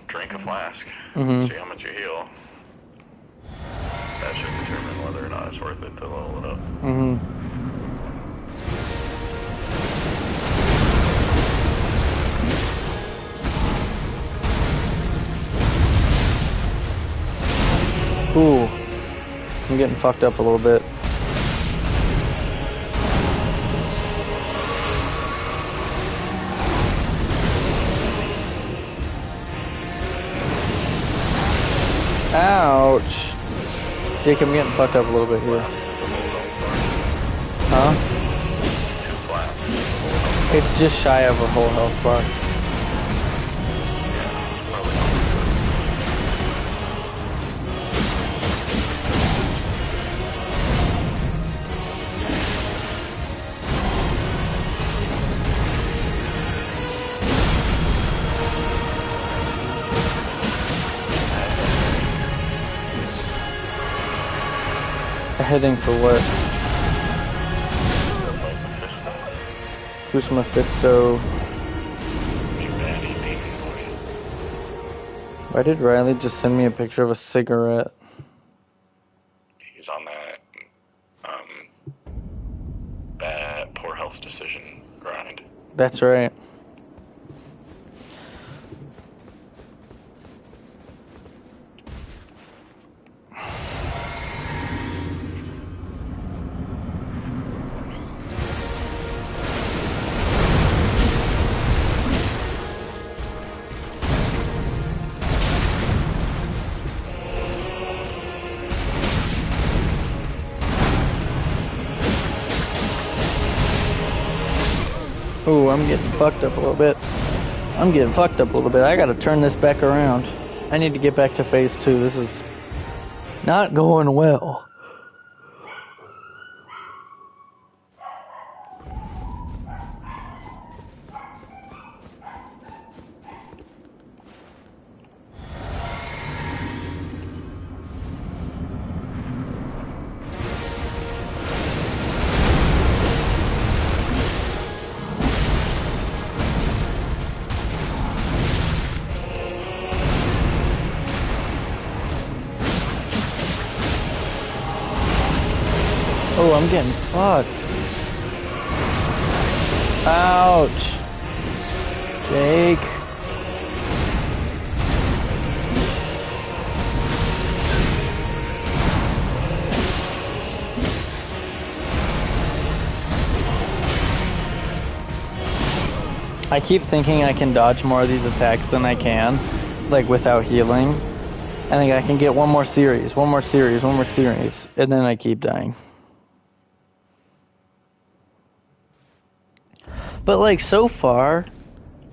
drink a flask, Mhm. see how much you heal. That should determine whether or not it's worth it to level it up. Mhm. Ooh. I'm getting fucked up a little bit. Ouch. Jake, I'm getting fucked up a little bit here. Flask is a whole health bar. Huh? 2 flasks. It's just shy of a whole health bar. Yeah, it's probably not Heading for what? like Mephisto. Who's Mephisto? Your baddie making boy. Why did Riley just send me a picture of a cigarette? He's on that, bad, poor health decision grind. That's right. Ooh, I'm getting fucked up a little bit. I gotta turn this back around. I need to get back to phase 2. This is not going well. Oh, I'm getting fucked. Ouch. Jake. I keep thinking I can dodge more of these attacks than I can, like without healing. I think I can get one more series, and then I keep dying. But like so far,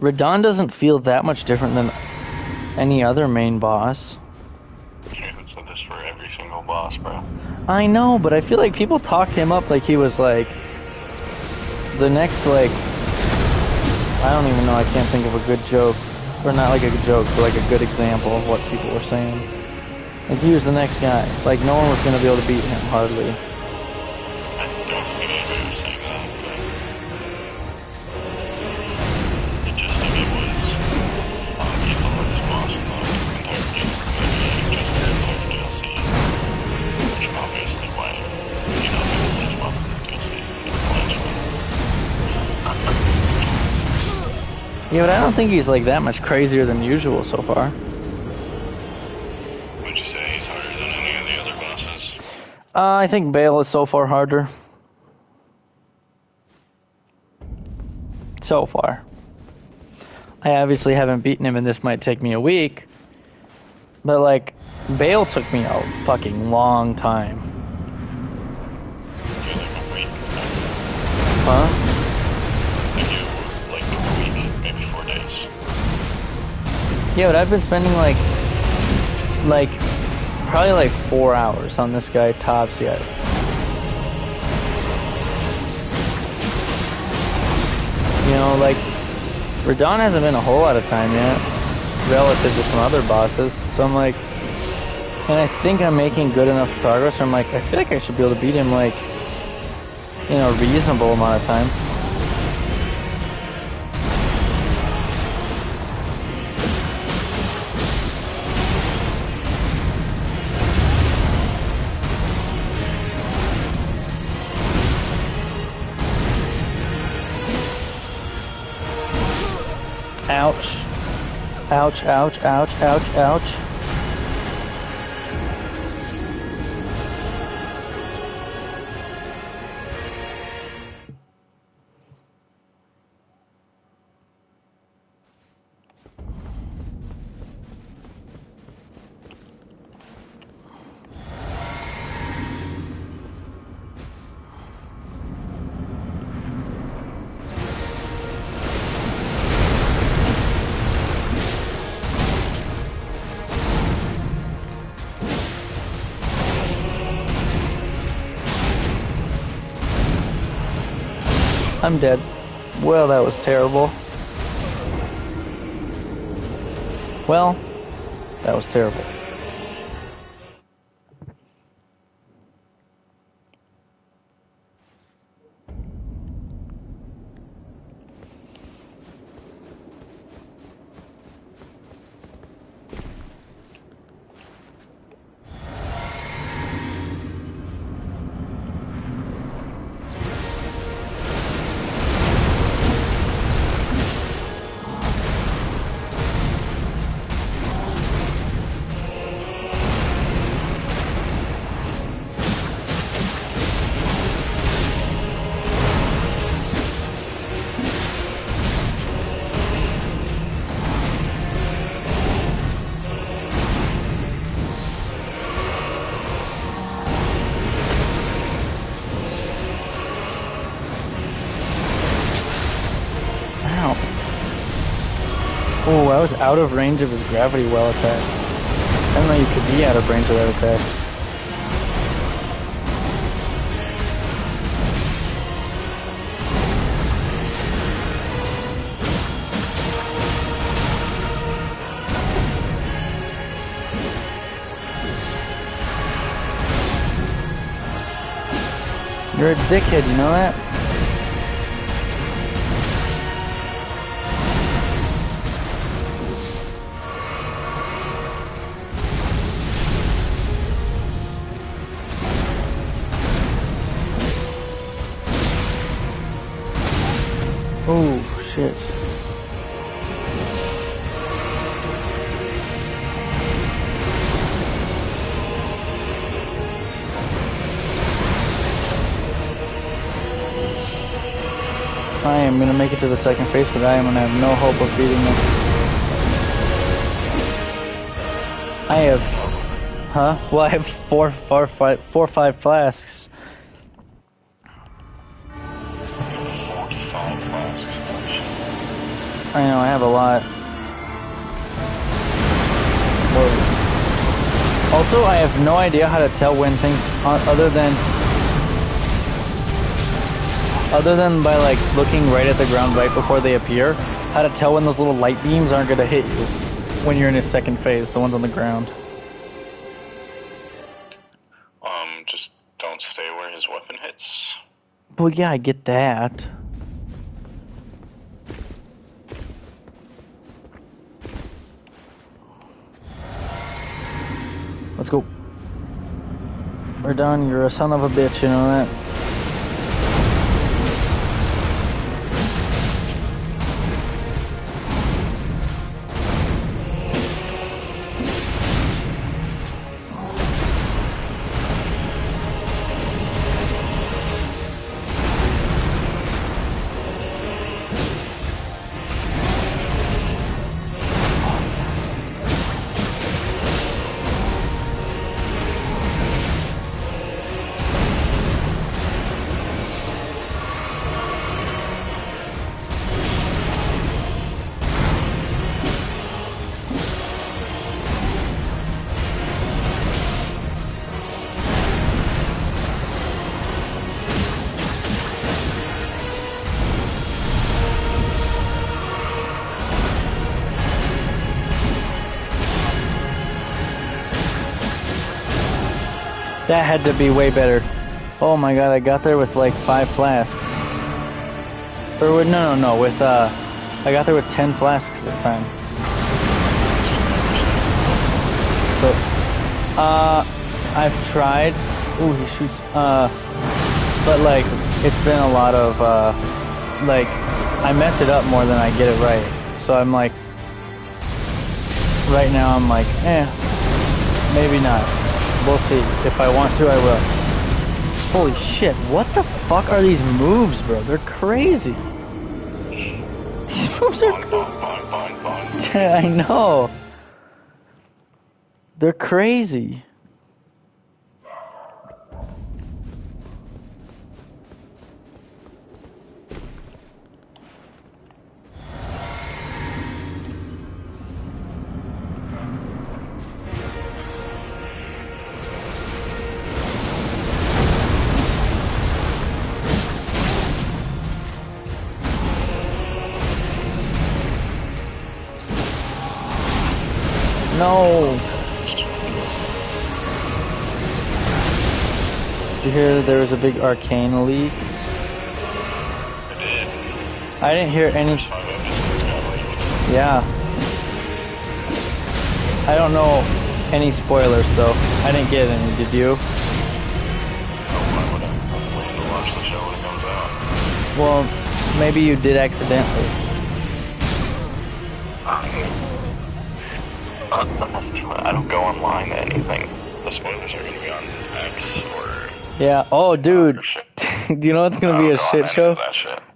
Radon doesn't feel that much different than any other main boss. Okay, who said this for every single boss, bro? I know, but I feel like people talked him up like he was like the next, like, I don't even know, I can't think of a good joke, or not like a joke, but like a good example of what people were saying. Like, he was the next guy. Like, no one was gonna be able to beat him, hardly. I don't think anybody was saying that, but the gist of it was, he's the hardest boss in the entire game, and just the entire DLC, which is obviously why, you know, the hardest boss in the DLC is the last one. Yeah, but I don't think he's like that much crazier than usual so far. Would you say he's harder than any of the other bosses? I think Bale is so far harder. So far. I obviously haven't beaten him, and this might take me a week. But, like, Bale took me a fucking long time. You're like a week. Huh? If you, like, a week, maybe 4 days. Yeah, but I've been spending, like, probably like 4 hours on this guy tops yet. You know, like, Radon hasn't been a whole lot of time yet, relative to some other bosses. So I'm like, and I think I'm making good enough progress where I'm like, I feel like I should be able to beat him, like, in a reasonable amount of time. Ouch. Ouch, ouch, ouch, ouch, ouch. I'm dead. Well, that was terrible. Well, that was terrible. Oh, I was out of range of his gravity well attack. I didn't know you could be out of range of that attack. You're a dickhead, you know that? Oh, shit. I am gonna make it to the second phase, but I am gonna have no hope of beating him. I have... Huh? Well, I have four, five flasks. 45 flasks. I know, I have a lot. Whoa. Also, I have no idea how to tell when things, other than by like looking right at the ground right before they appear, how to tell when those little light beams aren't gonna hit you when you're in a second phase, the ones on the ground. just don't stay where his weapon hits. Well, yeah, I get that. Let's go. We're done. You're a son of a bitch, you know that? That had to be way better. Oh my god, I got there with like 5 flasks. Or with, no, with I got there with 10 flasks this time. So, I've tried. Ooh, he shoots. But like, it's been a lot of like, I mess it up more than I get it right. So I'm like, right now I'm like, maybe not. We'll see. If I want to, I will. Holy shit, what the fuck are these moves, bro? They're crazy. These moves are crazy. I know. They're crazy. No! Did you hear that there was a big arcane leak? I didn't hear any... Yeah. I don't know any spoilers though. I didn't get any, did you? Well, maybe you did accidentally. I don't go online to anything. The spoilers are going to be on X or... Yeah. Oh, dude. Do you know it's going to be a shit show?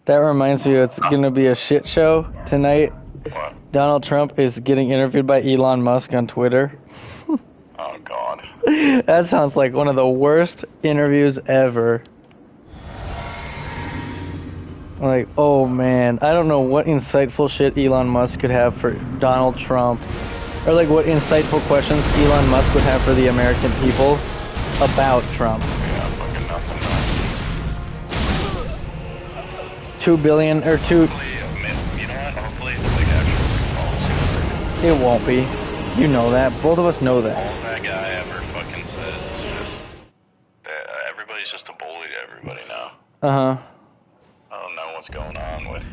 That reminds me, it's going to be a shit show tonight. What? Donald Trump is getting interviewed by Elon Musk on Twitter. Oh, God. That sounds like one of the worst interviews ever. Like, oh man, I don't know what insightful shit Elon Musk could have for Donald Trump. Or like what insightful questions Elon Musk would have for the American people about Trump. Yeah, fucking nothing. 2 billion or 2... You know what? Hopefully it's like actual policy. It won't be. You know that. Both of us know that. All that guy ever fucking says is just... everybody's just a bully to everybody now. Uh-huh. I don't know what's going on with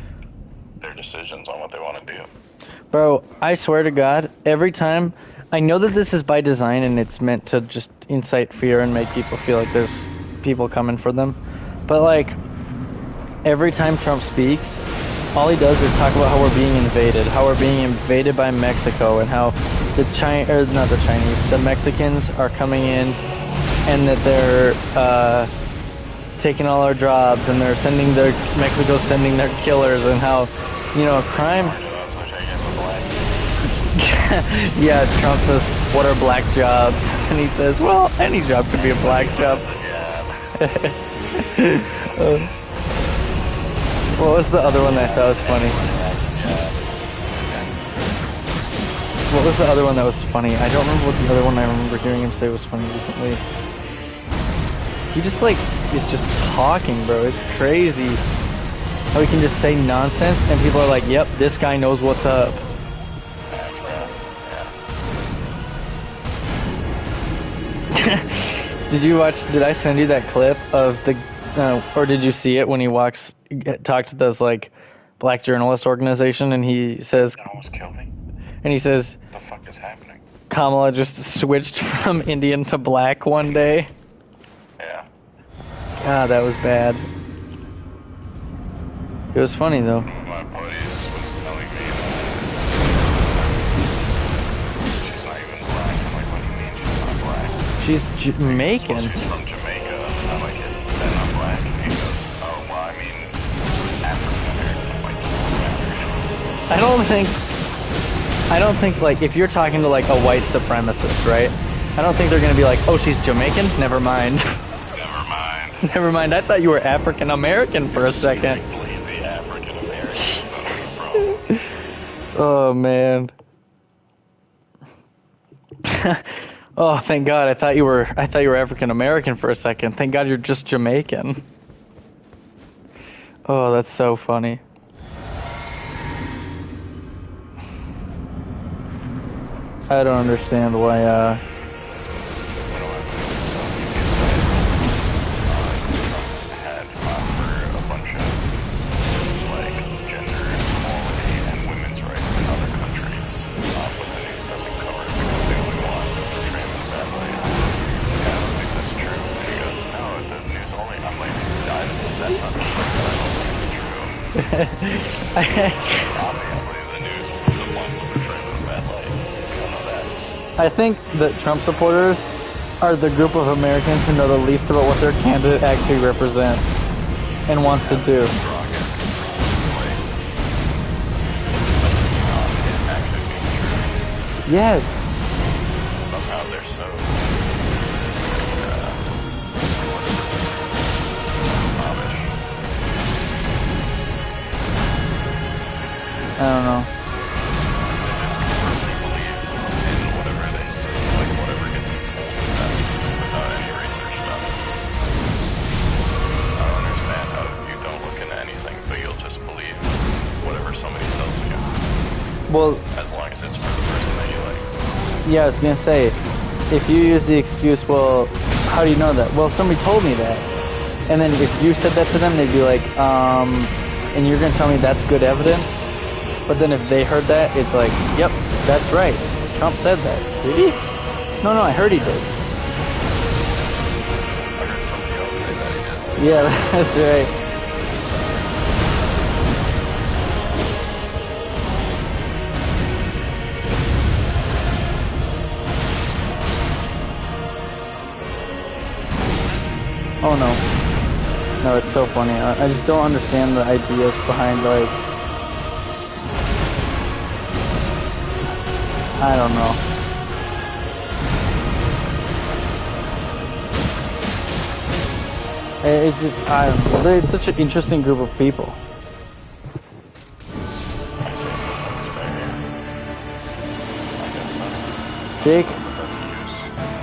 their decisions on what they want to do. Bro, I swear to God, every time... I know that this is by design and it's meant to just incite fear and make people feel like there's people coming for them. But like, every time Trump speaks, all he does is talk about how we're being invaded. How we're being invaded by Mexico and how the Mexicans are coming in and that they're taking all our jobs and they're Mexico's sending their killers and how, you know, crime... Yeah, Trump says, what are black jobs? And he says, well, any job could be a black job. What was the other one that I thought was funny? What was the other one that was funny? I don't remember what the other one I remember hearing him say was funny recently. He just like, is just talking, bro. It's crazy how he can just say nonsense and people are like, yep, this guy knows what's up. Did you watch? Did I send you that clip of the, or did you see it when he talked to this like black journalist organization, and he says, That almost killed me. and he says, What the fuck is happening? Kamala just switched from Indian to black one day. Yeah. God, that was bad. It was funny though. One of my buddies was telling me that she's not even black. I'm like, what do you mean she's not black? She's Well, Jamaican. she's from Jamaica. I'm like, is that not black? And he goes, oh, well, I mean, African American. I'm like, I don't think like if you're talking to like a white supremacist, right? I don't think they're gonna be like, oh, she's Jamaican? Never mind. never mind. Never mind. I thought you were African American for a second. Believe the African Americans. That's the problem. Oh man. Oh, thank God. I thought you were African American for a second. Thank God you're just Jamaican. Oh, that's so funny. I don't understand why had for a bunch of like gender equality and women's rights in other countries, but the news doesn't cover it because they only want to portray them in a bad light. Yeah, I don't think that's true. And he goes, no, the news only. I'm like, that's not true. I don't think it's true. Obviously, the news is the ones that portray them in a bad light. We all know that. I think that Trump supporters are the group of Americans who know the least about what their candidate actually represents and wants to do. Yes. Somehow they're so I don't know. Well, as long as it's for the person that you like. yeah, I was gonna say, if you use the excuse, well, how do you know that? Well, somebody told me that. And then if you said that to them, they'd be like, and you're gonna tell me that's good evidence? But then if they heard that, it's like, yep, that's right. Trump said that. Did he? No, I heard he did. I heard somebody else say that he did. Yeah, that's right. Oh no. No, it's so funny. I just don't understand the ideas behind, like, I don't know. It's just, I don't know. It's such an interesting group of people. Jake,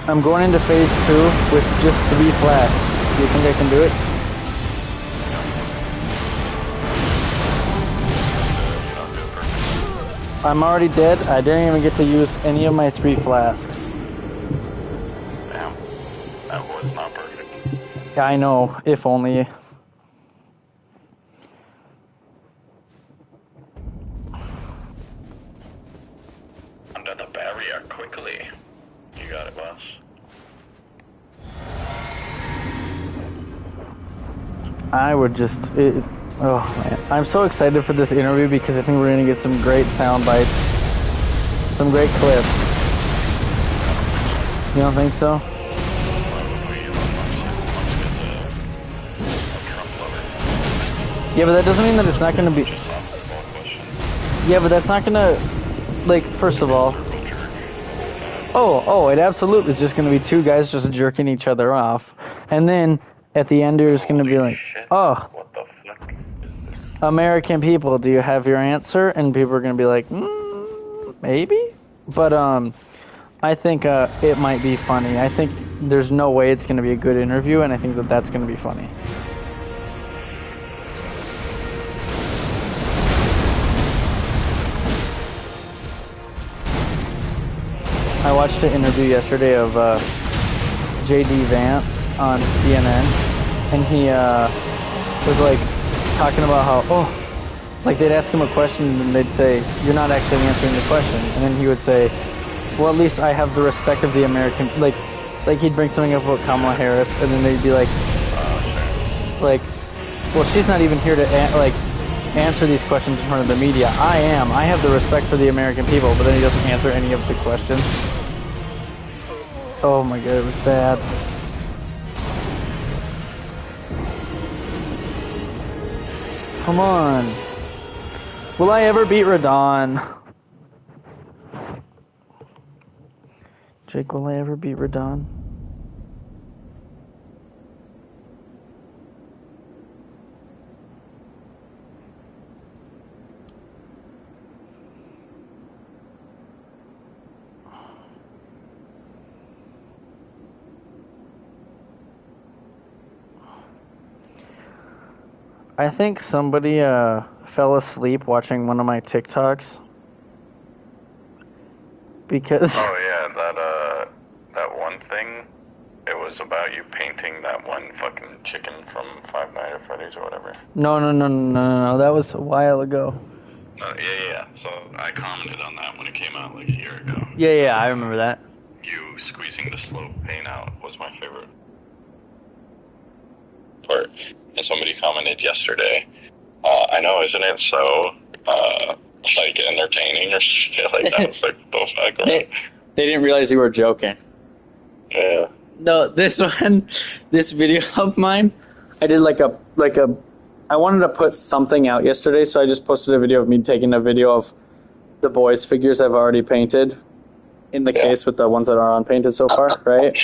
I'm going into phase 2 with just 3 flasks. Do you think I can do it? I'm already dead. I didn't even get to use any of my 3 flasks. Damn. That was not perfect. Yeah, I know. If only. Under the barrier, quickly. You got it, boss. I would just... oh, man. I'm so excited for this interview because I think we're going to get some great sound bites. Some great clips. You don't think so? Yeah, but that doesn't mean that it's not going to be... Yeah, but that's not going to... Like, first of all... Oh, it absolutely is just going to be 2 guys just jerking each other off. And then... At the end, you're just going to be like, oh, what the fuck is this? American people, do you have your answer? And people are going to be like, maybe? But I think it might be funny. I think there's no way it's going to be a good interview, and I think that that's going to be funny. I watched an interview yesterday of J.D. Vance on CNN, and he was like talking about how, like they'd ask him a question and they'd say, "You're not actually answering the question," and then he would say, "Well, at least I have the respect of the American." Like he'd bring something up about Kamala Harris, and then they'd be like, "Well, she's not even here to answer these questions in front of the media. I am. I have the respect for the American people," but then he doesn't answer any of the questions. Oh my god, it was bad. Come on. Will I ever beat Radon? Jake, will I ever beat Radon? I think somebody fell asleep watching one of my TikToks because that one thing. It was about you painting that one fucking chicken from Five Nights at Freddy's or whatever. No, that was a while ago. Yeah. So I commented on that when it came out like a year ago. Yeah, I remember that. You squeezing the slow paint out was my favorite part. And somebody commented yesterday, I know, isn't it so, like, entertaining or shit like that? It's like, what the fuck, right? They didn't realize you were joking. Yeah. No, this video of mine, I did I wanted to put something out yesterday, so I just posted a video of me taking a video of the boys' figures I've already painted in the case with the ones that are unpainted so far, right?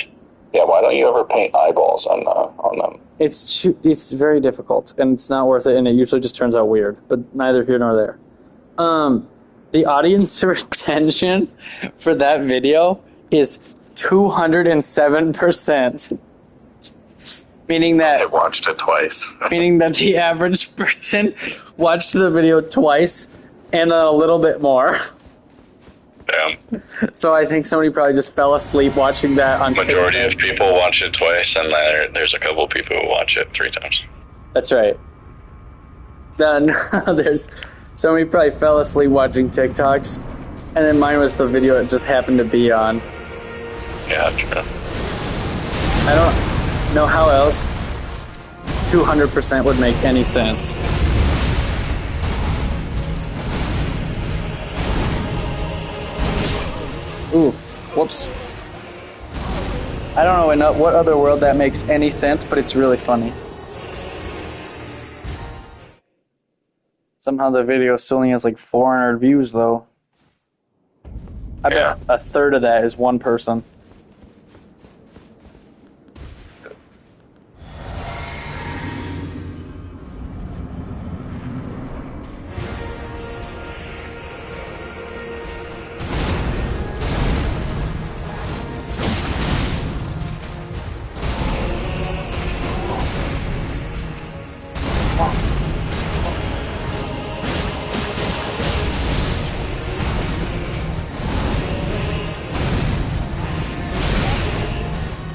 Yeah, why don't you ever paint eyeballs on them? It's very difficult, and it's not worth it, and it usually just turns out weird, but neither here nor there. The audience retention for that video is 207%. Meaning that... I watched it twice. Meaning that the average person watched the video twice and a little bit more. Damn. So I think somebody probably just fell asleep watching that on Majority TikTok. of people watch it twice, and there's a couple people who watch it 3 times. That's right. Then there's somebody probably fell asleep watching TikToks, and then mine was the video it just happened to be on. Yeah, true. I don't know how else 200% would make any sense. Ooh, whoops. I don't know in what other world that makes any sense, but it's really funny. Somehow the video still only has like 400 views, though. I bet a third of that is one person.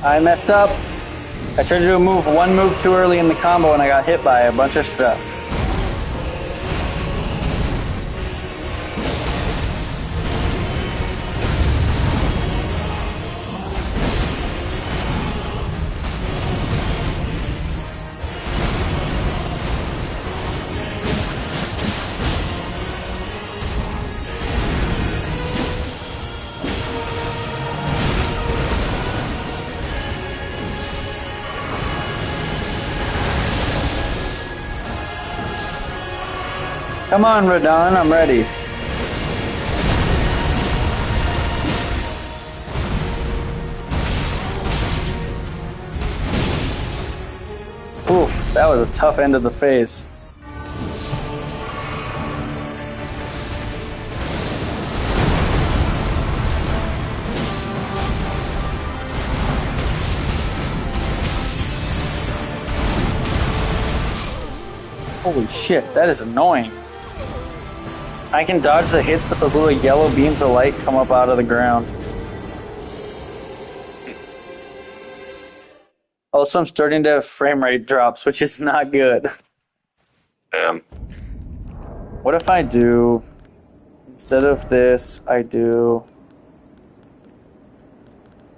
I messed up. I tried to do one move too early in the combo and I got hit by a bunch of stuff. Come on, Radon, I'm ready. Oof, that was a tough end of the phase. Holy shit, that is annoying. I can dodge the hits, but those little yellow beams of light come up out of the ground. Also, I'm starting to have frame rate drops, which is not good. What if I do, instead of this, I do...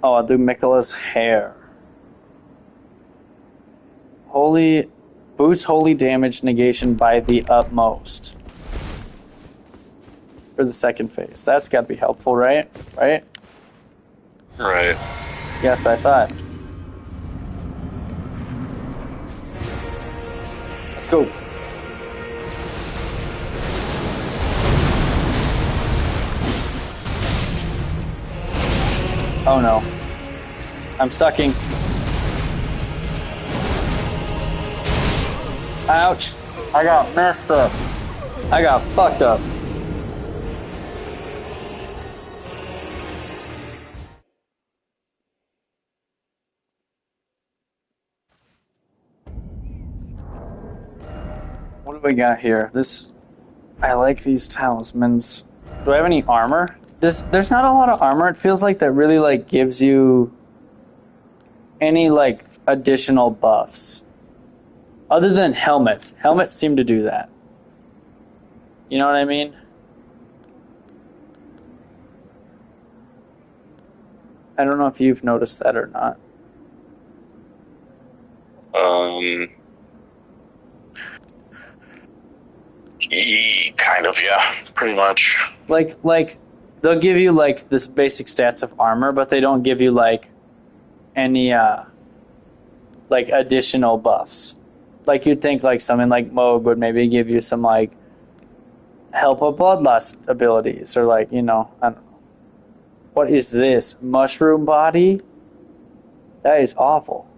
Oh, I'll do Miquella's hair. Boost holy damage negation by the utmost. For the second phase. That's got to be helpful, right? Right? Right. Yes, I thought. Let's go. Oh no. I'm sucking. Ouch. I got messed up. I got fucked up. What do we got here? I like these talismans. Do I have any armor? There's not a lot of armor. It feels like that really like gives you any like additional buffs. Other than helmets. Helmets seem to do that. You know what I mean? I don't know if you've noticed that or not. Kind of, yeah. Pretty much. Like they'll give you like this basic stats of armor, but they don't give you like any like additional buffs. Like you'd think like something like Moog would maybe give you some like help with bloodlust abilities or like, you know, I don't know. What is this? Mushroom body? That is awful.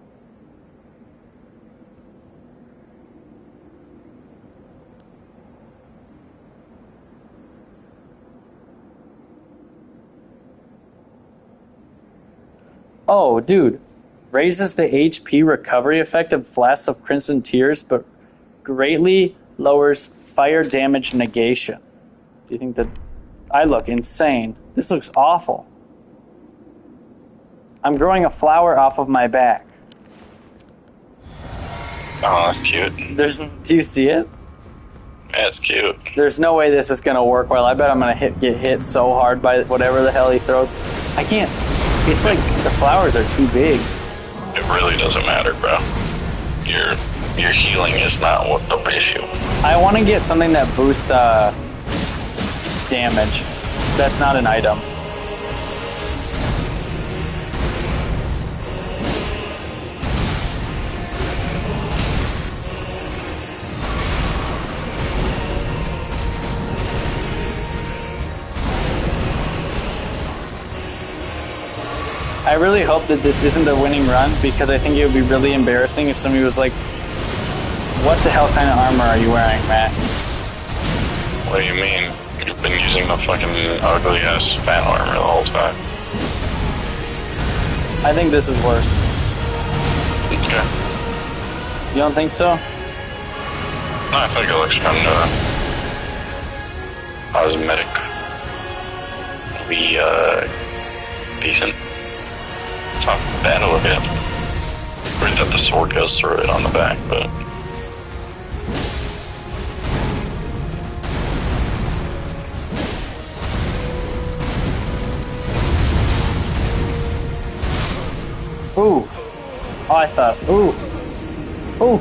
Oh, dude. Raises the HP recovery effect of Flasks of Crimson Tears, but greatly lowers fire damage negation. Do you think that... I look insane. This looks awful. I'm growing a flower off of my back. Oh, that's cute. Do you see it? That's cute. There's no way this is going to work well. I bet I'm going to get hit so hard by whatever the hell he throws. I can't... It's like the flowers are too big. It really doesn't matter, bro. Your healing is not what the issue. I want to get something that boosts damage. That's not an item. I really hope that this isn't the winning run, because I think it would be really embarrassing if somebody was like, what the hell kind of armor are you wearing, Matt? What do you mean? You've been using the fucking ugly-ass fat armor the whole time. I think this is worse. Okay. You don't think so? No, I think it looks kind of cosmetic. Decent. It's not bad to look at. Weird that the sword goes through it on the back, but... Ooh. Oh, I thought, ooh. Ooh.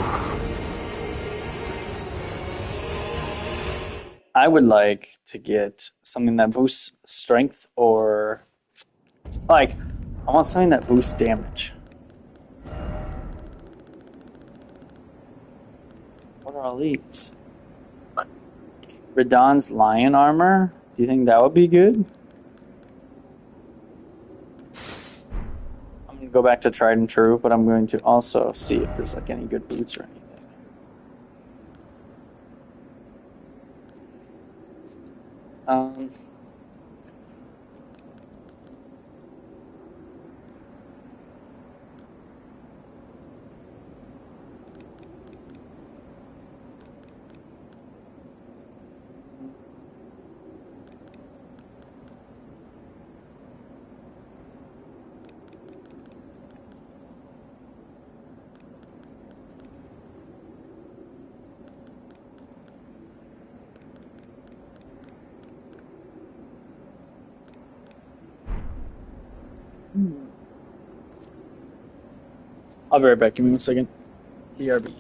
I would like to get something that boosts strength or... Like, I want something that boosts damage. What are all these? Radahn's lion armor? Do you think that would be good? I'm going to go back to tried and true, but I'm going to also see if there's like any good boots or anything. I'll be right back. Give me 1 second. BRB.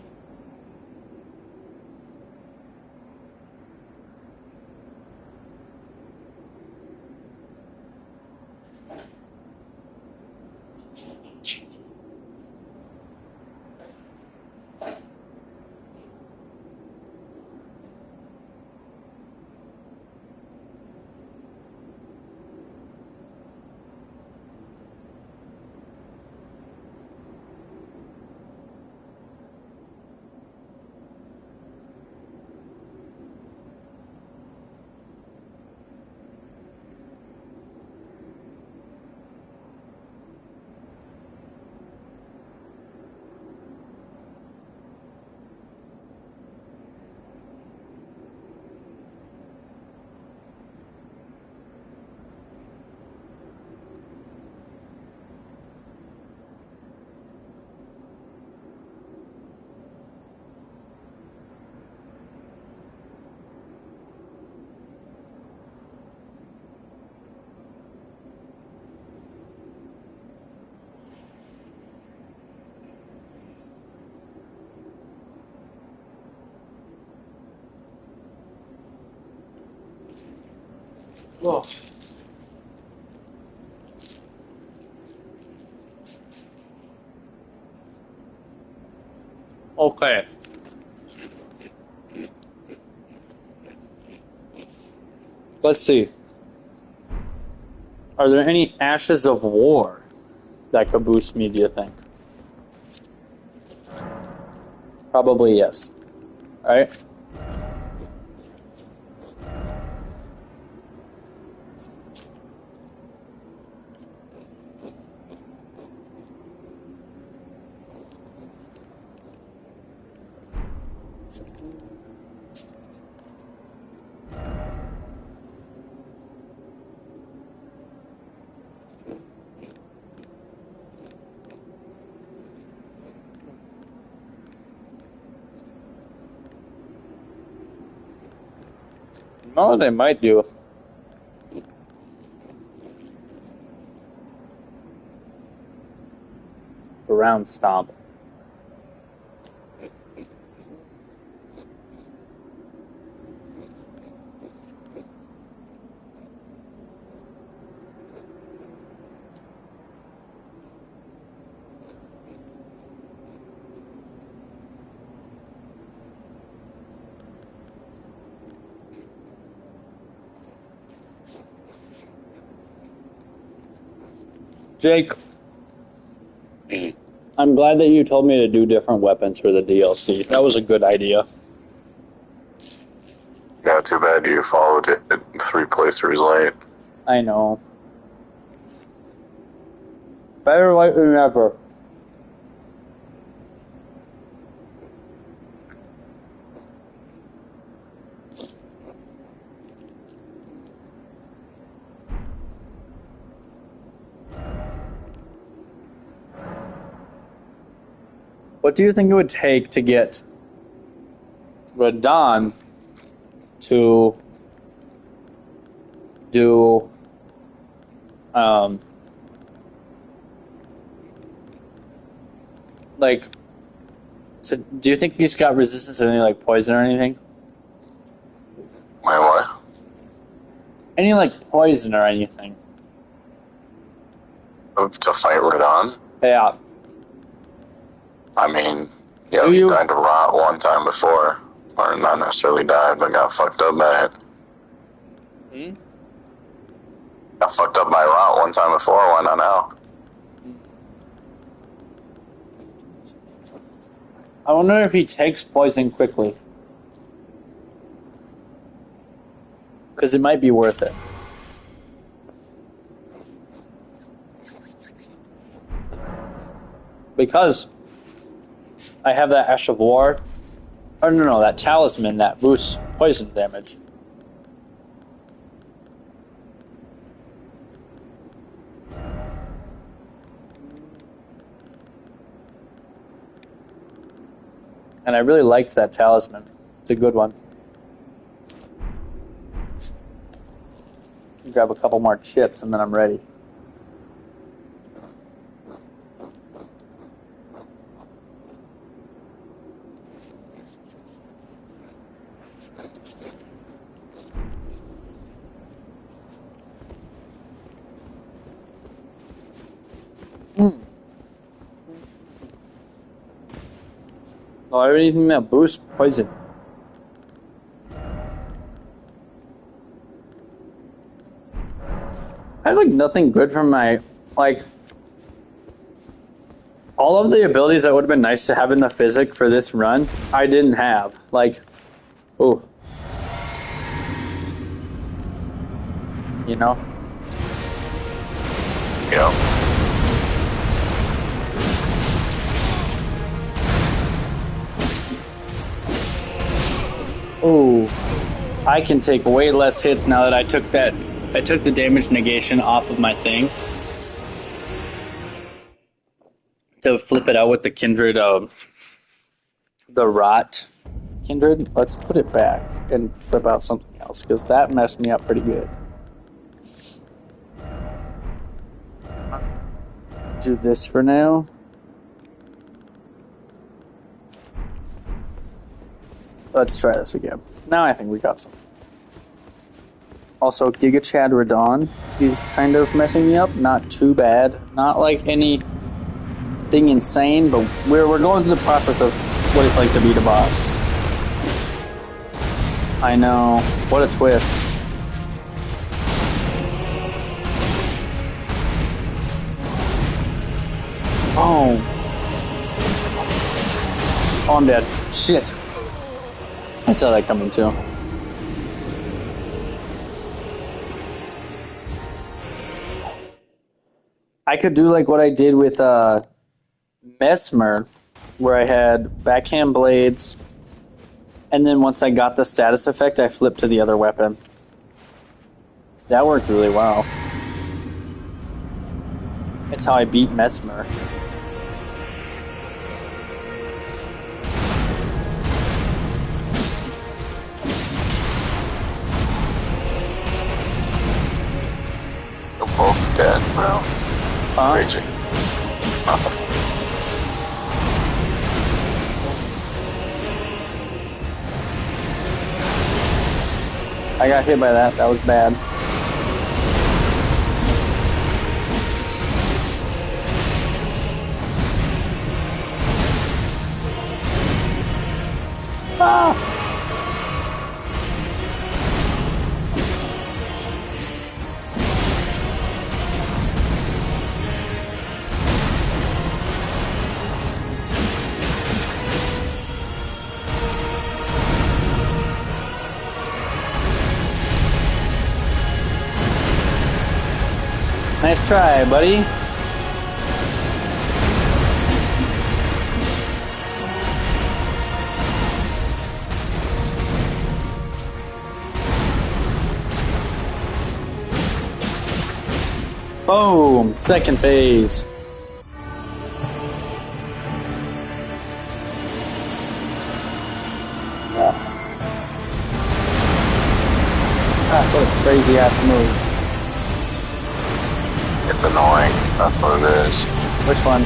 Oh. Okay. Let's see. Are there any ashes of war that could boost me, do you think? Probably yes. Alright? You know what I might do? Ground stomp. Jake, I'm glad that you told me to do different weapons for the DLC. That was a good idea. Yeah, too bad you followed it 3 playthroughs late. I know. Better late than never. What do you think it would take to get Radon to do like do you think he's got resistance to any like poison or anything? Wait, what? Any like poison or anything? To fight Radon? Yeah. I mean, yeah, Do we you? died to rot one time before. Or not necessarily died, but got fucked up by it. Got fucked up by rot one time before, why not now? I wonder if he takes poison quickly. Because it might be worth it. Because I have that Ash of War. Or no, that talisman that boosts poison damage. And I really liked that talisman. It's a good one. Grab a couple more chips and then I'm ready. Hmm. Oh, anything that boosts poison. I have like nothing good from my like all of the abilities that would have been nice to have in the physic for this run. I didn't have like, oh, you know. Yeah. Oh, I can take way less hits now that I took that. I took the damage negation off of my thing to flip it out with the kindred, the rot kindred. Let's put it back and flip out something else because that messed me up pretty good. Do this for now. Let's try this again. Now I think we got some. Also, Giga Chad Radon is kind of messing me up. Not too bad. Not like anything insane, but we're going through the process of what it's like to beat a boss. I know. What a twist. Oh. Oh, I'm dead. Shit. I saw that coming too. I could do like what I did with Mesmer, where I had backhand blades, and then once I got the status effect, I flipped to the other weapon. That worked really well. That's how I beat Mesmer. You're both dead, bro. Crazy. Awesome. I got hit by that. That was bad. Ah! Nice try, buddy. Boom! Second phase. That's what a crazy ass move. It's annoying. That's what it is. Which one?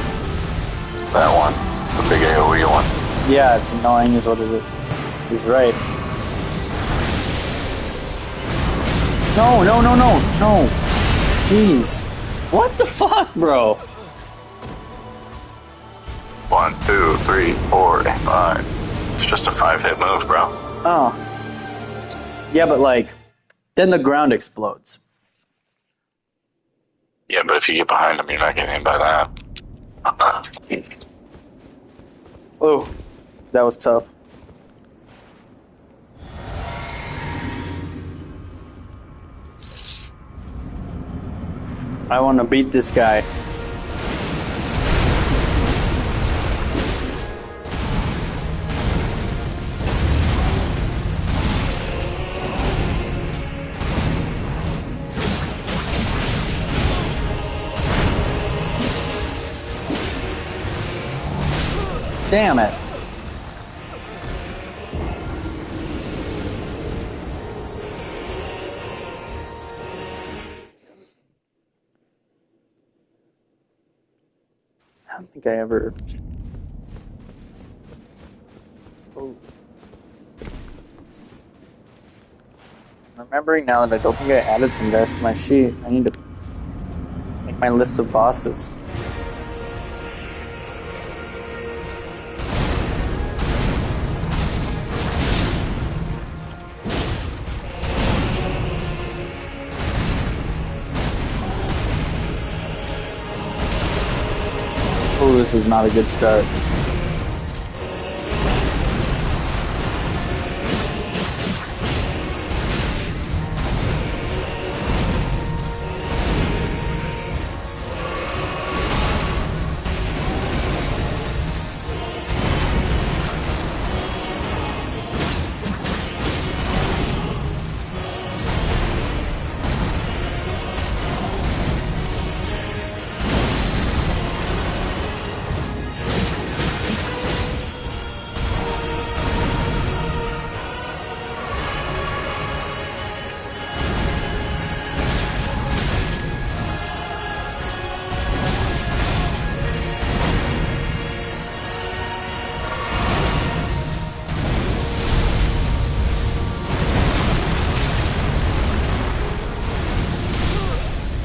That one. The big AoE one. Yeah, it's annoying is what it is. He's right. No, no, no, no, no. Jeez. What the fuck, bro? 1, 2, 3, 4, 5. It's just a 5-hit move, bro. Oh. Yeah, but like, then the ground explodes. Yeah, but if you get behind him, you're not getting hit by that. Oh, that was tough. I want to beat this guy. Damn it. I don't think I ever... Oh. remembering now that I don't think I added some guys to my sheet. I need to make my list of bosses. Oh, this is not a good start.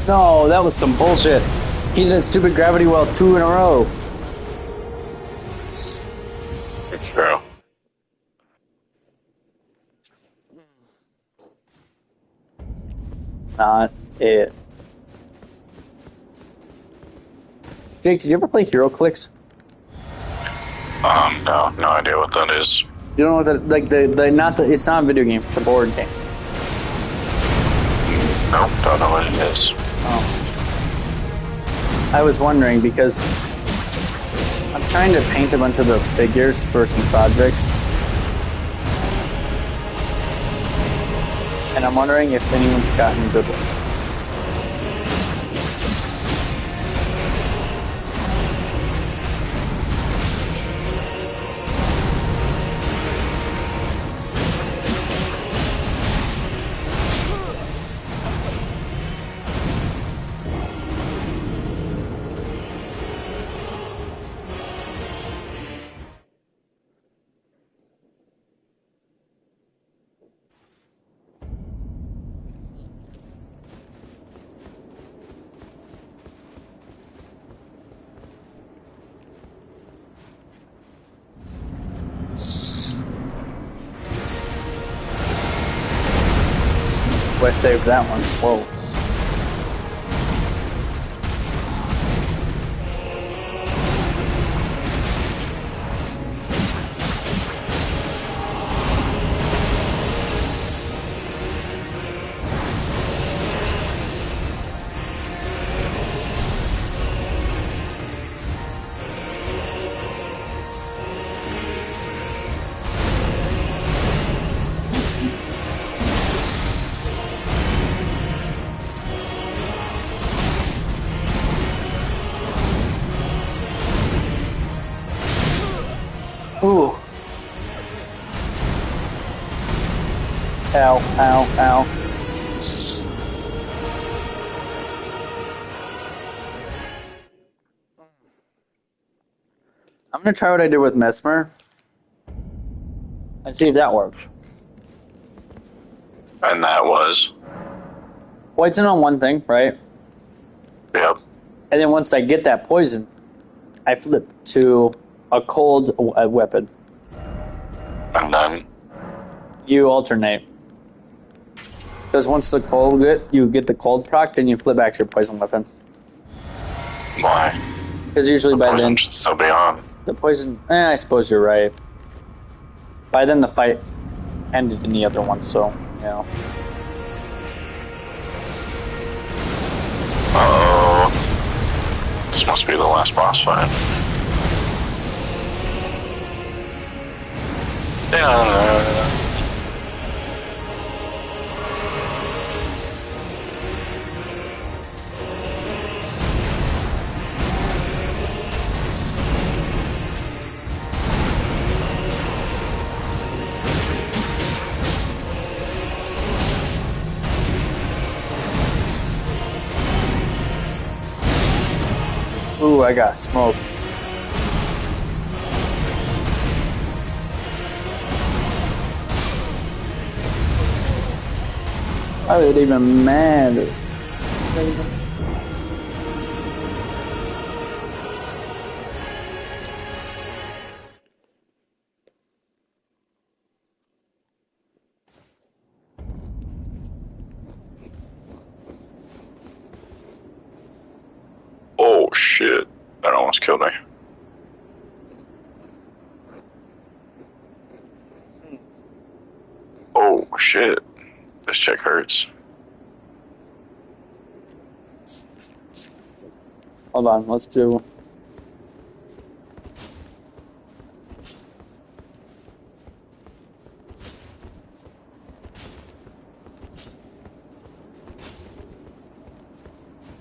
No, that was some bullshit. He did that stupid gravity well 2 in a row. It's true. Not it. Jake, did you ever play Hero Clicks? No idea what that is. You don't know what that, like it's not a video game, it's a board game. Nope, don't know what it is. Oh. I was wondering because I'm trying to paint a bunch of the figures for some projects. And I'm wondering if anyone's gotten good ones. I saved that one. Whoa. Ooh. Ow, ow, ow. I'm gonna try what I did with Mesmer and see if that works. And that was? Poison on one thing, right? Yep. And then once I get that poison, I flip to a cold weapon. And then? You alternate. Because once the cold you get the cold proc, then you flip back to your poison weapon. Why? Because usually The by poison then should still be on. the poison. I suppose you're right. By then the fight ended in the other one, so you know. Uh-oh. This must be the last boss fight. Yeah. Ooh, I got smoked. I would even mad. Oh shit! That almost killed me. Oh shit! This chick hurts. Hold on, let's do.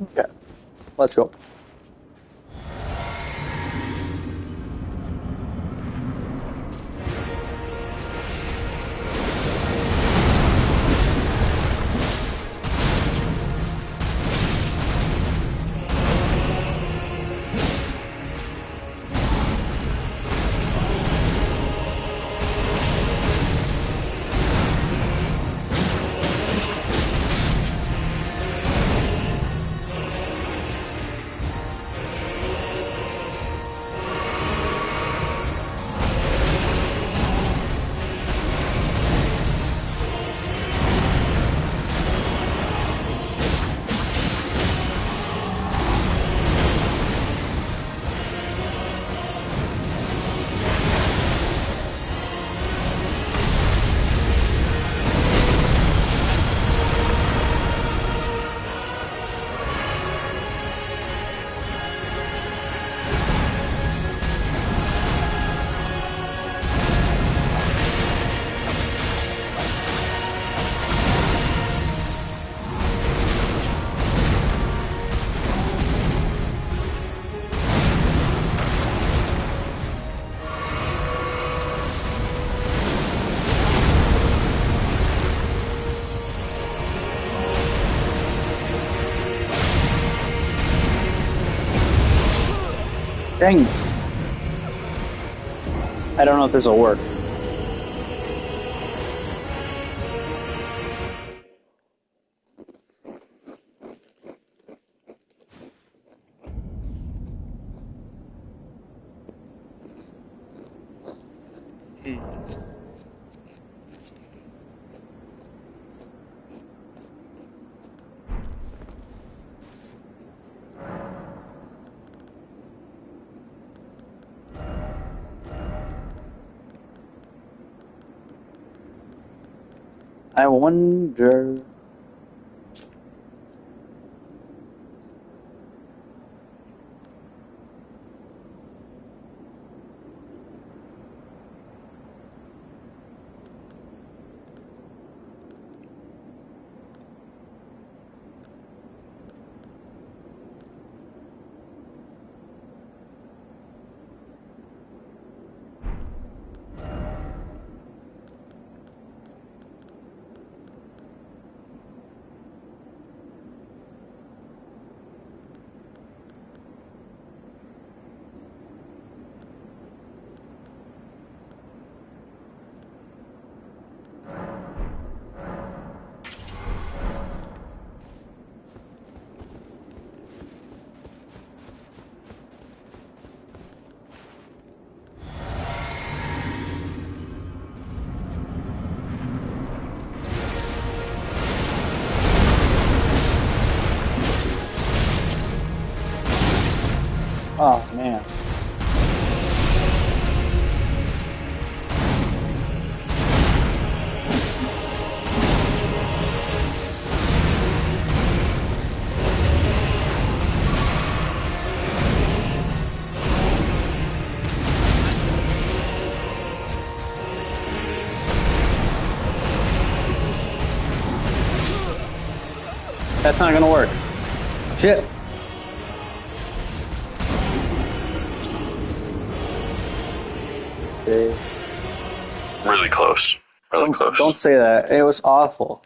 Okay, let's go. Dang. I don't know if this will work. I wonder. Oh, man. That's not gonna work. Shit. Okay. Really close. Really close. Don't say that. It was awful.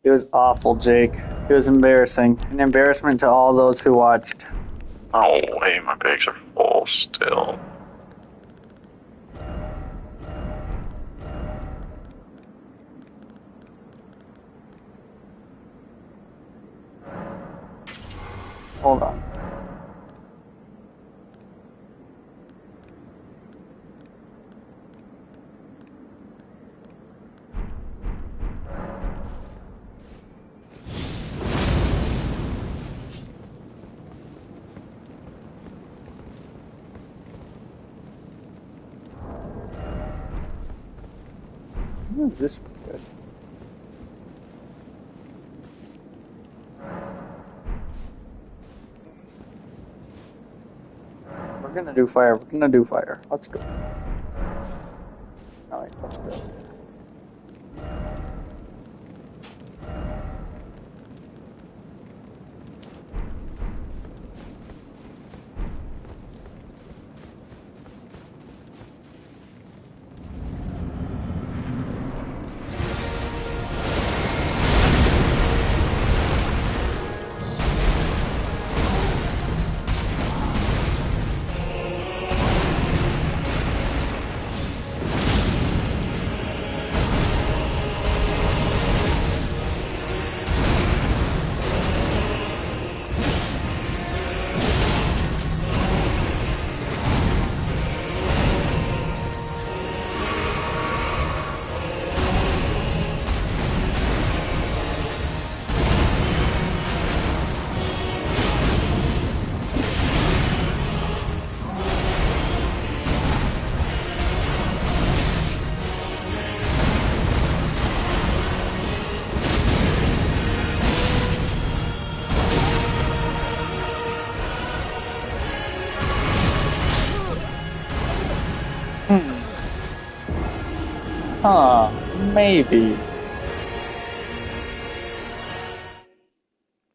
It was awful, Jake. It was embarrassing. An embarrassment to all those who watched. Oh, wait, my bags are full still. This was good. We're gonna do fire. We're gonna do fire. Let's go. Alright, let's go. Huh, maybe.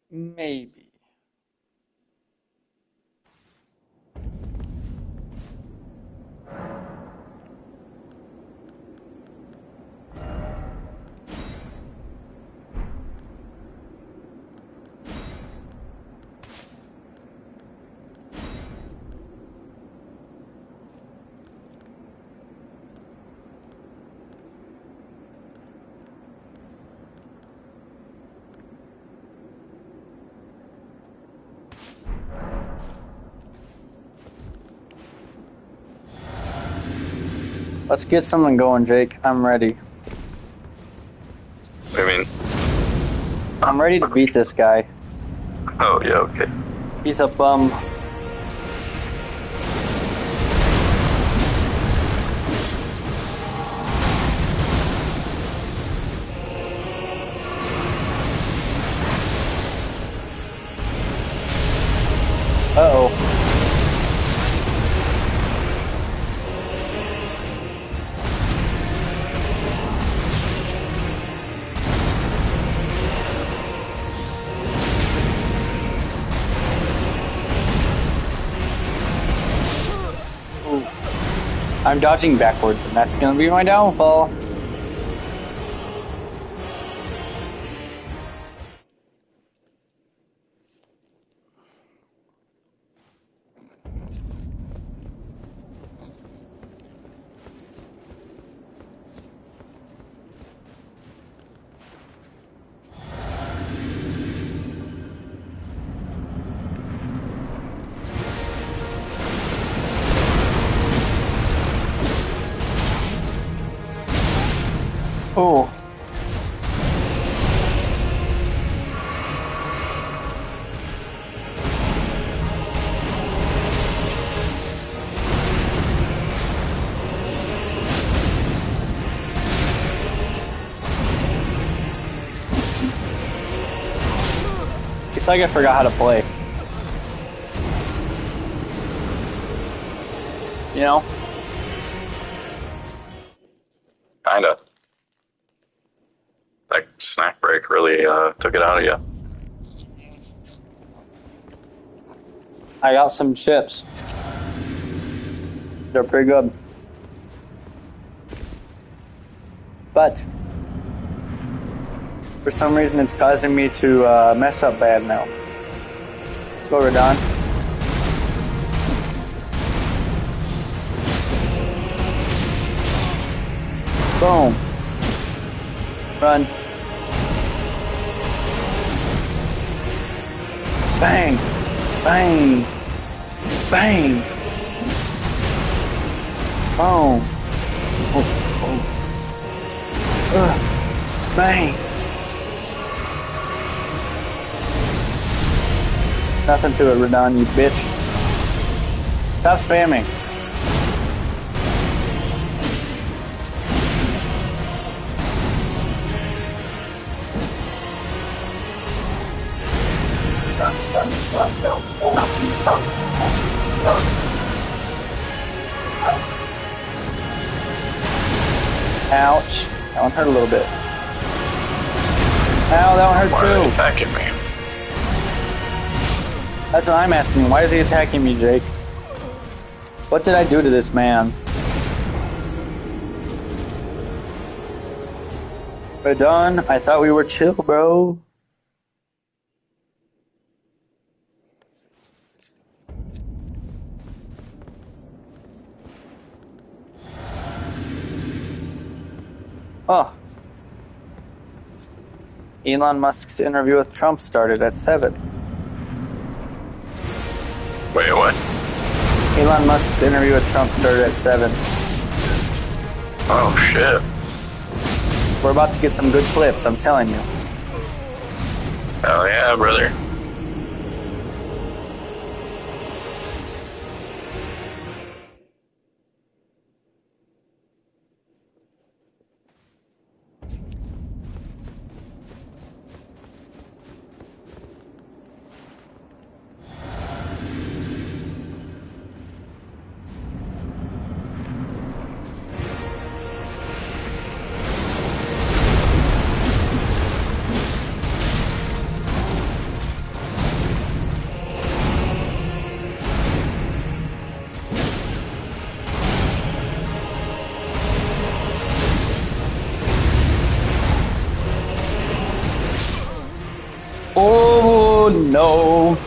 Maybe. Let's get something going, Jake. I'm ready. I mean, I'm ready to beat this guy. oh yeah, okay. He's a bum. Uh-oh. I'm dodging backwards, and that's gonna be my downfall. Oh. It's like I forgot how to play. You know? Kinda. That snack break really took it out of you. I got some chips. They're pretty good. But for some reason it's causing me to mess up bad now. Let's go, Radon. Boom. Run. Bang. Bang. Bang. Boom. Oh, oh. Bang. Nothing to it, Radon, you bitch. Stop spamming. Ouch. That one hurt a little bit. Ow, that one hurt Why are they too. attacking me? That's what I'm asking. Why is he attacking me, Jake? What did I do to this man? We're done. I thought we were chill, bro. Oh. Elon Musk's interview with Trump started at 7. Wait, what? Elon Musk's interview with Trump started at 7. Oh, shit. We're about to get some good clips, I'm telling you. Hell yeah, brother. Oh no!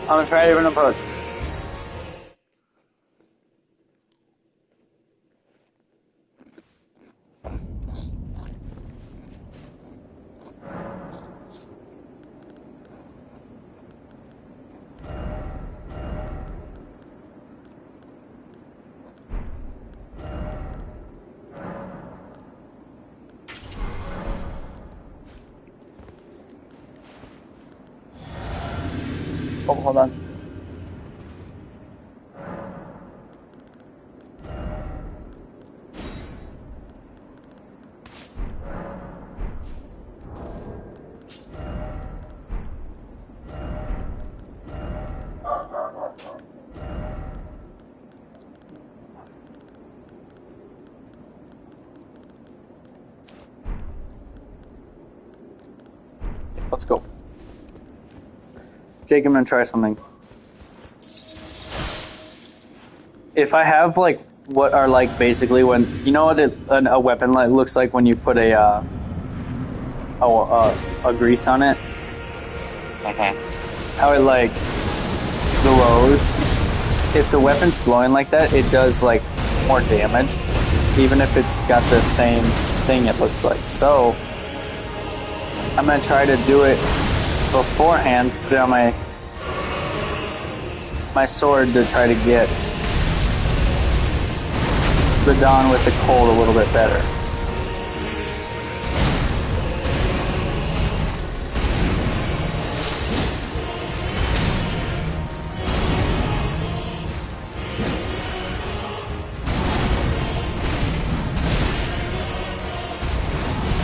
I'm gonna try a different approach. Oh, hold on. Let's go. Jake, I'm gonna try something. If I have like what are like basically when you know what a weapon like looks like when you put a grease on it, how it like glows. If the weapon's glowing like that, it does like more damage, even if it's got the same thing it looks like. So I'm gonna try to do it beforehand, put it on my sword to try to get the dawn with the cold a little bit better.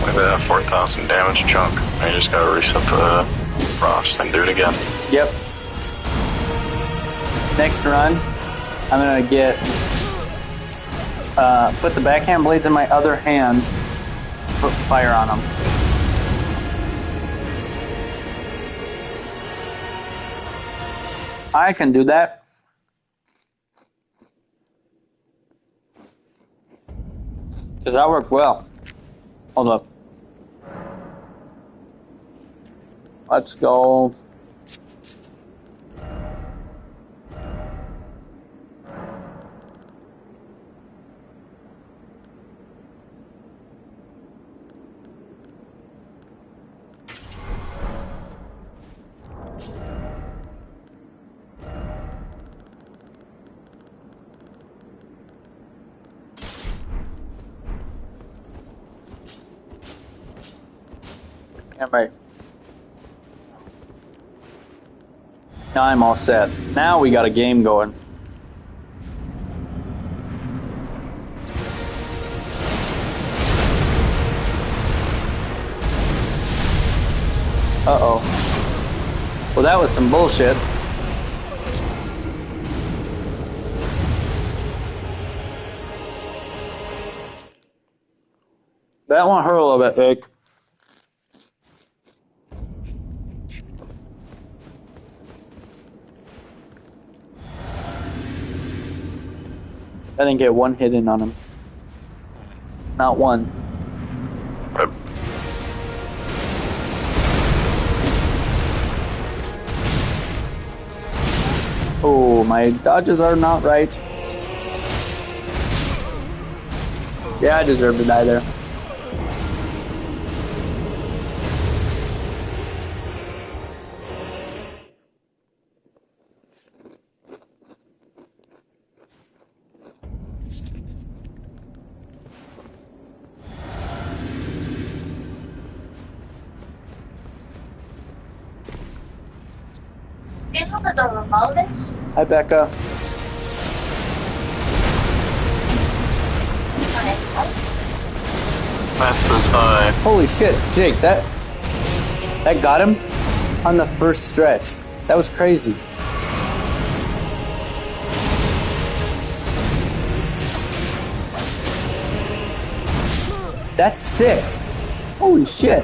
Look at that 4,000 damage chunk. I just gotta reset the frost and do it again. Yep. Next run, I'm gonna get put the backhand blades in my other hand, put fire on them. I can do that. Does that work well? Hold up. Let's go. Yeah, right. Now I'm all set. Now we got a game going. Uh-oh. Well, that was some bullshit. That one hurt a little bit, Vic. I didn't get one hit in on him. Not one. Oh, my dodges are not right. Yeah, I deserve to die there. It's one of the remotes. Hi, Becca. That says hi. Holy shit, Jake, that got him on the first stretch. That was crazy. That's sick. Holy shit.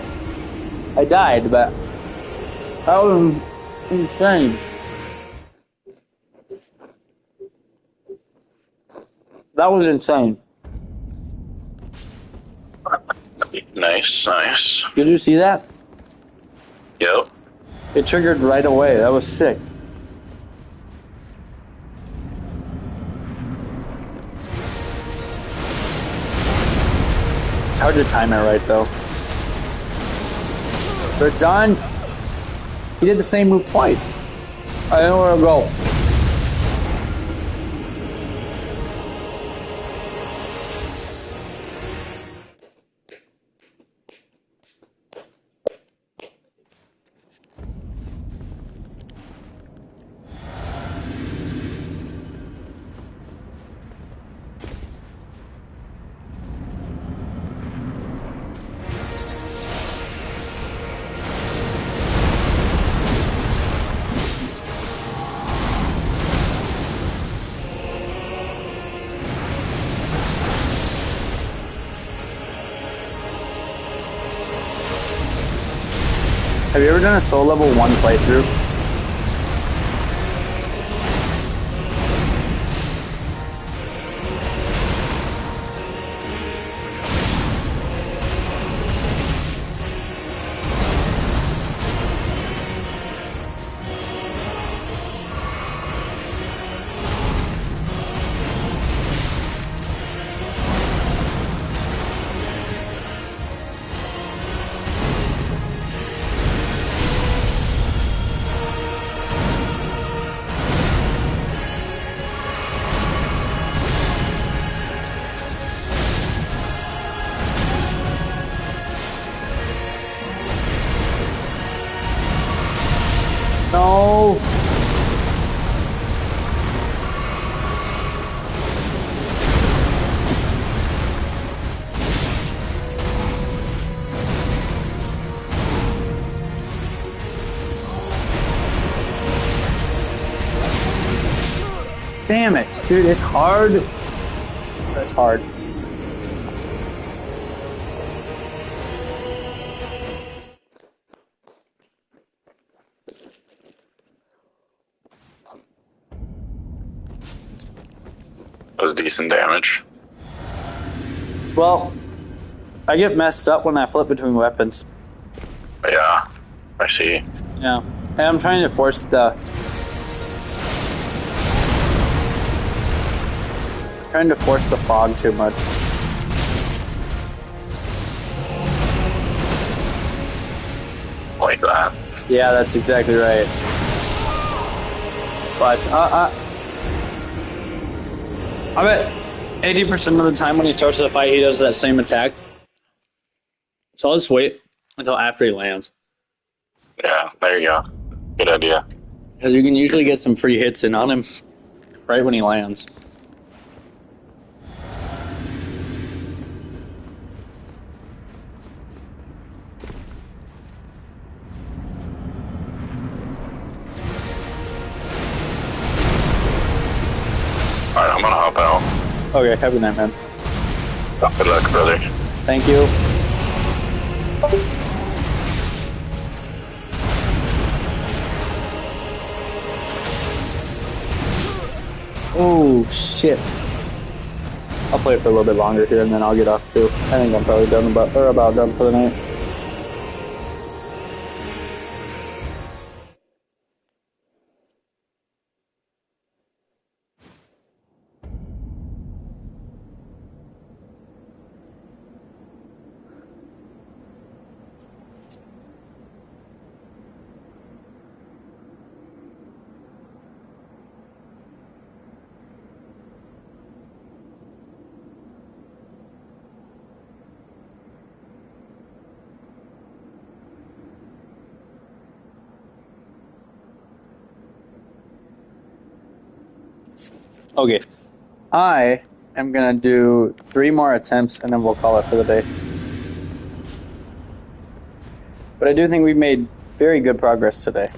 I died, but that was insane. That was insane. Nice, nice. Did you see that? Yep. It triggered right away. That was sick. It's hard to time it right, though. But John, he did the same move twice. I don't know where to go. Have you ever done a Soul Level 1 playthrough? No. Damn it, dude, it's hard. That's hard. That was decent damage. Well, I get messed up when I flip between weapons. Yeah, I see. Yeah. And I'm trying to force the fog too much. Like that. Yeah, that's exactly right. But I bet 80% of the time when he starts the fight, he does that same attack. So I'll just wait until after he lands. Yeah, there you go. Good idea. Because you can usually get some free hits in on him right when he lands. Alright, I'm gonna hop out. Okay, have a good night, man. Good luck, brother. Thank you. Oh, shit. I'll play it for a little bit longer here and then I'll get off too. I think I'm probably done about done for the night. Okay. I am gonna do 3 more attempts and then we'll call it for the day. But I do think we've made very good progress today.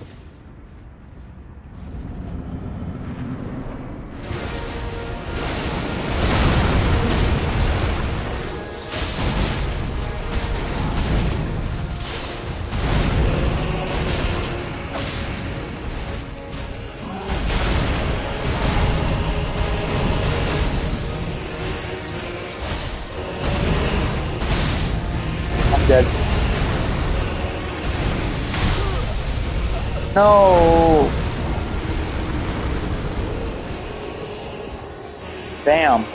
I'm dead. No! Damn.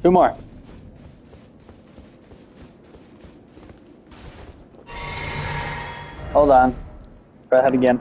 Two more. Hold on. Try that again.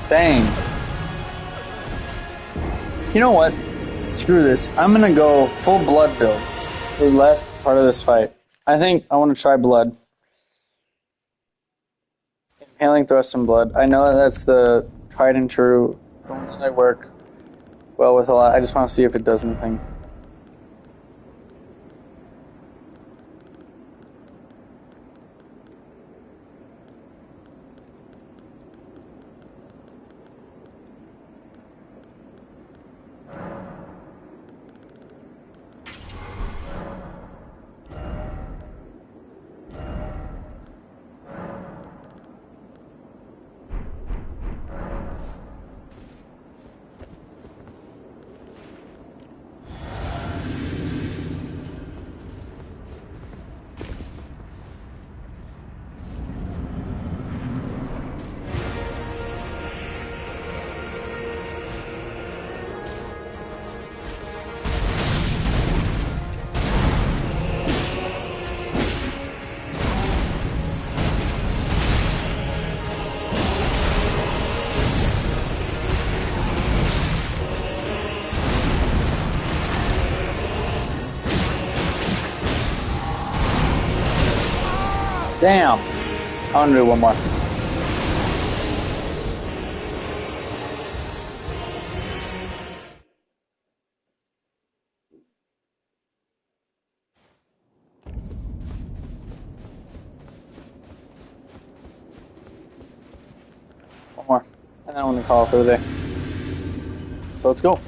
Dang. You know what? Screw this. I'm gonna go full blood build for the last part of this fight. I think I want to try blood. Impaling thrust and blood. I know that's the tried and true, the one that I work well with a lot. I just want to see if it does anything. Damn. I want to do one more. One more. And then I'm going to call it for the day. So let's go.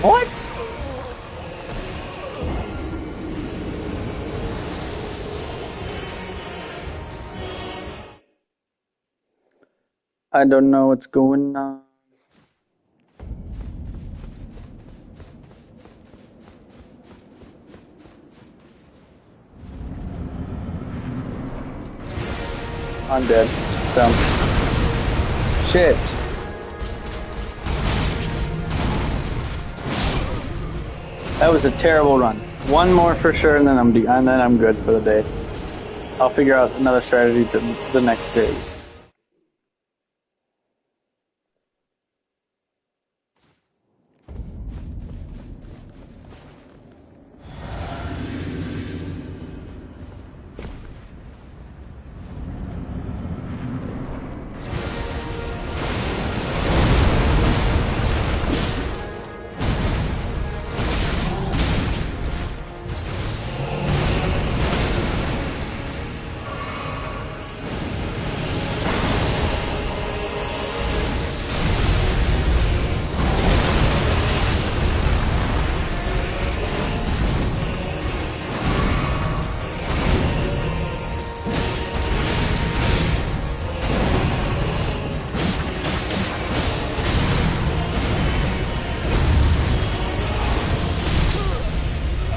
What? I don't know what's going on. I'm dead. It's dumb. Shit. That was a terrible run. One more for sure, and then I'm good for the day. I'll figure out another strategy to the next day.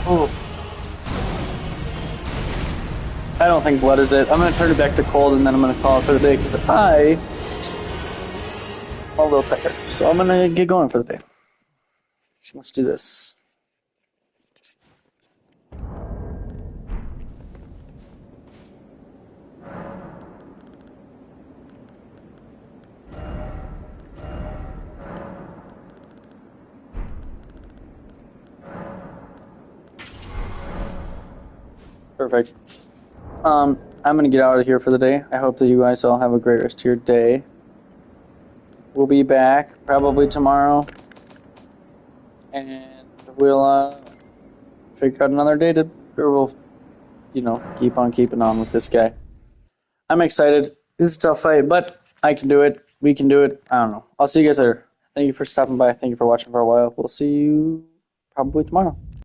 Oh. I don't think blood is it. I'm going to turn it back to cold, and then I'm going to call it for the day, because I'm a little tired. So I'm going to get going for the day. Let's do this. Perfect. I'm going to get out of here for the day. I hope that you guys all have a great rest of your day. We'll be back probably tomorrow, and we'll figure out another day or we'll, keep on keeping on with this guy. I'm excited. This is a tough fight, but I can do it. We can do it. I don't know. I'll see you guys later. Thank you for stopping by. Thank you for watching for a while. We'll see you probably tomorrow.